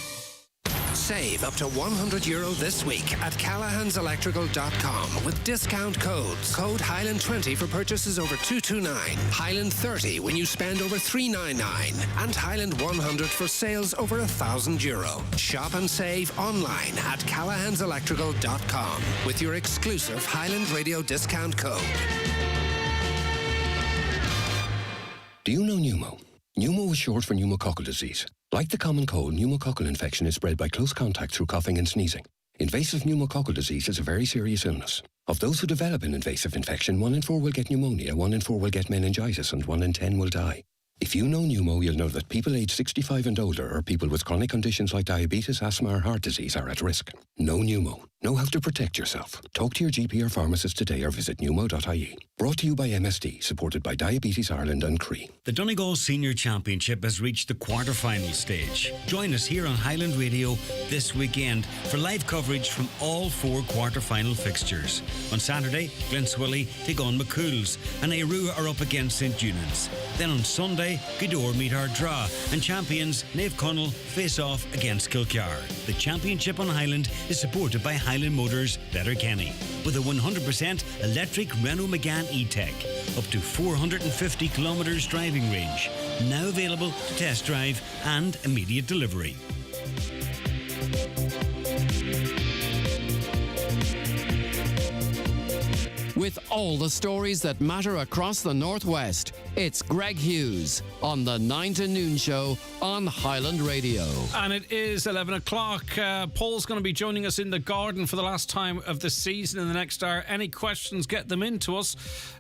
Save up to €100 this week at CallahansElectrical.com with discount codes. Code Highland20 for purchases over $229, Highland30 when you spend over $399, and Highland100 for sales over €1,000. Shop and save online at CallahansElectrical.com with your exclusive Highland Radio discount code. Do you know pneumo? Pneumo is short for pneumococcal disease. Like the common cold, pneumococcal infection is spread by close contact through coughing and sneezing. Invasive pneumococcal disease is a very serious illness. Of those who develop an invasive infection, 1 in 4 will get pneumonia, 1 in 4 will get meningitis, and 1 in 10 will die. If you know pneumo, you'll know that people aged 65 and older or people with chronic conditions like diabetes, asthma or heart disease are at risk. Know pneumo. Know how to protect yourself. Talk to your GP or pharmacist today or visit pneumo.ie. Brought to you by MSD, supported by Diabetes Ireland and CRE. The Donegal Senior Championship has reached the quarter-final stage. Join us here on Highland Radio this weekend for live coverage from all 4 quarter-final fixtures. On Saturday, Glenswilly take on McCools and Airua are up against St. Eunan's. Then on Sunday, Gweedore meet Ardra and champions Naomh Conaill face off against Kilcar. The championship on Highland is supported by Highland Motors Letterkenny with a 100% electric Renault Megane E-Tech, up to 450 kilometres driving range, now available to test drive and immediate delivery. With all the stories that matter across the Northwest, it's Greg Hughes on the 9 to Noon Show on Highland Radio. And it is 11 o'clock. Paul's going to be joining us in the garden for the last time of the season in the next hour. Any questions, get them in to us.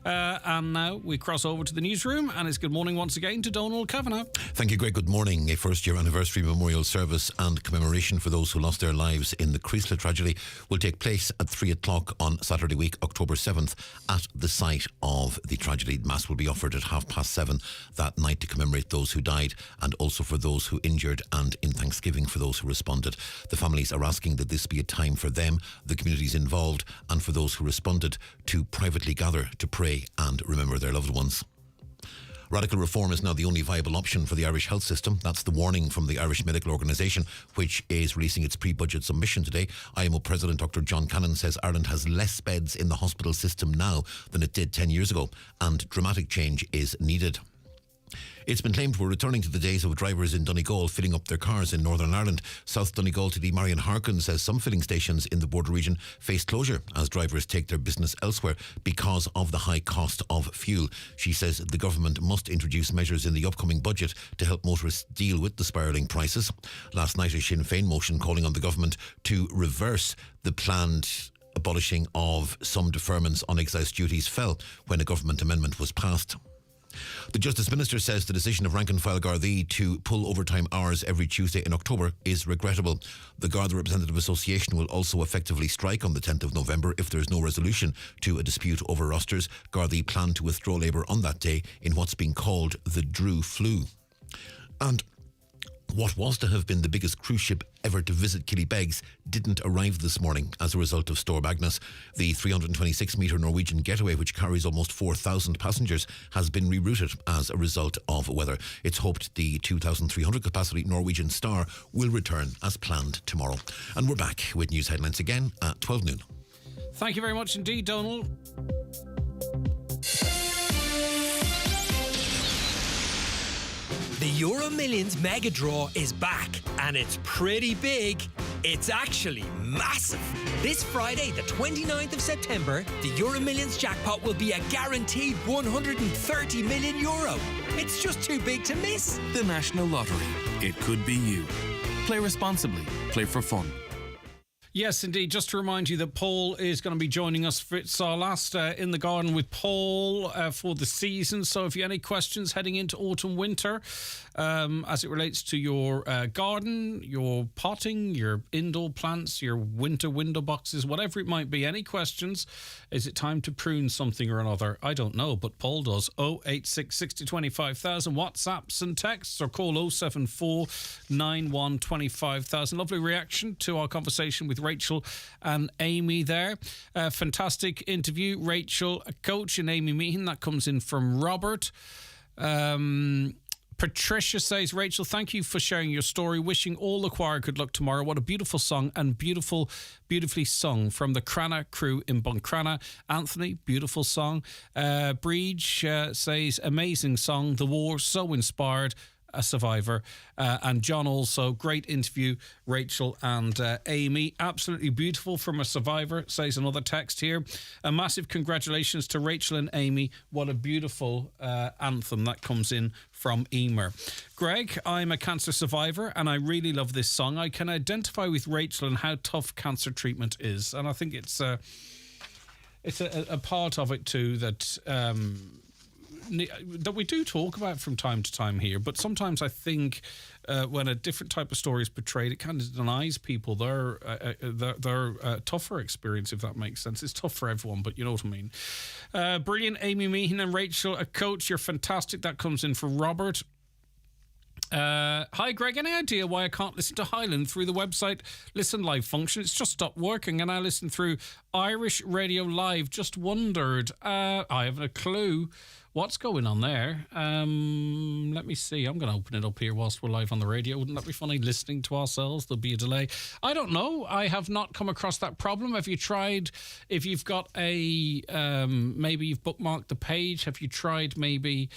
And now we cross over to the newsroom, and it's good morning once again to Donald Kavanagh. Thank you, Greg. Good morning. A first-year anniversary memorial service and commemoration for those who lost their lives in the Creasle tragedy will take place at 3 o'clock on Saturday week, October 7th, at the site of the tragedy. Mass will be offered at 7:30 that night to commemorate those who died and also for those who injured, and in thanksgiving for those who responded. The families are asking that this be a time for them, the communities involved, and for those who responded to privately gather to pray and remember their loved ones. Radical reform is now the only viable option for the Irish health system. That's the warning from the Irish Medical Organisation, which is releasing its pre-budget submission today. IMO President Dr. John Cannon says Ireland has less beds in the hospital system now than it did 10 years ago, and dramatic change is needed. It's been claimed we're returning to the days of drivers in Donegal filling up their cars in Northern Ireland. South Donegal TD Marion Harkin says some filling stations in the border region face closure as drivers take their business elsewhere because of the high cost of fuel. She says the government must introduce measures in the upcoming budget to help motorists deal with the spiralling prices. Last night, a Sinn Féin motion calling on the government to reverse the planned abolishing of some deferments on excise duties fell when a government amendment was passed. The Justice Minister says the decision of Rankin-File Gardaí to pull overtime hours every Tuesday in October is regrettable. The Garda Representative Association will also effectively strike on the 10th of November if there is no resolution to a dispute over rosters. Gardaí plan to withdraw labour on that day in what's being called the Drew Flu. And what was to have been the biggest cruise ship ever to visit Killybegs didn't arrive this morning as a result of Storm Agnes. The 326-metre Norwegian Getaway, which carries almost 4,000 passengers, has been rerouted as a result of weather. It's hoped the 2,300-capacity Norwegian Star will return as planned tomorrow. And we're back with news headlines again at 12 noon. Thank you very much indeed, Donald. The Euro Millions Mega Draw is back, and it's pretty big. It's actually massive. This Friday, the 29th of September, the Euro Millions jackpot will be a guaranteed €130 million. It's just too big to miss. The National Lottery. It could be you. Play responsibly. Play for fun. Yes, indeed. Just to remind you that Paul is going to be joining us. It's our last In the Garden with Paul for the season. So if you have any questions heading into autumn, winter, as it relates to your garden, your potting, your indoor plants, your winter window boxes, whatever it might be, any questions? Is it time to prune something or another? I don't know, but Paul does. 086 60 25,000 WhatsApps and texts, or call 074 91 25,000. Lovely reaction to our conversation with Rachel and Amy there. Fantastic interview. Rachel, a coach, and Amy Meehan. That comes in from Robert. Patricia says, Rachel, thank you for sharing your story. Wishing all the choir good luck tomorrow. What a beautiful song, and beautifully sung from the Cranna crew in Buncrana. Anthony, beautiful song. Breach says, amazing song. The war, so inspired. A survivor. And John also, great interview, Rachel and Amy. Absolutely beautiful from a survivor, says another text here. A massive congratulations to Rachel and Amy. What a beautiful anthem that comes in from Emer. Greg, I'm a cancer survivor and I really love this song. I can identify with Rachel and how tough cancer treatment is. And I think it's a part of it too that we do talk about from time to time here, but sometimes I think when a different type of story is portrayed, it kind of denies people their tougher experience, if that makes sense. It's tough for everyone, but you know what I mean. Brilliant, Amy Meehan and Rachel, a coach, you're fantastic. That comes in for Robert. Hi Greg, any idea why I can't listen to Highland through the website Listen Live function? It's just stopped working and I listen through Irish Radio Live. Just wondered. I haven't a clue what's going on there. Let me see. I'm going to open it up here whilst we're live on the radio. Wouldn't that be funny, listening to ourselves? There'll be a delay. I don't know. I have not come across that problem. Have you tried, if you've got a, maybe you've bookmarked the page, have you tried maybe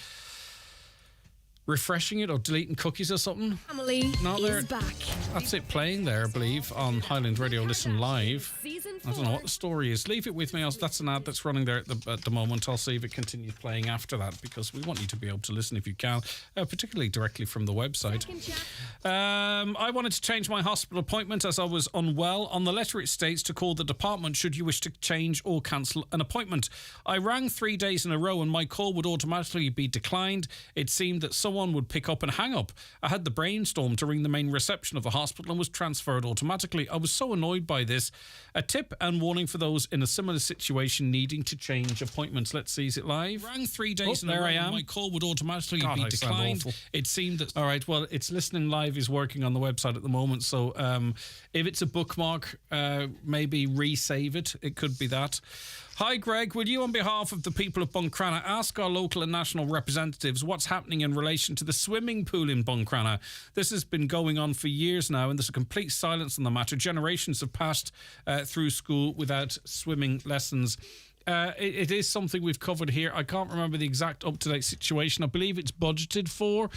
refreshing it or deleting cookies or something? Family is back. That's it playing there, I believe, on Highland Radio Listen Live. I don't know what the story is. Leave it with me. That's an ad that's running there at the moment. I'll see if it continues playing after that, because we want you to be able to listen if you can, particularly directly from the website. I wanted to change my hospital appointment as I was unwell. On the letter it states to call the department should you wish to change or cancel an appointment. I rang 3 days in a row and my call would automatically be declined. It seemed that someone would pick up and hang up. I had the brainstorm to ring the main reception of the hospital and was transferred automatically. I was so annoyed by this. A tip and warning for those in a similar situation needing to change appointments. Let's see, is it live? I rang 3 days in a row. There I am. My call would automatically be declined. It seemed that... All right, well, it's Listening Live is working on the website at the moment, so if it's a bookmark, maybe resave it. It could be that. Hi, Greg. Will you, on behalf of the people of Buncrana, ask our local and national representatives what's happening in relation to the swimming pool in Buncrana? This has been going on for years now, and there's a complete silence on the matter. Generations have passed through school without swimming lessons. It is something we've covered here. I can't remember the exact up-to-date situation. I believe it's budgeted for.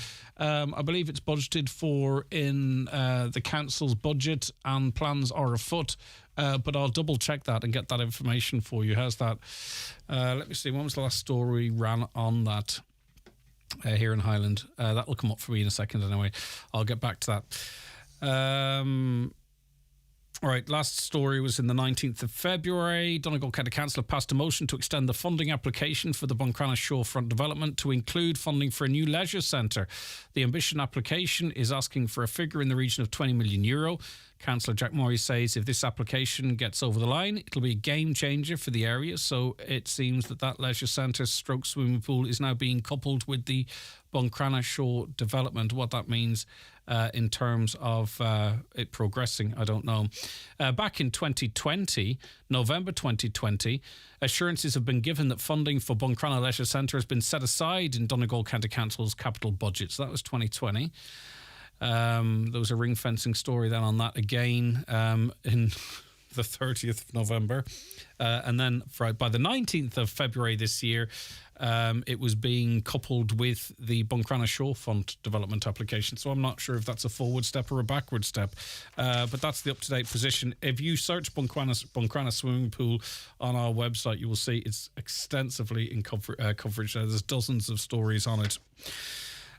In the council's budget, and plans are afoot. But I'll double check that and get that information for you. How's that? Let me see. When was the last story ran on that here in Highland? That'll come up for me in a second anyway. I'll get back to that. All right, last story was in the 19th of February. Donegal County Council have passed a motion to extend the funding application for the Buncrana Shorefront development to include funding for a new leisure centre. The ambition application is asking for a figure in the region of €20 million. Councillor Jack Morey says if this application gets over the line, it'll be a game changer for the area. So it seems that leisure centre stroke swimming pool is now being coupled with the Buncrana Shore development. What that means in terms of it progressing, I don't know. Back in 2020, November 2020, assurances have been given that funding for Buncrana Leisure Centre has been set aside in Donegal County Council's capital budget. So that was 2020. There was a ring fencing story then on that again in the 30th of November. And then by the 19th of February this year, it was being coupled with the Buncrana Shorefront development application. So I'm not sure if that's a forward step or a backward step. But that's the up-to-date position. If you search Buncrana Swimming Pool on our website, you will see it's extensively in coverage. There's dozens of stories on it.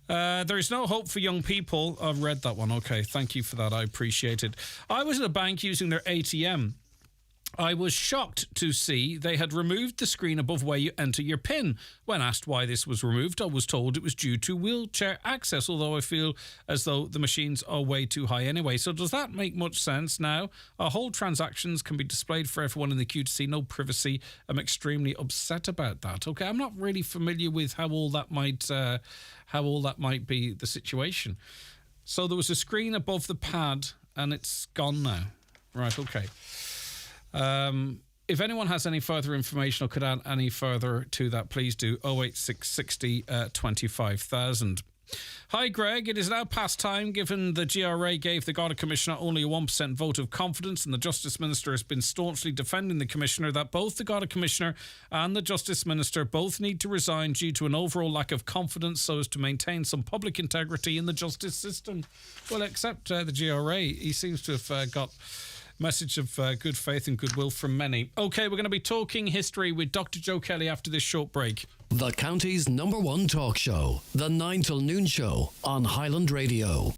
There is no hope for young people. I've read that one. Okay, thank you for that. I appreciate it. I was at a bank using their ATM. I was shocked to see they had removed the screen above where you enter your PIN. When asked why this was removed, I was told it was due to wheelchair access, although I feel as though the machines are way too high anyway. So does that make much sense now? Our whole transactions can be displayed for everyone in the queue to see, no privacy. I'm extremely upset about that. Okay, I'm not really familiar with how all that might be the situation. So there was a screen above the pad and it's gone now. Right, okay. If anyone has any further information or could add any further to that, please do 08660 25,000. Hi, Greg. It is now past time, given the GRA gave the Garda Commissioner only a 1% vote of confidence and the Justice Minister has been staunchly defending the Commissioner, that both the Garda Commissioner and the Justice Minister both need to resign due to an overall lack of confidence so as to maintain some public integrity in the justice system. Well, except the GRA. He seems to have got message of good faith and goodwill from many. OK, we're going to be talking history with Dr. Joe Kelly after this short break. The county's #1 talk show, the 9 till noon show on Highland Radio.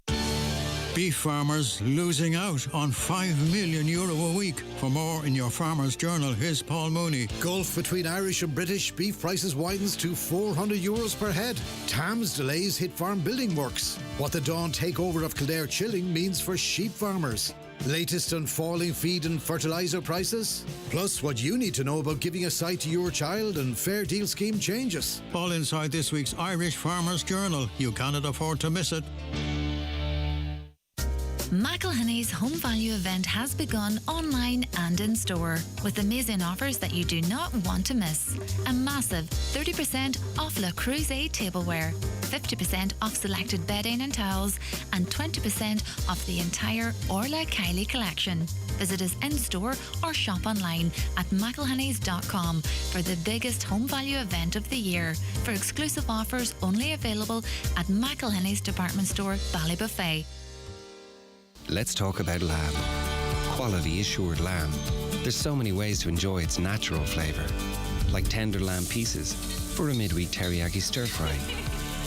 Beef farmers losing out on €5 million a week. For more in your Farmer's Journal, here's Paul Mooney. Gulf between Irish and British beef prices widens to €400 per head. TAMS delays hit farm building works. What the Dawn takeover of Kildare Chilling means for sheep farmers. Latest on falling feed and fertiliser prices. Plus what you need to know about giving a site to your child and Fair Deal scheme changes. All inside this week's Irish Farmer's Journal. You cannot afford to miss it. McElhinney's Home Value event has begun online and in store with amazing offers that you do not want to miss. A massive 30% off Le Creuset tableware, 50% off selected bedding and towels, and 20% off the entire Orla Kylie collection. Visit us in store or shop online at McElhinney's.com for the biggest home value event of the year. For exclusive offers only available at McElhinney's department store, Ballybuffet. Let's talk about lamb. Quality assured lamb. There's so many ways to enjoy its natural flavour, like tender lamb pieces for a midweek teriyaki stir fry,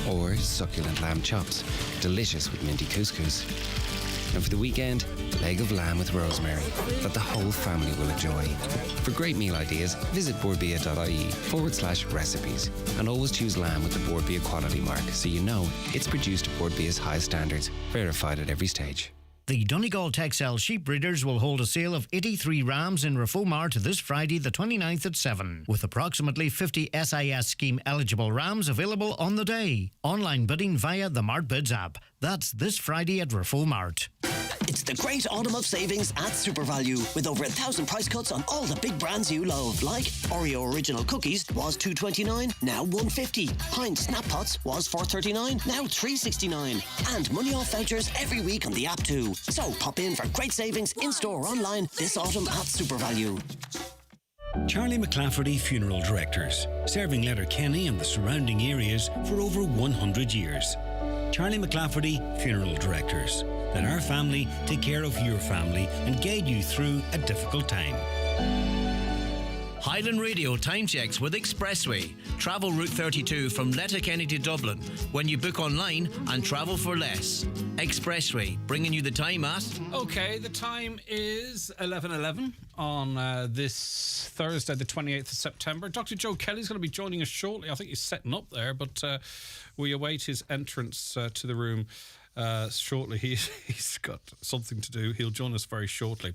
or succulent lamb chops, delicious with minty couscous. And for the weekend, leg of lamb with rosemary that the whole family will enjoy. For great meal ideas, visit boardbia.ie/recipes and always choose lamb with the Boardbia quality mark so you know it's produced to Boardbia's high standards, verified at every stage. The Donegal Texel Sheep Breeders will hold a sale of 83 rams in Reformart this Friday the 29th at 7, with approximately 50 SIS scheme eligible rams available on the day. Online bidding via the MartBids app. That's this Friday at Reformart. It's the great autumn of savings at SuperValue with over 1,000 price cuts on all the big brands you love, like Oreo Original Cookies was $2.29, now $1.50. Heinz Snap Pots was $4.39, now $3.69. And money off vouchers every week on the app too. So pop in for great savings in store or online this autumn at SuperValue. Charlie McClafferty Funeral Directors, serving Letterkenny and the surrounding areas for over 100 years. Charlie McClafferty Funeral Directors. Let our family take care of your family and guide you through a difficult time. Highland Radio time checks with Expressway. Travel Route 32 from Letterkenny to Dublin when you book online and travel for less. Expressway, bringing you the time at... OK, the time is 11:11 on this Thursday, the 28th of September. Dr. Joe Kelly's going to be joining us shortly. I think he's setting up there, but we await his entrance to the room shortly. He's got something to do. He'll join us very shortly.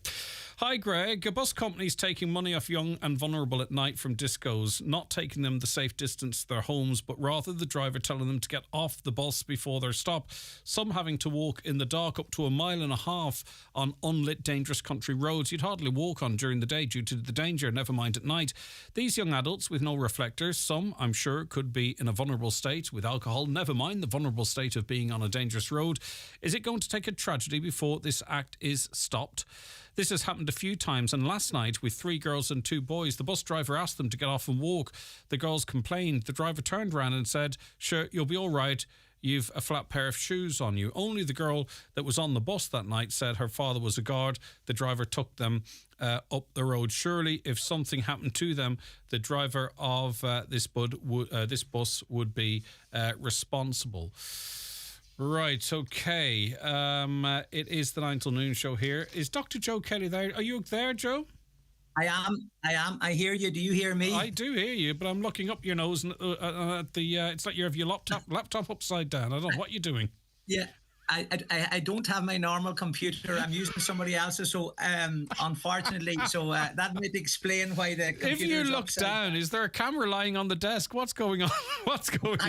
Hi, Greg. A bus company's taking money off young and vulnerable at night from discos, not taking them the safe distance to their homes, but rather the driver telling them to get off the bus before their stop. Some having to walk in the dark up to 1.5 miles on unlit, dangerous country roads you'd hardly walk on during the day due to the danger, never mind at night. These young adults with no reflectors, some, I'm sure, could be in a vulnerable state with alcohol, never mind the vulnerable state of being on a dangerous road. road. Is it going to take a tragedy before this act is stopped? This has happened a few times, and last night with 3 girls and 2 boys, the bus driver asked them to get off and walk. The girls complained. The driver turned around and said, "Sure, you'll be all right. You've a flat pair of shoes on you." Only the girl that was on the bus that night said her father was a guard. The driver took them up the road. Surely, if something happened to them, the driver of this bus would be responsible. Right, okay. It is the 9 till noon show here. Is Dr. Joe Kelly there? Are you there, Joe? I am. I hear you. Do you hear me? I do hear you, but I'm looking up your nose and at the. It's like you have your laptop upside down. I don't know what you're doing. Yeah, I don't have my normal computer. I'm using somebody else's. So unfortunately, that might explain why the computer. If you look upside down, is there a camera lying on the desk? What's going on? What's going on?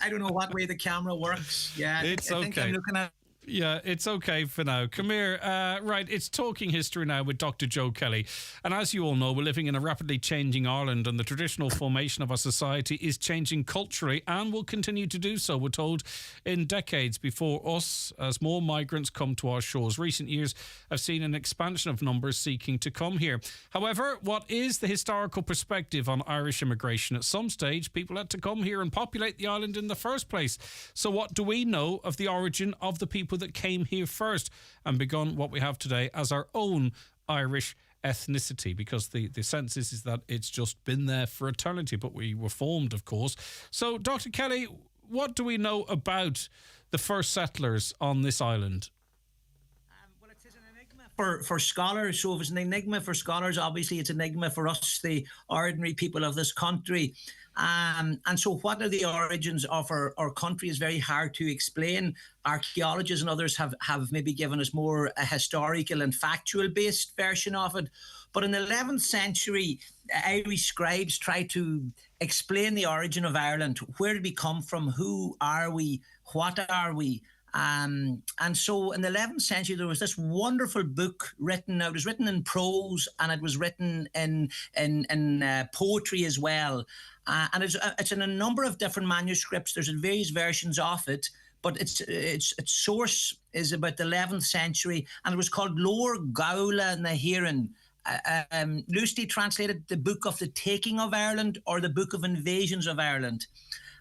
I don't know what way the camera works. Yeah, it's I think okay. I'm looking at. Yeah, it's okay for now. Come here. Right, it's Talking History now with Dr. Joe Kelly. And as you all know, we're living in a rapidly changing Ireland, and the traditional formation of our society is changing culturally and will continue to do so, we're told, in decades before us, as more migrants come to our shores. Recent years have seen an expansion of numbers seeking to come here. However, what is the historical perspective on Irish immigration? At some stage, people had to come here and populate the island in the first place. So what do we know of the origin of the people that came here first and begun what we have today as our own Irish ethnicity? Because the sense is that it's just been there for eternity, but we were formed, of course. So, Dr. Kelly, what do we know about the first settlers on this island? For scholars, so if it's an enigma for scholars, obviously it's an enigma for us, the ordinary people of this country. And so what are the origins of our country is very hard to explain. Archaeologists and others have maybe given us more a historical and factual based version of it. But in the 11th century, Irish scribes tried to explain the origin of Ireland. Where did we come from? Who are we? What are we? And so in the 11th century, there was this wonderful book written. It was written in prose and it was written in poetry as well. And it's in a number of different manuscripts. There's various versions of it, but its source is about the 11th century, and it was called Lor Gaula na Hieran. Loosely translated, the Book of the Taking of Ireland or the Book of Invasions of Ireland.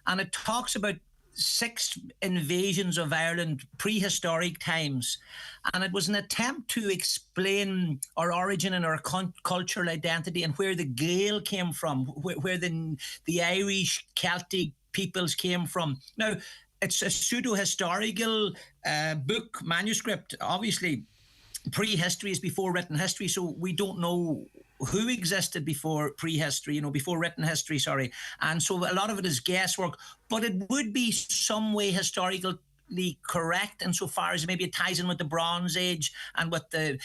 And it talks about 6 invasions of Ireland, prehistoric times. And it was an attempt to explain our origin and our cultural identity and where the Gael came from, where the Irish Celtic peoples came from. Now, it's a pseudo-historical book, manuscript. Obviously, prehistory is before written history, so we don't know who existed before prehistory, before written history, sorry. And so a lot of it is guesswork, but it would be some way historically correct insofar as maybe it ties in with the Bronze Age and with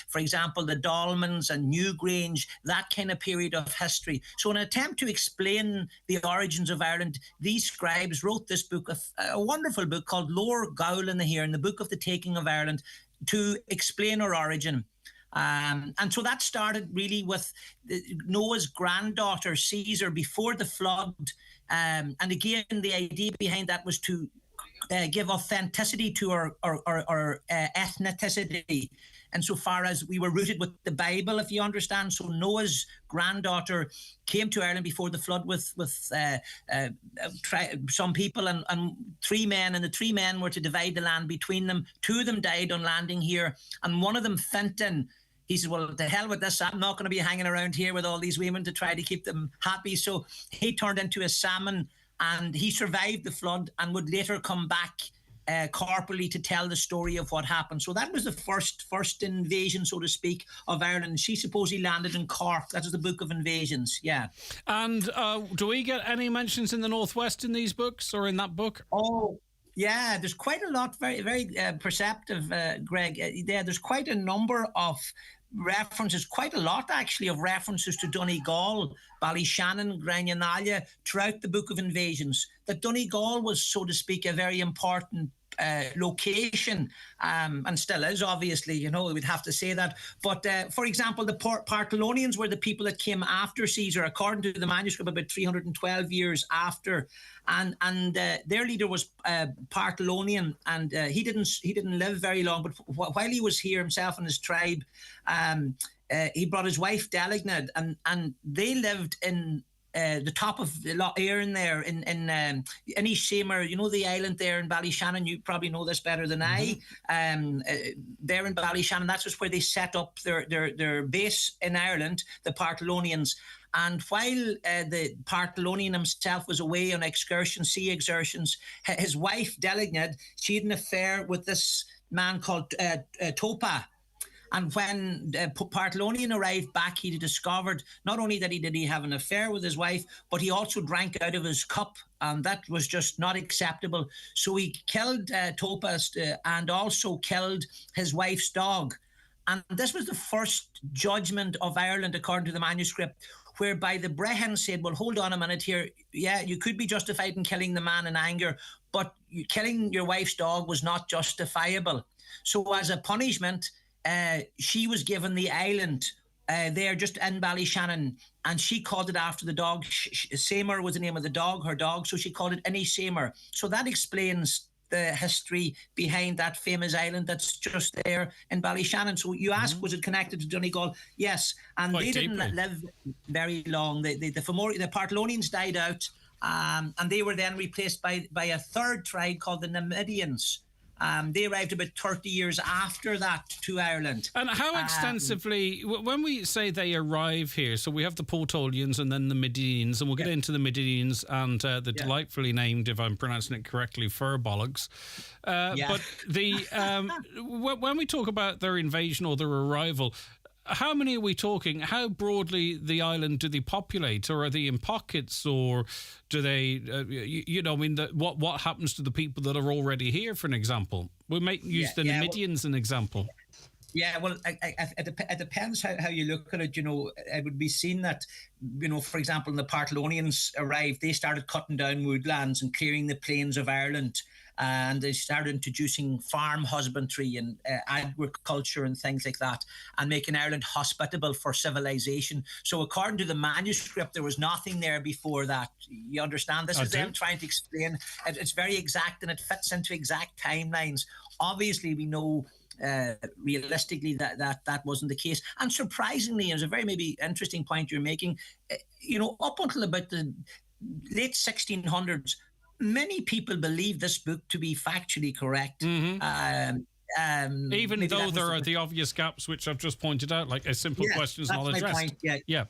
for example, the Dolmens and Newgrange, that kind of period of history. So in an attempt to explain the origins of Ireland, these scribes wrote this book, a wonderful book called Lor Gaula na Hieran, the Book of the Taking of Ireland, to explain our origin. And so that started really with Noah's granddaughter, Caesar, before the flood. And again, the idea behind that was to give authenticity to our ethnicity, insofar as we were rooted with the Bible, if you understand. So Noah's granddaughter came to Ireland before the flood with some people and 3 men, and the 3 men were to divide the land between them. 2 of them died on landing here, and one of them, Fintan, he said, well, to hell with this, I'm not going to be hanging around here with all these women to try to keep them happy. So he turned into a salmon, and he survived the flood and would later come back corporally to tell the story of what happened. So that was the first invasion, so to speak, of Ireland. She supposedly landed in Cork. That was the Book of Invasions, yeah. And do we get any mentions in the Northwest in these books or in that book? Oh, yeah, there's quite a lot, very, very perceptive, Greg. There's quite a number of references, quite a lot actually, of references to Donegal, Ballyshannon, Grannanagh throughout the Book of Invasions. That Donegal was, so to speak, a very important location, and still is, obviously, you know, we'd have to say that. But for example, the Partholonians were the people that came after Caesar, according to the manuscript, about 312 years after, and their leader was Partholonian, and he didn't live very long. But while he was here himself and his tribe, he brought his wife Delignad, and they lived in the top of the Lough Erne there in Inishemer, you know, the island there in Ballyshannon. You probably know this better than I. There in Ballyshannon, that's just where they set up their base in Ireland, the Partholonians. And while the Partholonian himself was away on sea excursions, his wife Delignad, she had an affair with this man called Topa. And when Partholonian arrived back, he discovered not only that did he have an affair with his wife, but he also drank out of his cup, and that was just not acceptable. So he killed Topas and also killed his wife's dog. And this was the first judgment of Ireland, according to the manuscript, whereby the Brehon said, well, hold on a minute here. Yeah, you could be justified in killing the man in anger, but killing your wife's dog was not justifiable. So as a punishment, she was given the island there just in Ballyshannon, and she called it after the dog. Samer was the name of the dog, her dog, so she called it Inishemer. So that explains the history behind that famous island that's just there in Ballyshannon. So you ask, was it connected to Donegal? Yes, and Quite they deeply. didn't live very long. The Partholonians died out, and they were then replaced by a third tribe called the Numidians. They arrived about 30 years after that to Ireland. And how extensively, when we say they arrive here, so we have the Portolians and then the Medians, and we'll get into the Medians and the delightfully named, if I'm pronouncing it correctly, Furbolgs. But when we talk about their invasion or their arrival, how many are we talking? How broadly the island do they populate, or are they in pockets, or do they, what happens to the people that are already here, for an example? We might use the Numidians as an example. Yeah, well, it depends how you look at it. You know, it would be seen that, you know, for example, when the Partholonians arrived, they started cutting down woodlands and clearing the plains of Ireland. And they started introducing farm husbandry and agriculture and things like that, and making Ireland hospitable for civilization. So according to the manuscript, there was nothing there before that. You understand? This is them trying to explain. It's very exact, and it fits into exact timelines. Obviously, we know realistically that wasn't the case. And surprisingly, it was a very maybe interesting point you're making, you know, up until about the late 1600s, many people believe this book to be factually correct. Even though there are the obvious gaps which I've just pointed out, like a simple question is not addressed. Point. Yeah.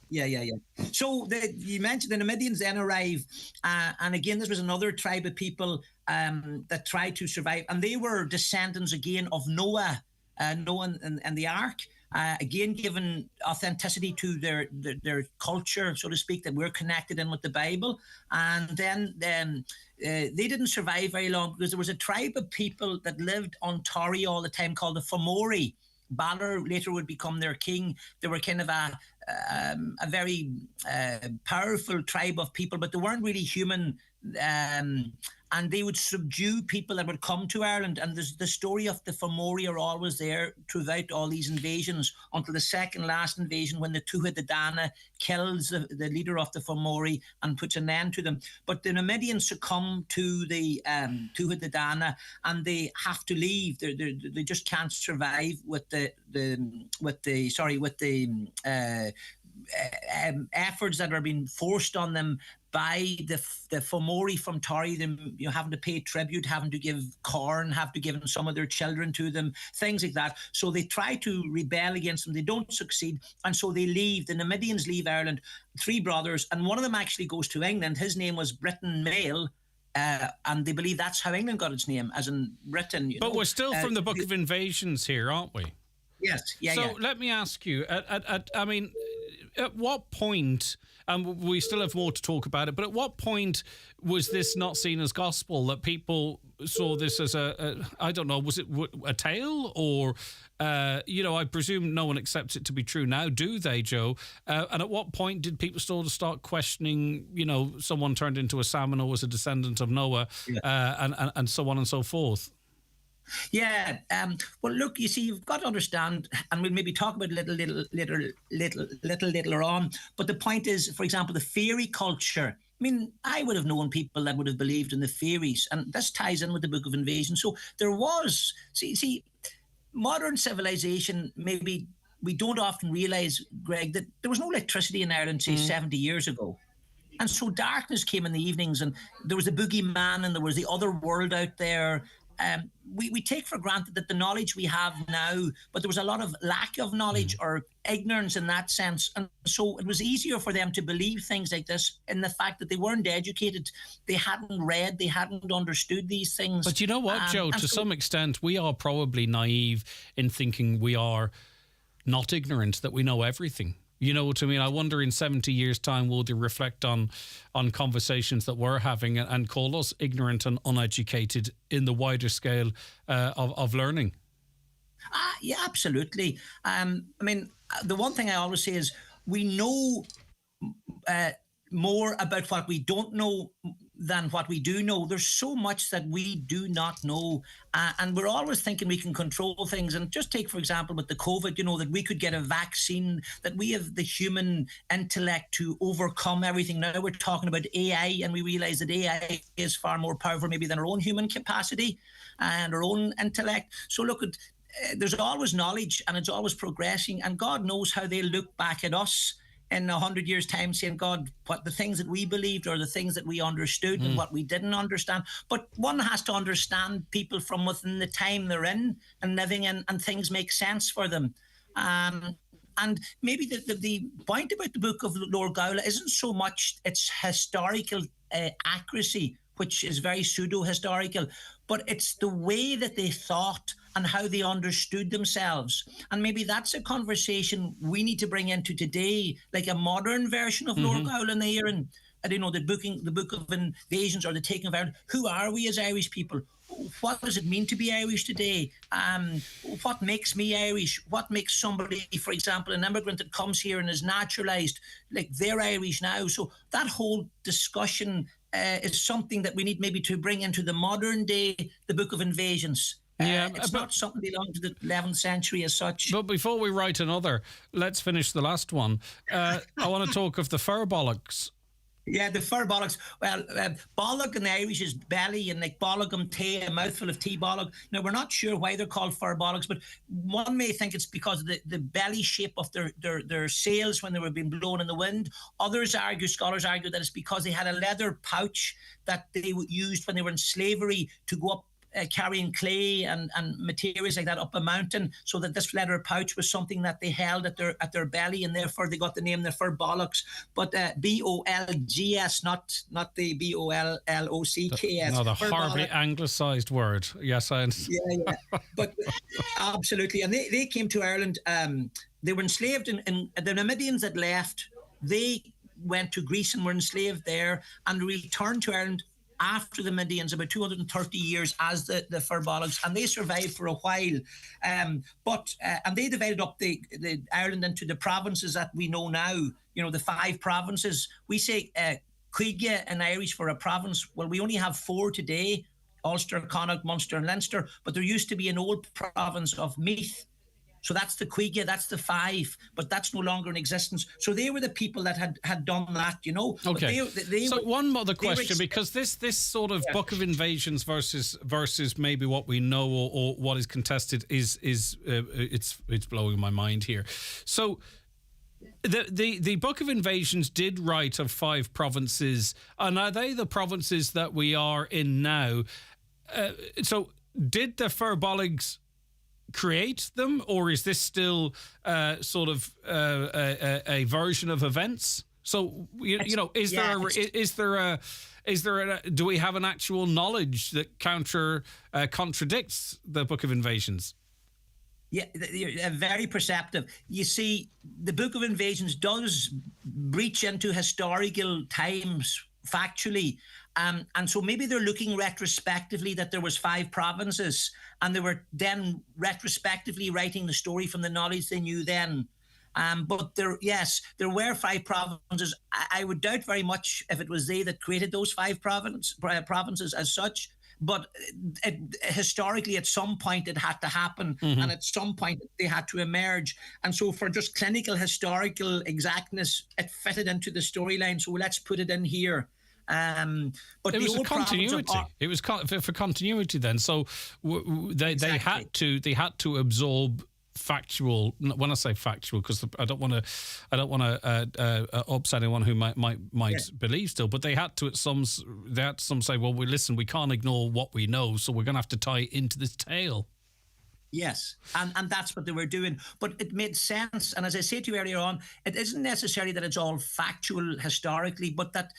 So you mentioned the Numidians then arrive, and again, this was another tribe of people that tried to survive, and they were descendants again of Noah and the Ark. Again, given authenticity to their culture, so to speak, that we're connected in with the Bible. And then they didn't survive very long, because there was a tribe of people that lived on Torry all the time called the Fomori. Balor later would become their king. They were kind of a very powerful tribe of people, but they weren't really human. And they would subdue people that would come to Ireland. And the story of the Fomori are always there throughout all these invasions, until the second last invasion, when the Tuatha De Danann kills the leader of the Fomori and puts an end to them. But the Numidians succumb to the Tuatha De Danann, and they have to leave. They just can't survive with the efforts that are being forced on them by the Fomori from Torry, them, you know, having to pay tribute, having to give corn, have to give some of their children to them, things like that. So they try to rebel against them. They don't succeed, and so they leave. The Numidians leave Ireland, 3 brothers, and one of them actually goes to England. His name was Britain Mail. And they believe that's how England got its name, as in Britain. But we're still from the Book of Invasions here, aren't we? Yes. So let me ask you, at what point, and we still have more to talk about it, but at what point was this not seen as gospel, that people saw this as I don't know, was it a tale, or, I presume no one accepts it to be true now, do they, Joe? And at what point did people start questioning, someone turned into a salmon or was a descendant of Noah, and so on and so forth? Yeah. Well, look, you see, you've got to understand, and we'll maybe talk about it little on. But the point is, for example, the fairy culture. I mean, I would have known people that would have believed in the fairies, and this ties in with the Book of Invasion. So there was, see, modern civilization, maybe we don't often realise, Greg, that there was no electricity in Ireland, say, 70 years ago. And so darkness came in the evenings, and there was the boogeyman, and there was the other world out there. We take for granted that the knowledge we have now, but there was a lot of lack of knowledge or ignorance in that sense. And so it was easier for them to believe things like this in the fact that they weren't educated, they hadn't read, they hadn't understood these things. But you know what, Joe, to some extent, we are probably naive in thinking we are not ignorant, that we know everything. You know what I mean? I wonder in 70 years' time, will they reflect on conversations that we're having and call us ignorant and uneducated in the wider scale of learning? Yeah, absolutely. I mean, the one thing I always say is we know more about what we don't know than what we do know. There's so much that we do not know, and we're always thinking we can control things. And just take, for example, with the COVID, you know, that we could get a vaccine, that we have the human intellect to overcome everything. Now we're talking about AI, and we realize that AI is far more powerful maybe than our own human capacity and our own intellect. So look at, there's always knowledge, and it's always progressing, and God knows how they look back at us in 100 years' time, saying, God, what the things that we believed or the things that we understood and what we didn't understand. But one has to understand people from within the time they're in and living in, and things make sense for them. And maybe the point about the Book of Lord Gowla isn't so much its historical accuracy, which is very pseudo-historical, but it's the way that they thought and how they understood themselves. And maybe that's a conversation we need to bring into today, like a modern version of Lord Gowla there. And I don't know, the Book of Invasions or the Taking of Ireland. Who are we as Irish people? What does it mean to be Irish today? What makes me Irish? What makes somebody, for example, an immigrant that comes here and is naturalised, like they're Irish now? So that whole discussion is something that we need maybe to bring into the modern day, the Book of Invasions. It's not something belonging to the 11th century as such. But before we write another, let's finish the last one. I want to talk of the fur bollocks. Yeah, the fur bollocks. Well, bollock in the Irish is belly, and like bollockum tea, a mouthful of tea bollock. Now, we're not sure why they're called fur bollocks, but one may think it's because of the belly shape of their sails when they were being blown in the wind. Scholars argue that it's because they had a leather pouch that they used when they were in slavery to go up carrying clay and materials like that up a mountain, so that this leather pouch was something that they held at their belly, and therefore they got the name the fur bollocks. But B-O-L-G-S, not the B-O-L-L-O-C-K-S. No, the horribly anglicised word. Yes, I understand. Yeah. But absolutely. And they came to Ireland. They were enslaved in the Numidians that left. They went to Greece and were enslaved there, and returned to Ireland after the Medians, about 230 years as the fur bollocks, and they survived for a while. And they divided up the Ireland into the provinces that we know now, you know, the 5 provinces. We say Cuigge in Irish for a province. Well, we only have 4 today, Ulster, Connacht, Munster and Leinster, but there used to be an old province of Meath. So that's the Cuigge, that's the 5, but that's no longer in existence. So they were the people that had done that, you know. Okay. One other question, because this sort of Book of Invasions versus maybe what we know or what is contested is it's blowing my mind here. So the Book of Invasions did write of 5 provinces, and are they the provinces that we are in now? So did the fur bollocks create them, or is this still sort of a version of events? So you know, do we have an actual knowledge that contradicts the Book of Invasions? Yeah, very perceptive. You see, the Book of Invasions does breach into historical times factually. And so maybe they're looking retrospectively that there was 5 provinces, and they were then retrospectively writing the story from the knowledge they knew then. But there were 5 provinces. I would doubt very much if it was they that created those 5 provinces as such. but historically, at some point, it had to happen, and at some point, they had to emerge. And so, for just clinical historical exactness, it fitted into the storyline. So let's put it in here. But it was a continuity. It was for continuity then. So they had to absorb factual. When I say factual, because I don't want to upset anyone who might believe still, but they had to some say, well, we can't ignore what we know, so we're going to have to tie it into this tale. Yes, and that's what they were doing. But it made sense. And as I said to you earlier on, it isn't necessarily that it's all factual historically, but that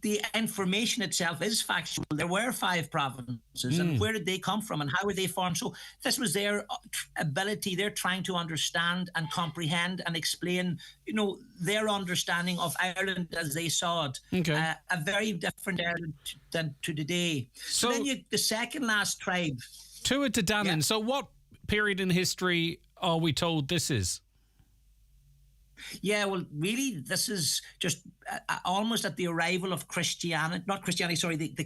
the information itself is factual. There were 5 provinces, and where did they come from, and how were they formed? So this was their ability. They're trying to understand and comprehend and explain, their understanding of Ireland as they saw it. Okay. A very different Ireland than to today. So then the second last tribe, Tuatha Dé Danann. Yeah. So what period in history are we told this is? Yeah, well, really, this is just almost at the arrival of the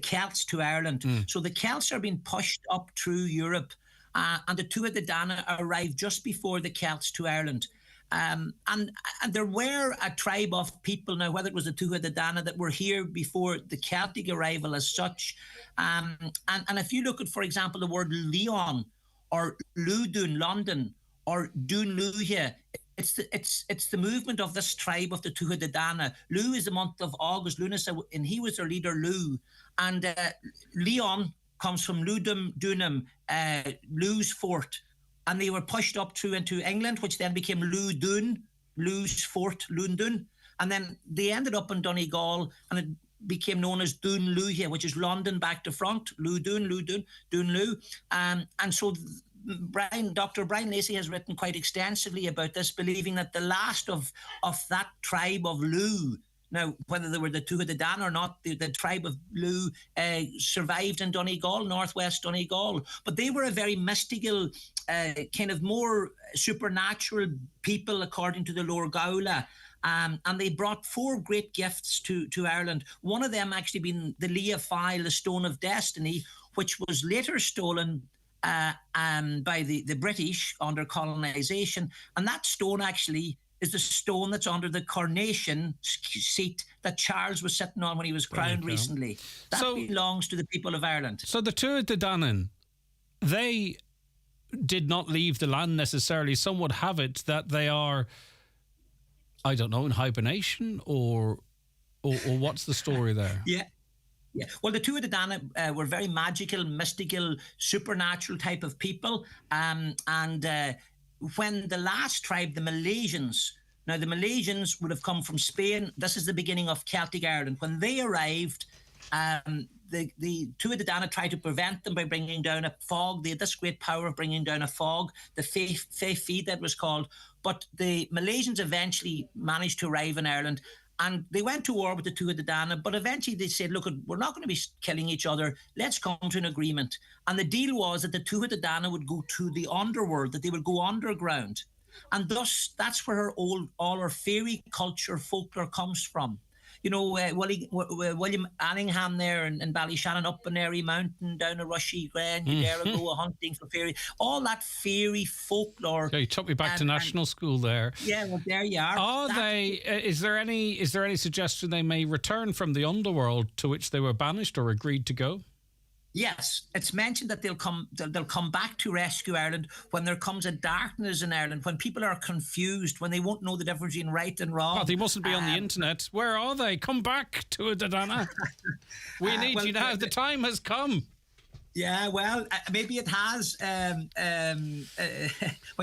Celts to Ireland. So the Celts are being pushed up through Europe, and the Tuatha Dé Danann arrived just before the Celts to Ireland. And there were a tribe of people, now whether it was the Tuatha Dé Danann, that were here before the Celtic arrival as such. And if you look at, for example, the word Leon or Ludun, London, or Dún Luaithe, it's the movement of this tribe of the Tuatha Dé Danann. Lu is the month of August, Lunasa, and he was their leader, Lu. And Leon comes from Ludum Dunum, Lu's fort. And they were pushed up through into England, which then became Ludun, Lu's fort, Lundun. And then they ended up in Donegal, and it became known as Dún Luaithe, which is London back to front, Ludun, Dún Lu. And so Dr. Brian Lacey has written quite extensively about this, believing that the last of that tribe of Lu, now whether they were the Tuatha Dé Danann or not, the tribe of Lu survived in Donegal, northwest Donegal. But they were a very mystical, kind of more supernatural people, according to the Lore Gaula. And they brought 4 great gifts to Ireland. One of them actually being the Lia File, the Stone of Destiny, which was later stolen by the British under colonisation. And that stone actually is the stone that's under the coronation seat that Charles was sitting on when he was crowned recently. That belongs to the people of Ireland. So the Tuatha Dé Danann, they did not leave the land necessarily. Some would have it that they are, I don't know, in hibernation or what's the story there? Yeah. Well, the Tuatha Dé Danann were very magical, mystical, supernatural type of people. And when the last tribe, the Malaysians, now the Malaysians would have come from Spain. This is the beginning of Celtic Ireland. When they arrived, the Tuatha Dé Danann tried to prevent them by bringing down a fog. They had this great power of bringing down a fog, the Fé Fi that was called. But the Malaysians eventually managed to arrive in Ireland, and they went to war with the Tuatha Dé Danann, but eventually they said, look, we're not going to be killing each other. Let's come to an agreement. And the deal was that the Tuatha Dé Danann would go to the underworld, that they would go underground. And thus, that's where all our fairy culture, folklore comes from. You know, William Allingham there in Ballyshannon, up in Airy Mountain, down a Rushy Glen, you dare go hunting for fairy. All that fairy folklore. Yeah, you took me back to national school there. Yeah, well, there you are. Is there any suggestion they may return from the underworld to which they were banished or agreed to go? Yes, it's mentioned that they'll come back to rescue Ireland when there comes a darkness in Ireland, when people are confused, when they won't know the difference between right and wrong. Oh, they mustn't be on the internet. Where are they? Come back to Tuatha Dé Danann. We need you now. The time has come. Yeah, well, maybe it has. When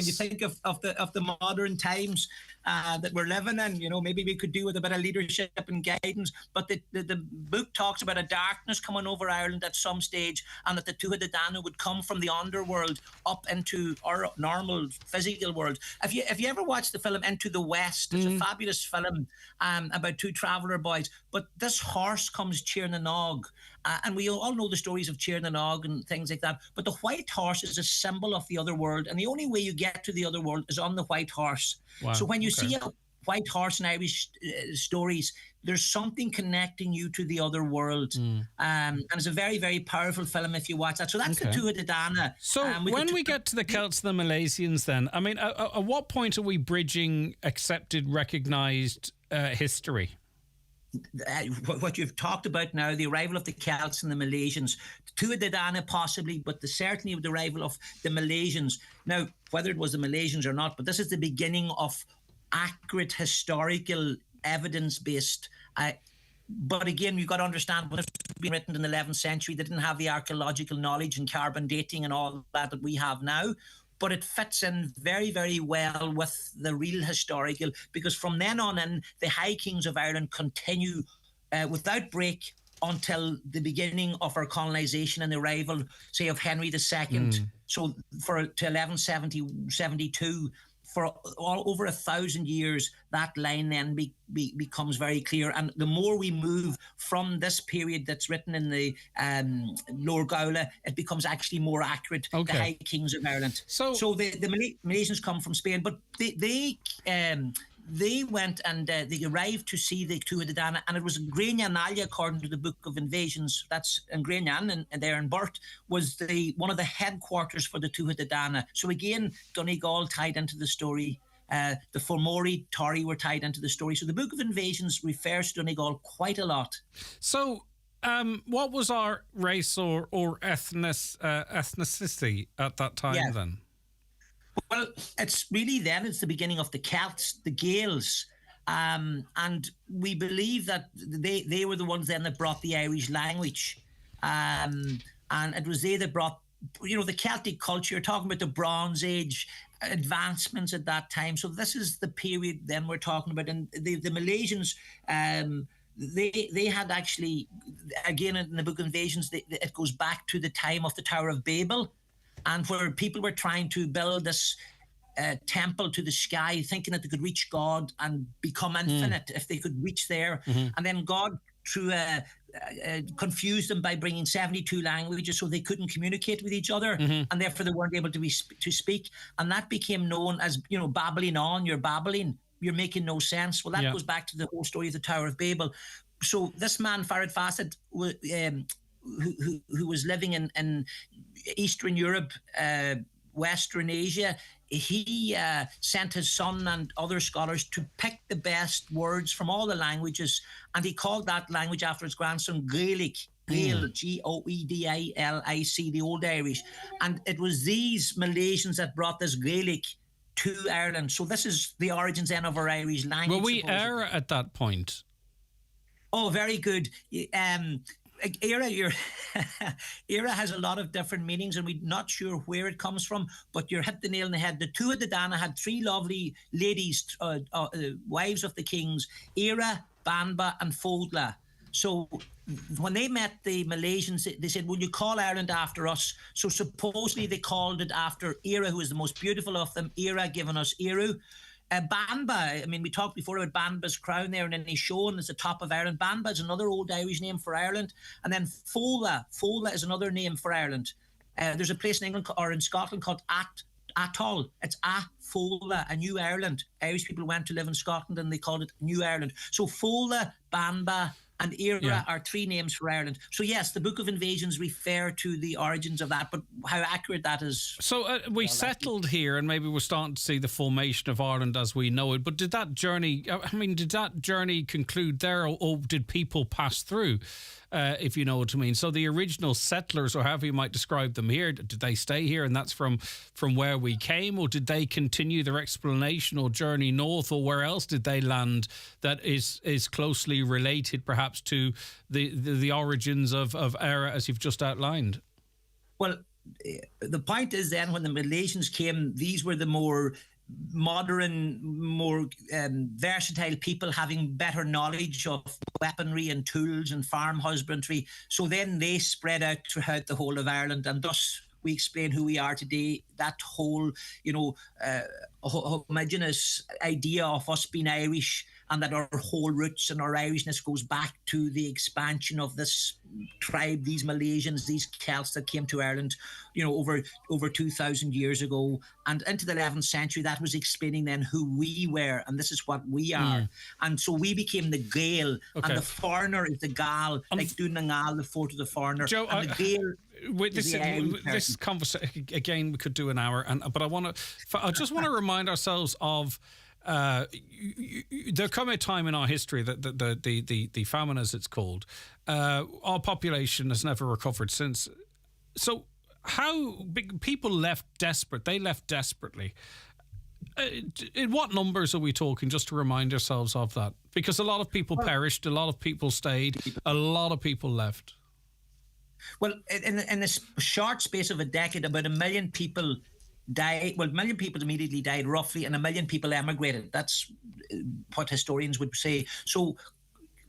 you think of the modern times that we're living in, you know, maybe we could do with a bit of leadership and guidance. But the book talks about a darkness coming over Ireland at some stage, and that the Tuatha Dé Danann would come from the underworld up into our normal physical world. If you ever watched the film Into the West, it's a fabulous film about 2 traveller boys. But this horse comes Tír na Nog. And we all know the stories of Tír na Nog and things like that. But the white horse is a symbol of the other world. And the only way you get to the other world is on the white horse. Wow, so when you see White Horse and Irish stories, there's something connecting you to the other world. And it's a very, very powerful film if you watch that. So that's the Tuatha De Danann. So when we get to the Celts and the Milesians then, I mean, at what point are we bridging accepted, recognised history? What you've talked about now, the arrival of the Celts and the Milesians, Tuatha De Danann possibly, but certainly the arrival of the Milesians. Now, whether it was the Milesians or not, but this is the beginning of accurate historical evidence-based. But again, you've got to understand, when this was being written in the 11th century, they didn't have the archaeological knowledge and carbon dating and all that we have now. But it fits in very, very well with the real historical, because from then on in, the High Kings of Ireland continue without break until the beginning of our colonisation and the arrival, say, of Henry II. So to 1172, for all over 1,000 years, that line then becomes very clear. And the more we move from this period that's written in the Lower Gowla, it becomes actually more accurate. Okay. The High Kings of Ireland. So the Milesians come from Spain, but they went and they arrived to see the Tuatha De Danann, and it was Grainne Nalia, according to the Book of Invasions. That's in Grainne, and there in Burt, was one of the headquarters for the Tuatha De Danann. So again, Donegal tied into the story. The Fomori, Tori were tied into the story. So the Book of Invasions refers to Donegal quite a lot. So what was our race or ethnicity at that time then? Well, it's the beginning of the Celts, the Gaels, and we believe that they were the ones then that brought the Irish language, and it was they that brought, the Celtic culture. You're talking about the Bronze Age advancements at that time. So this is the period then we're talking about, and the Milesians. They had actually, again in the Book of Invasions, it goes back to the time of the Tower of Babel, and where people were trying to build this temple to the sky, thinking that they could reach God and become infinite if they could reach there. And then God, through confused them by bringing 72 languages, so they couldn't communicate with each other, and therefore they weren't able to speak. And that became known as, babbling on. You're babbling. You're making no sense. Well, that goes back to the whole story of the Tower of Babel. So this man, Farid Fasid, who was living in Eastern Europe, Western Asia, he sent his son and other scholars to pick the best words from all the languages, and he called that language after his grandson Gaelic. Gael, Goedilic, the Old Irish. And it was these Milesians that brought this Gaelic to Ireland. So this is the origins then of our Irish language. Were we Éire at that point? Oh, very good. Éire has a lot of different meanings, and we're not sure where it comes from, but you're hit the nail on the head. The Tuatha De Danann had three lovely ladies, wives of the kings, Éire, Banba and Fodla. So when they met the Milesians, they said, will you call Ireland after us? So supposedly they called it after Éire, who was the most beautiful of them, Éire giving us Éireann. Banba, we talked before about Banba's crown there, and then he's shown as the top of Ireland. Banba is another old Irish name for Ireland. And then Fola is another name for Ireland. There's a place in England or in Scotland called Atholl. It's Fola, a New Ireland. Irish people went to live in Scotland and they called it New Ireland. So Fola, Banba and Éire are three names for Ireland. So yes, the Book of Invasions refer to the origins of that, but how accurate that is. So we settled here, and maybe we're starting to see the formation of Ireland as we know it. But did that journey conclude there, or did people pass through? If you know what I mean. So the original settlers, or however you might describe them here, did they stay here and that's from where we came, or did they continue their exploration or journey north, or where else did they land that is closely related perhaps to the origins of Éire as you've just outlined? Well, the point is then when the Milesians came, these were the more modern, more versatile people having better knowledge of weaponry and tools and farm husbandry. So then they spread out throughout the whole of Ireland, and thus we explain who we are today. That whole, homogenous idea of us being Irish and that our whole roots and our Irishness goes back to the expansion of this tribe, these Malaysians, these Celts that came to Ireland, over 2,000 years ago, and into the 11th century. That was explaining then who we were, and this is what we are. And so we became the Gael, and the foreigner is the Gal, like Dúnangal, the fort of the foreigner. Joe, and the Gael. This conversation again, we could do an hour, but I just want to remind ourselves of. There come a time in our history that the famine, as it's called, our population has never recovered since. So, how big people left desperate? They left desperately. In what numbers are we talking? Just to remind ourselves of that, because a lot of people perished, a lot of people stayed, a lot of people left. Well, in this short space of a decade, about 1 million people died. Well, 1 million people immediately died, roughly, and 1 million people emigrated. That's what historians would say. So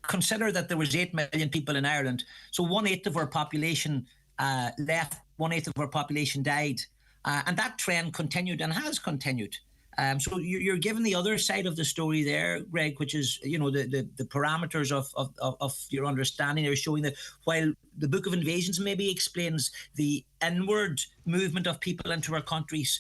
consider that there was 8 million people in Ireland. So 1/8 of our population left, 1/8 of our population died. And that trend continued and has continued. So you're given the other side of the story there, Greg, which is, the parameters of your understanding. They're showing that while the Book of Invasions maybe explains the inward movement of people into our countries,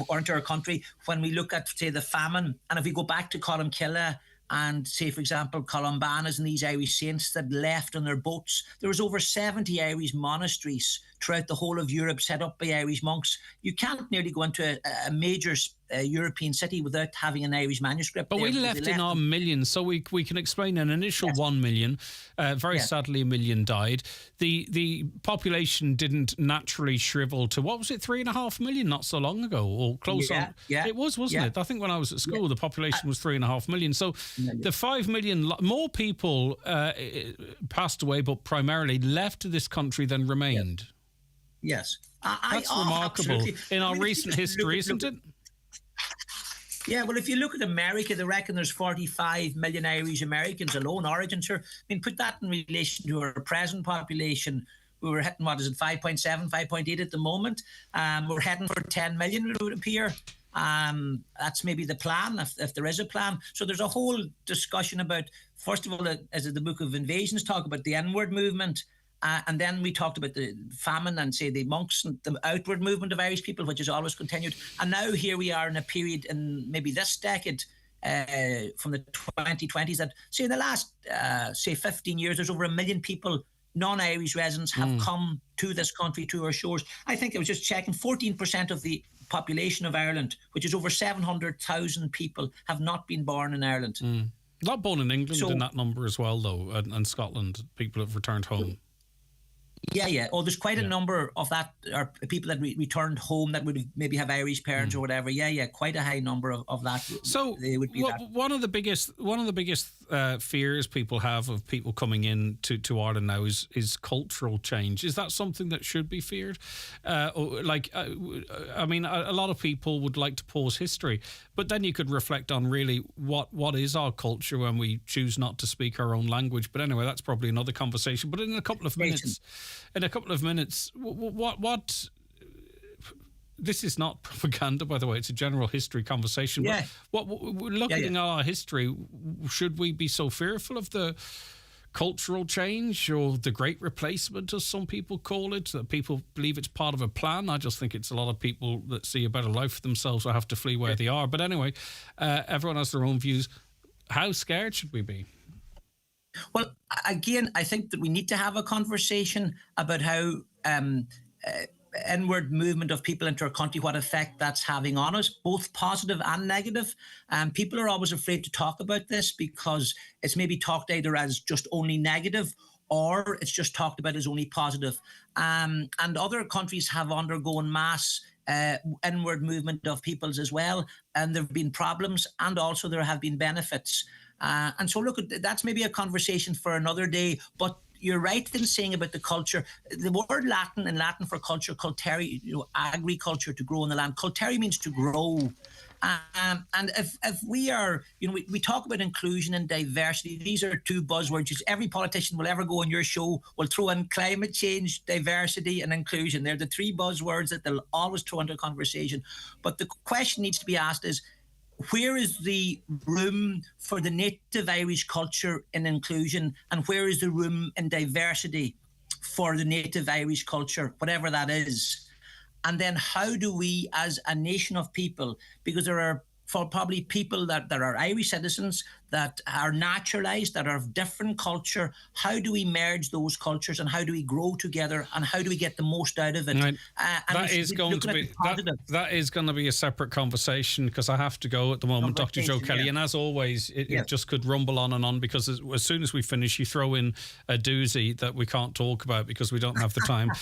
or into our country, when we look at, say, the famine, and if we go back to Columcille and, say, for example, Columbanas and these Irish saints that left on their boats, there was over 70 Irish monasteries throughout the whole of Europe set up by Irish monks. You can't nearly go into a major European city without having an Irish manuscript. But we left in our millions, so we can explain an initial 1 million. Very sadly, 1 million died. The population didn't naturally shrivel to, what was it, 3.5 million not so long ago, or close on. Yeah, it was, wasn't it? I think when I was at school, the population was 3.5 million. So the 5 million, more people passed away, but primarily left this country than remained. Yes. That's remarkable in our recent history, isn't it? Yeah, well, if you look at America, they reckon there's 45 million Irish Americans alone, origin. Sure. I mean, put that in relation to our present population. We were hitting, 5.7, 5.8 at the moment. We're heading for 10 million, it would appear. That's maybe the plan, if there is a plan. So there's a whole discussion about, first of all, as the Book of Invasions talk about the inward movement. And then we talked about the famine and, say, the monks and the outward movement of Irish people, which has always continued. And now here we are in a period in maybe this decade, from the 2020s, that, say, in the last, 15 years, there's over 1 million people, non-Irish residents, have come to this country, to our shores. I think I was just checking, 14% of the population of Ireland, which is over 700,000 people, have not been born in Ireland. Not born in England in that number as well, though, and Scotland. People have returned home. Yeah. Oh, there's quite a number of that, or people that returned home that would maybe have Irish parents or whatever. Yeah, quite a high number of that. So they would be one of the biggest fears people have of people coming in to Ireland now is cultural change. Is that something that should be feared? I mean, a lot of people would like to pause history, but then you could reflect on really what is our culture when we choose not to speak our own language. But anyway, that's probably another conversation. But in a couple of minutes, what this is not propaganda, by the way. It's a general history conversation. Yeah. But looking at our history, should we be so fearful of the cultural change, or the great replacement, as some people call it, that people believe it's part of a plan? I just think it's a lot of people that see a better life for themselves or have to flee where they are. But anyway, everyone has their own views. How scared should we be? Well, again, I think that we need to have a conversation about how inward movement of people into our country, what effect that's having on us, both positive and negative. People are always afraid to talk about this because it's maybe talked either as just only negative, or it's just talked about as only positive. And other countries have undergone mass inward movement of peoples as well, and there have been problems, and also there have been benefits. And so, look, that's maybe a conversation for another day. But you're right in saying about the culture. The word Latin, in Latin for culture, cultere, agriculture, to grow in the land. Cultere means to grow. And if we are, we talk about inclusion and diversity. These are two buzzwords. Every politician will ever go on your show will throw in climate change, diversity, and inclusion. They're the three buzzwords that they'll always throw into a conversation. But the question needs to be asked is, where is the room for the native Irish culture and inclusion, and where is the room in diversity for the native Irish culture, whatever that is? And then how do we, as a nation of people, because there are probably people that are Irish citizens that are naturalised, that are of different culture, how do we merge those cultures and how do we grow together and how do we get the most out of it? Right. And That is going to be a separate conversation because I have to go at the moment, Dr. Joe Kelly. Yeah. And as always, it just could rumble on and on because as soon as we finish, you throw in a doozy that we can't talk about because we don't have the time.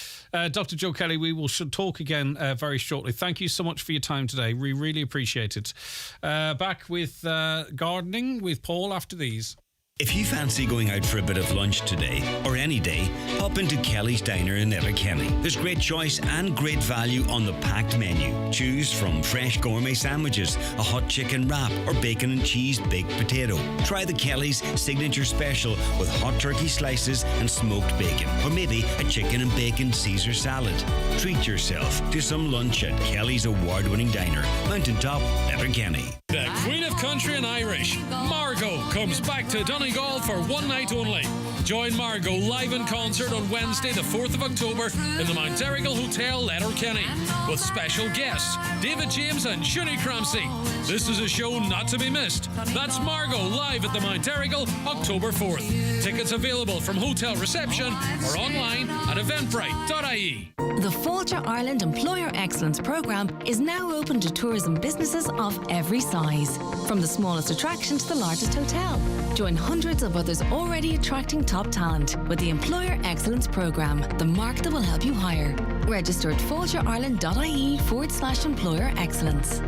Dr. Joe Kelly, we should talk again very shortly. Thank you so much for your time today. We really appreciate it. Back with gardening with Paul after these. If you fancy going out for a bit of lunch today, or any day, hop into Kelly's Diner in Letterkenny. There's great choice and great value on the packed menu. Choose from fresh gourmet sandwiches, a hot chicken wrap, or bacon and cheese baked potato. Try the Kelly's signature special with hot turkey slices and smoked bacon, or maybe a chicken and bacon Caesar salad. Treat yourself to some lunch at Kelly's award-winning diner, Mountain Top, Letterkenny. The Queen of Country and Irish, Margot, comes back to Donegal for one night only. Join Margot live in concert on Wednesday, the 4th of October in the Mount Erigal Hotel, Letterkenny, with special guests David James and Shuni Cramsey. This is a show not to be missed. That's Margot live at the Mount Erigal, October 4th. Tickets available from hotel reception or online at eventbrite.ie. The Fáilte Ireland Employer Excellence Programme is now open to tourism businesses of every size, from the smallest attraction to the largest hotel. Join hundreds of others already attracting top talent with the Employer Excellence Programme, the mark that will help you hire. Register at fáilteireland.ie/employer excellence.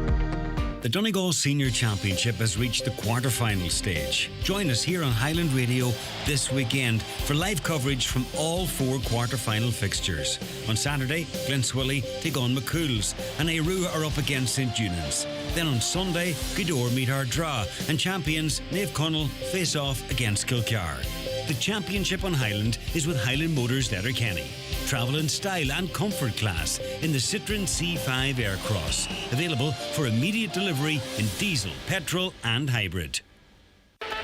The Donegal Senior Championship has reached the quarter-final stage. Join us here on Highland Radio this weekend for live coverage from all 4 quarter-final fixtures. On Saturday, Glenswilly take on McCools and Airua are up against St. Junans. Then on Sunday, Gweedore meet Ardra and champions Naomh Conaill face off against Kilcar. The championship on Highland is with Highland Motors Letterkenny. Travel in style and comfort class in the Citroën C5 Aircross. Available for immediate delivery in diesel, petrol and hybrid.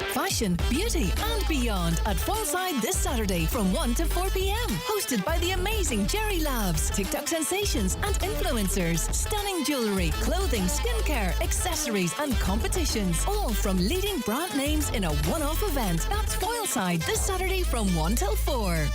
Fashion, beauty and beyond at Fallside this Saturday from 1 to 4 p.m. Hosted by the amazing Jerry Labs, TikTok sensations and influencers. Stunning jewellery, clothing, skincare, accessories and competitions. All from leading brand names in a one-off event. That's Fallside this Saturday from 1 till 4.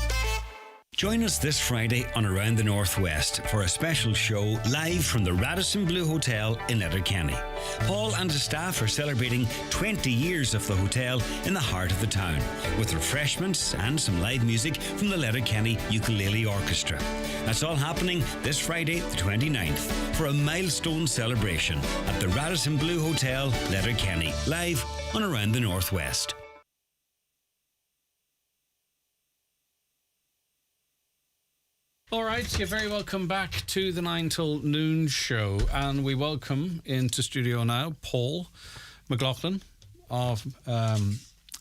Join us this Friday on Around the Northwest for a special show live from the Radisson Blue Hotel in Letterkenny. Paul and his staff are celebrating 20 years of the hotel in the heart of the town, with refreshments and some live music from the Letterkenny Ukulele Orchestra. That's all happening this Friday, the 29th, for a milestone celebration at the Radisson Blue Hotel, Letterkenny, live on Around the Northwest. All right, you're very welcome back to the 9 till noon show, and we welcome into studio now Paul McLaughlin of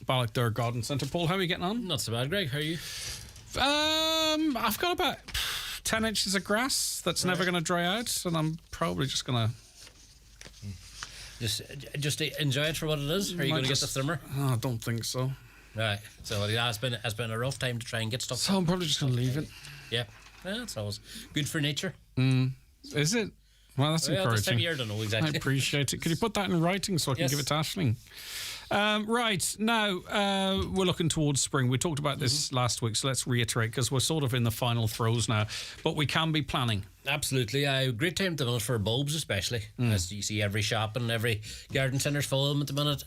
Ballochdur Garden Centre. Paul, how are you getting on? Not so bad, Greg. How are you? I've got about 10 inches of grass that's never going to dry out, and I'm probably just going to... Just enjoy it for what it is? Or are you going to get the trimmer? Oh, I don't think so. Right. So yeah, it's been a rough time to try and get stuff. So I'm probably just going to leave it. Yeah. Yeah, it's always good for nature. Is it? Well, that's encouraging. This time of year, I don't know exactly. I appreciate it. Could you put that in writing so I can give it to Aisling? Right, now we're looking towards spring. We talked about this last week, so let's reiterate because we're sort of in the final throes now, but we can be planning. Absolutely. Great time at the minute for bulbs, especially as you see every shop and every garden centre's full of them at the minute.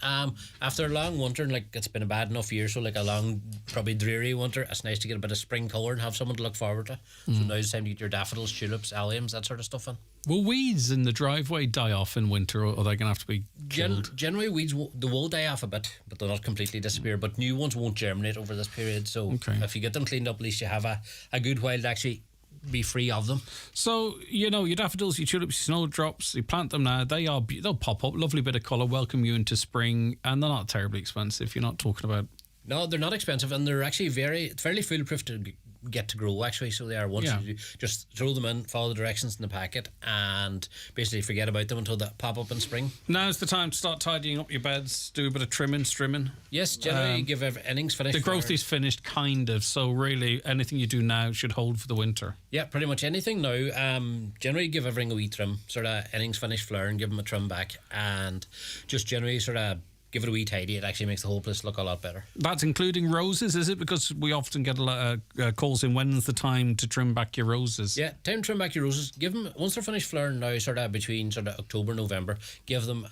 After a long winter, and it's been a bad enough year, so a long, probably dreary winter, it's nice to get a bit of spring colour and have someone to look forward to. So now's the time to get your daffodils, tulips, alliums, that sort of stuff in. Will weeds in the driveway die off in winter, or are they going to have to be killed? Generally, weeds they will die off a bit, but they'll not completely disappear. But new ones won't germinate over this period. So if you get them cleaned up, at least you have a good while to actually be free of them. So, your daffodils, your tulips, your snowdrops, you plant them now, they'll pop up, lovely bit of colour, welcome you into spring, and they're not terribly expensive. You're not talking about... No, they're not expensive, and they're actually fairly foolproof to get to grow actually. So they are once Yeah. you just throw them in, follow the directions in the packet, and basically forget about them until they pop up in spring. Now's the time to start tidying up your beds, do a bit of trimming, strimming. Yes, generally give innings finished. The growth flower. is finished, kind of. So really, anything you do now should hold for the winter. Yeah, pretty much anything now. Generally give everything a wee trim, sort of innings finished flower, and give them a trim back, and just generally sort of give it a wee tidy. It actually makes the whole place look a lot better. That's including roses, is it? Because we often get a lot of calls in. When's the time to trim back your roses? Yeah, time to trim back your roses. Give them, once they're finished flowering now, sort of between sort of October, November, give them,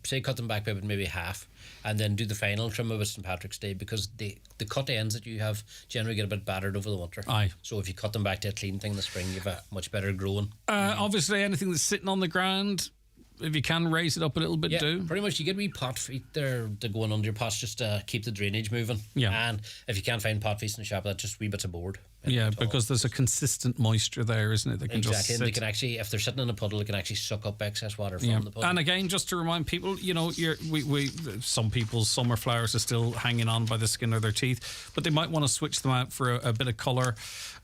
say cut them back by maybe half, and then do the final trim of St. Patrick's Day, because the cut ends that you have generally get a bit battered over the winter. Aye. So if you cut them back to a clean thing in the spring, you have a much better growing. Obviously, anything that's sitting on the ground, if you can raise it up a little bit, Yeah, do. pretty much. You get wee pot feet there to go in under your pots just to keep the drainage moving. Yeah. And if you can't find pot feet in the shop, that's just wee bits of board. Yeah, because there's a consistent moisture there, isn't it? They can Exactly. just And sit. they can actually, if they're sitting in a puddle, they can actually suck up excess water from Yeah. the puddle. And again, just to remind people, you know, some people's summer flowers are still hanging on by the skin of their teeth, but they might want to switch them out for a bit of colour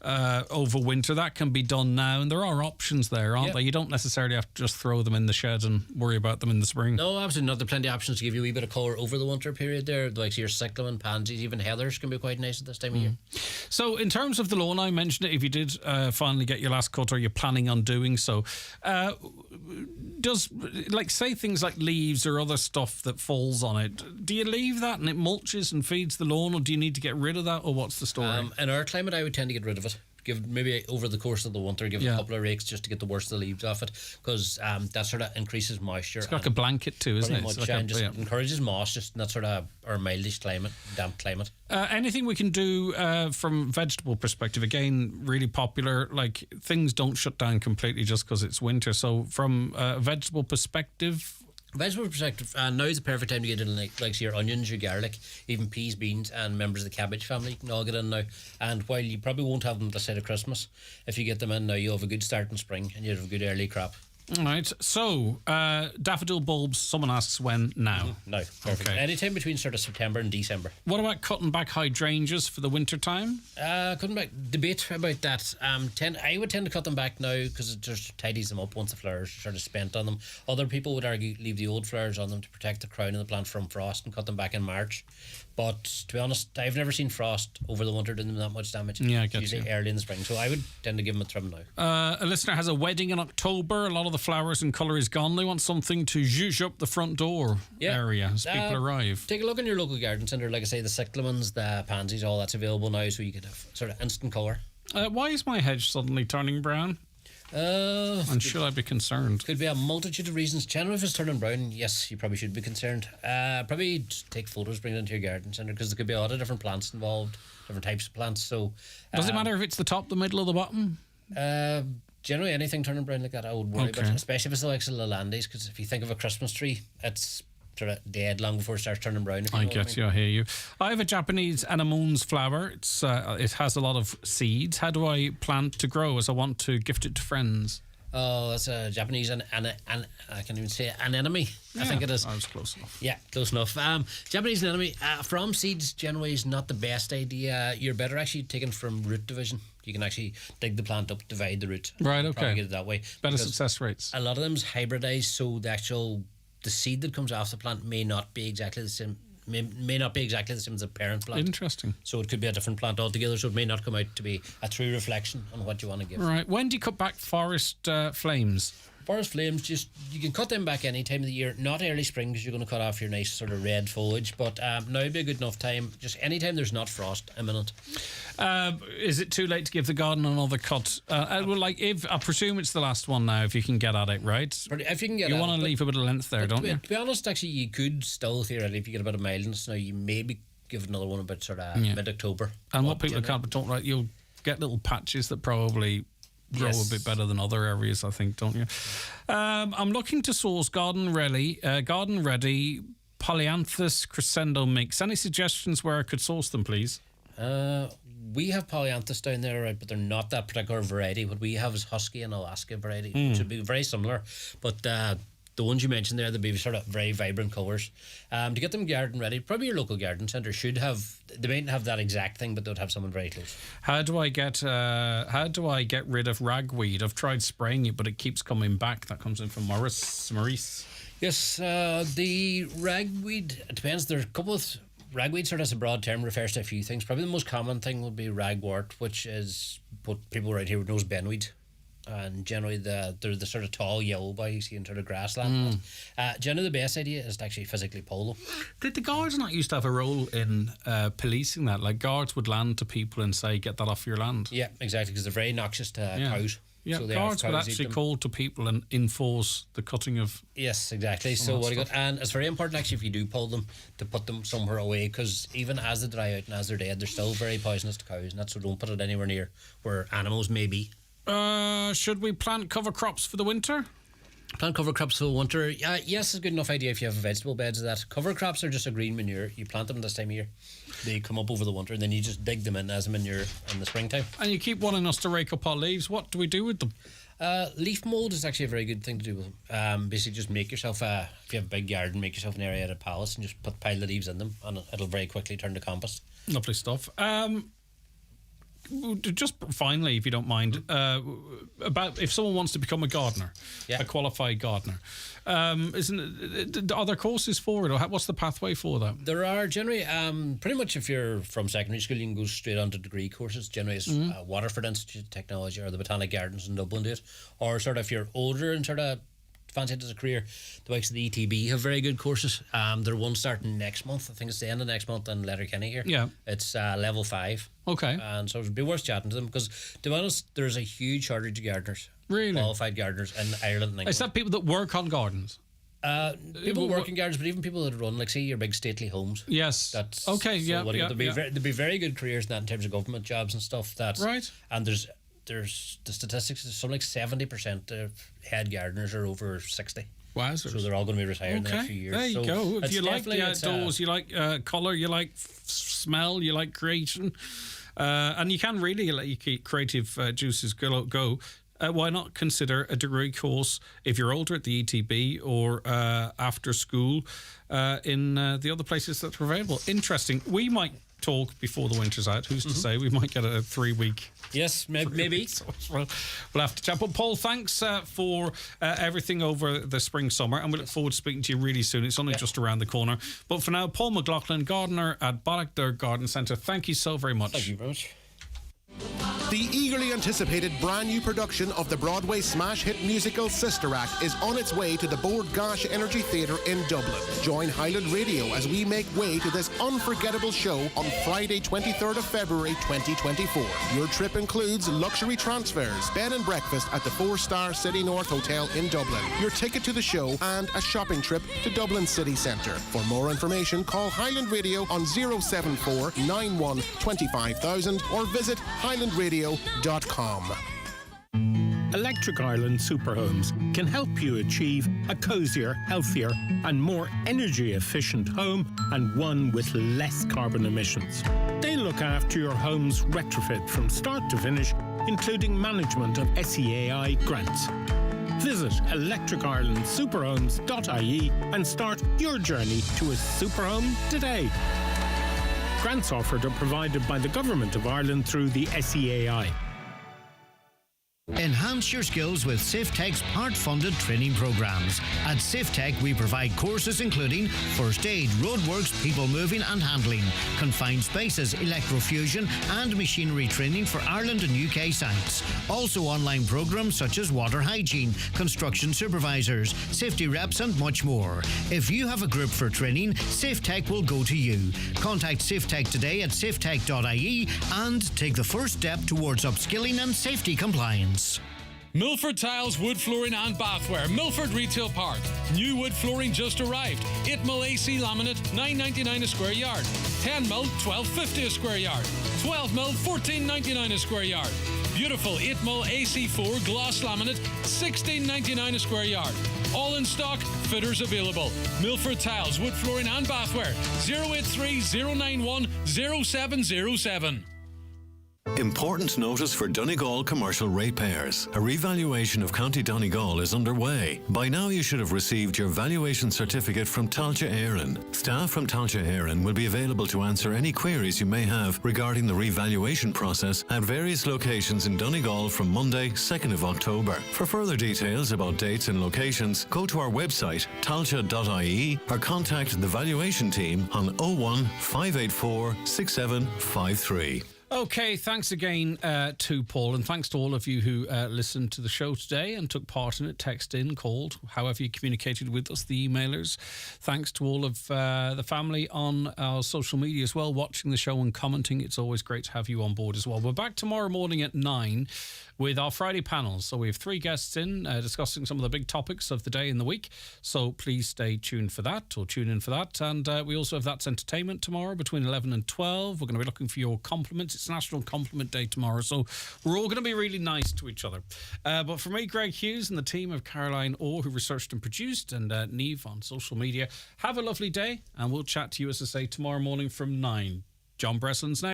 over winter. That can be done now, and there are options there, aren't Yep. there? You don't necessarily have to just throw them in the shed and worry about them in the spring. No, absolutely not. There are plenty of options to give you a wee bit of colour over the winter period there. Like your cyclamen, pansies, even heathers can be quite nice at this time of year. So in terms of the lawn, I mentioned it, if you did finally get your last cut or you're planning on doing so, does, like, say things like leaves or other stuff that falls on it, do you leave that and it mulches and feeds the lawn, or do you need to get rid of that, or what's the story? In our climate, I would tend to get rid of it. Give maybe over the course of the winter, give it a couple of rakes just to get the worst of the leaves off it, because that sort of increases moisture. It's like a blanket too, isn't it? Pretty It's much, like and just encourages moss, just in that sort of our mildish climate, damp climate. Anything we can do from vegetable perspective, again, really popular, like things don't shut down completely just because it's winter. So from a vegetable perspective, Vegetable perspective, now is the perfect time to get in like your onions, your garlic, even peas, beans, and members of the cabbage family. You can all get in now. And while you probably won't have them this side of Christmas, if you get them in now, you'll have a good start in spring and you'll have a good early crop. all right. So daffodil bulbs, someone asks when now. No, perfect. Okay. Anytime between sort of September and December. What about cutting back hydrangeas for the winter time? Couldn't back debate about that. I would tend to cut them back now because it just tidies them up once the flowers are sort of spent on them. Other people would argue leave the old flowers on them to protect the crown of the plant from frost and cut them back in March. But to be honest, I've never seen frost over the winter doing them that much damage. Yeah, I It's get usually you. early in the spring. So I would tend to give them a trim now. A listener has a wedding in October. A lot of the flowers and colour is gone. They want something to zhuzh up the front door area as people arrive. Take a look in your local garden centre. Like I say, the cyclamens, the pansies, all that's available now, so you could have sort of instant colour. Why is my hedge suddenly turning brown? And should I be concerned? Could be a multitude of reasons. Generally, if it's turning brown, yes, you probably should be concerned. Probably just take photos, bring it into your garden centre, because there could be a lot of different plants involved, different types of plants. So, Does it matter if it's the top, the middle, or the bottom? Generally, anything turning brown like that, I would worry Okay. about, especially if it's the likes of Lalandes, because if you think of a Christmas tree, it's sort of dead long before it starts turning brown. If you I know what get you, I hear you. I have a Japanese anemone's flower. It has a lot of seeds. How do I plant to grow as I want to gift it to friends? Oh, that's a Japanese I can't even say anemone. I think it is. I was close enough. Yeah, close enough. Japanese anemone from seeds generally is not the best idea. You're better actually taking from root division. You can actually dig the plant up, divide the root. Right, and probably okay. get it that way. Better Because success rates. A lot of them's hybridized, so the seed that comes off the plant may not be exactly the same. May not be exactly the same as the parent plant. Interesting. So it could be a different plant altogether. So it may not come out to be a true reflection on what you want to give. Right. When do you cut back forest flames? Forest flames, you can cut them back any time of the year. Not early spring because you're going to cut off your nice sort of red foliage. But now would be a good enough time. Just any time there's not frost imminent. Is it too late to give the garden another cut? Well, like I presume it's the last one now. If you can get at it, right? If you can get, you at want it, to but- leave a bit of length there, don't you? To be honest, actually, you could still theoretically, if you get a bit of mildness now, you maybe give it another one about sort of Yeah. mid-October. And what people can't don't right, you'll get little patches that probably grow Yes. a bit better than other areas, I think, don't you? I'm looking to source garden ready Polyanthus crescendo mix. Any suggestions where I could source them, please? We have polyanthus down there, right, but they're not that particular variety. What we have is husky and Alaska variety, which would be very similar, but the ones you mentioned there, they'll be sort of very vibrant colours. To get them garden ready, probably your local garden centre should have. They mightn't have that exact thing, but they'll have someone very close. How do I get rid of ragweed? I've tried spraying it, but it keeps coming back. That comes in from Maurice. Yes, the ragweed, it depends. There's a couple of ragweed, sort of as a broad term, refers to a few things. Probably the most common thing would be ragwort, which is what people right here would know as benweed. And generally they're the sort of tall yellow boy you see in sort of grassland. Generally the best idea is to actually physically pull them. Did the guards not used to have a role in policing that? Like guards would land to people and say, get that off your land. Yeah, exactly, because they're very noxious to cows. Yeah, so guards would actually call to people and enforce the cutting of... Yes, exactly. So what you got, and it's very important actually if you do pull them to put them somewhere away, because even as they dry out and as they're dead, they're still very poisonous to cows, and that's so don't put it anywhere near where animals may be. Should we plant cover crops for the winter? Plant cover crops for the winter. Yes, it's a good enough idea if you have vegetable beds of that. Cover crops are just a green manure. You plant them this time of year. They come up over the winter, and then you just dig them in as a manure in the springtime. And you keep wanting us to rake up our leaves. What do we do with them? Leaf mould is actually a very good thing to do with them. Basically, just make yourself if you have a big garden, make yourself an area at a palace and just put pile the leaves in them, and it'll very quickly turn to compost. Lovely stuff. Just finally, if you don't mind, about if someone wants to become a gardener, a qualified gardener, are there courses for it, or what's the pathway for that? There are generally, pretty much if you're from secondary school, you can go straight on to degree courses. Generally, it's Waterford Institute of Technology or the Botanic Gardens in Dublin do it, or sort of if you're older and sort of fancy it as a career, the likes of the ETB have very good courses. They're one starting next month. I think it's the end of next month in Letterkenny here. Yeah. It's level 5. Okay. And so it would be worth chatting to them, because to be honest, there's a huge shortage of gardeners. Really? Qualified gardeners in Ireland and England. Is that people that work on gardens? People work in gardens, but even people that run, like, say, your big stately homes. Yes. That's okay. So there'd be very good careers in that in terms of government jobs and stuff. Right. And there's the statistics. Something like 70% of head gardeners are over 60. Wowzers. So they're all going to be retired in the next few years. There you go. If you like the it's outdoors, you like colour, you like smell, you like creation, and you can really let your creative juices go. Why not consider a degree course if you're older at the ETB or after school in the other places that are available? Interesting. We might talk before the winter's out. Who's to say? We might get a 3-week. Yes, maybe. We'll have to chat. But Paul, thanks for everything over the spring, summer, and we look forward to speaking to you really soon. It's only just around the corner. But for now, Paul McLaughlin, gardener at Ballochder Garden Centre, thank you so very much. Thank you very much. The eagerly anticipated brand new production of the Broadway smash hit musical Sister Act is on its way to the Bord Gáis Energy Theatre in Dublin. Join Highland Radio as we make way to this unforgettable show on Friday 23rd of February 2024. Your trip includes luxury transfers, bed and breakfast at the 4-star City North Hotel in Dublin, your ticket to the show, and a shopping trip to Dublin City Centre. For more information, call Highland Radio on 074 91 25000 or visit highlandradio.com. Electric Ireland Superhomes can help you achieve a cosier, healthier and more energy efficient home, and one with less carbon emissions. They look after your home's retrofit from start to finish, including management of SEAI grants. Visit electricirelandsuperhomes.ie and start your journey to a superhome today. Grants offered are provided by the Government of Ireland through the SEAI. Enhance your skills with SafeTech's part-funded training programs. At SafeTech, we provide courses including first aid, roadworks, people moving and handling, confined spaces, electrofusion and machinery training for Ireland and UK sites. Also online programs such as water hygiene, construction supervisors, safety reps and much more. If you have a group for training, SafeTech will go to you. Contact SafeTech today at safetech.ie and take the first step towards upskilling and safety compliance. Milford Tiles Wood Flooring and Bathware, Milford Retail Park. New wood flooring just arrived. 8mm AC laminate, $9.99 a square yard. 10mm, $12.50 a square yard. 12mm, $14.99 a square yard. Beautiful 8mm AC4 gloss laminate, $16.99 a square yard. All in stock, fitters available. Milford Tiles Wood Flooring and Bathware, 083 091 0707. Important notice for Donegal commercial ratepayers. A revaluation of County Donegal is underway. By now you should have received your valuation certificate from Tailteann Éireann. Staff from Tailteann Éireann will be available to answer any queries you may have regarding the revaluation process at various locations in Donegal from Monday, 2nd of October. For further details about dates and locations, go to our website tailteann.ie or contact the valuation team on 01 584 6753. Okay, thanks again to Paul, and thanks to all of you who listened to the show today and took part in it, texted in, called, however you communicated with us, the emailers. Thanks to all of the family on our social media as well, watching the show and commenting. It's always great to have you on board as well. We're back tomorrow morning at 9 with our Friday panels. So we have 3 guests in discussing some of the big topics of the day and the week. So please stay tuned for that, or tune in for that. And we also have That's Entertainment tomorrow between 11 and 12. We're going to be looking for your compliments. It's National Compliment Day tomorrow, so we're all going to be really nice to each other. But for me, Greg Hughes, and the team of Caroline Orr, who researched and produced, and Niamh on social media, have a lovely day, and we'll chat to you, as I say, tomorrow morning from 9. John Breslin's next.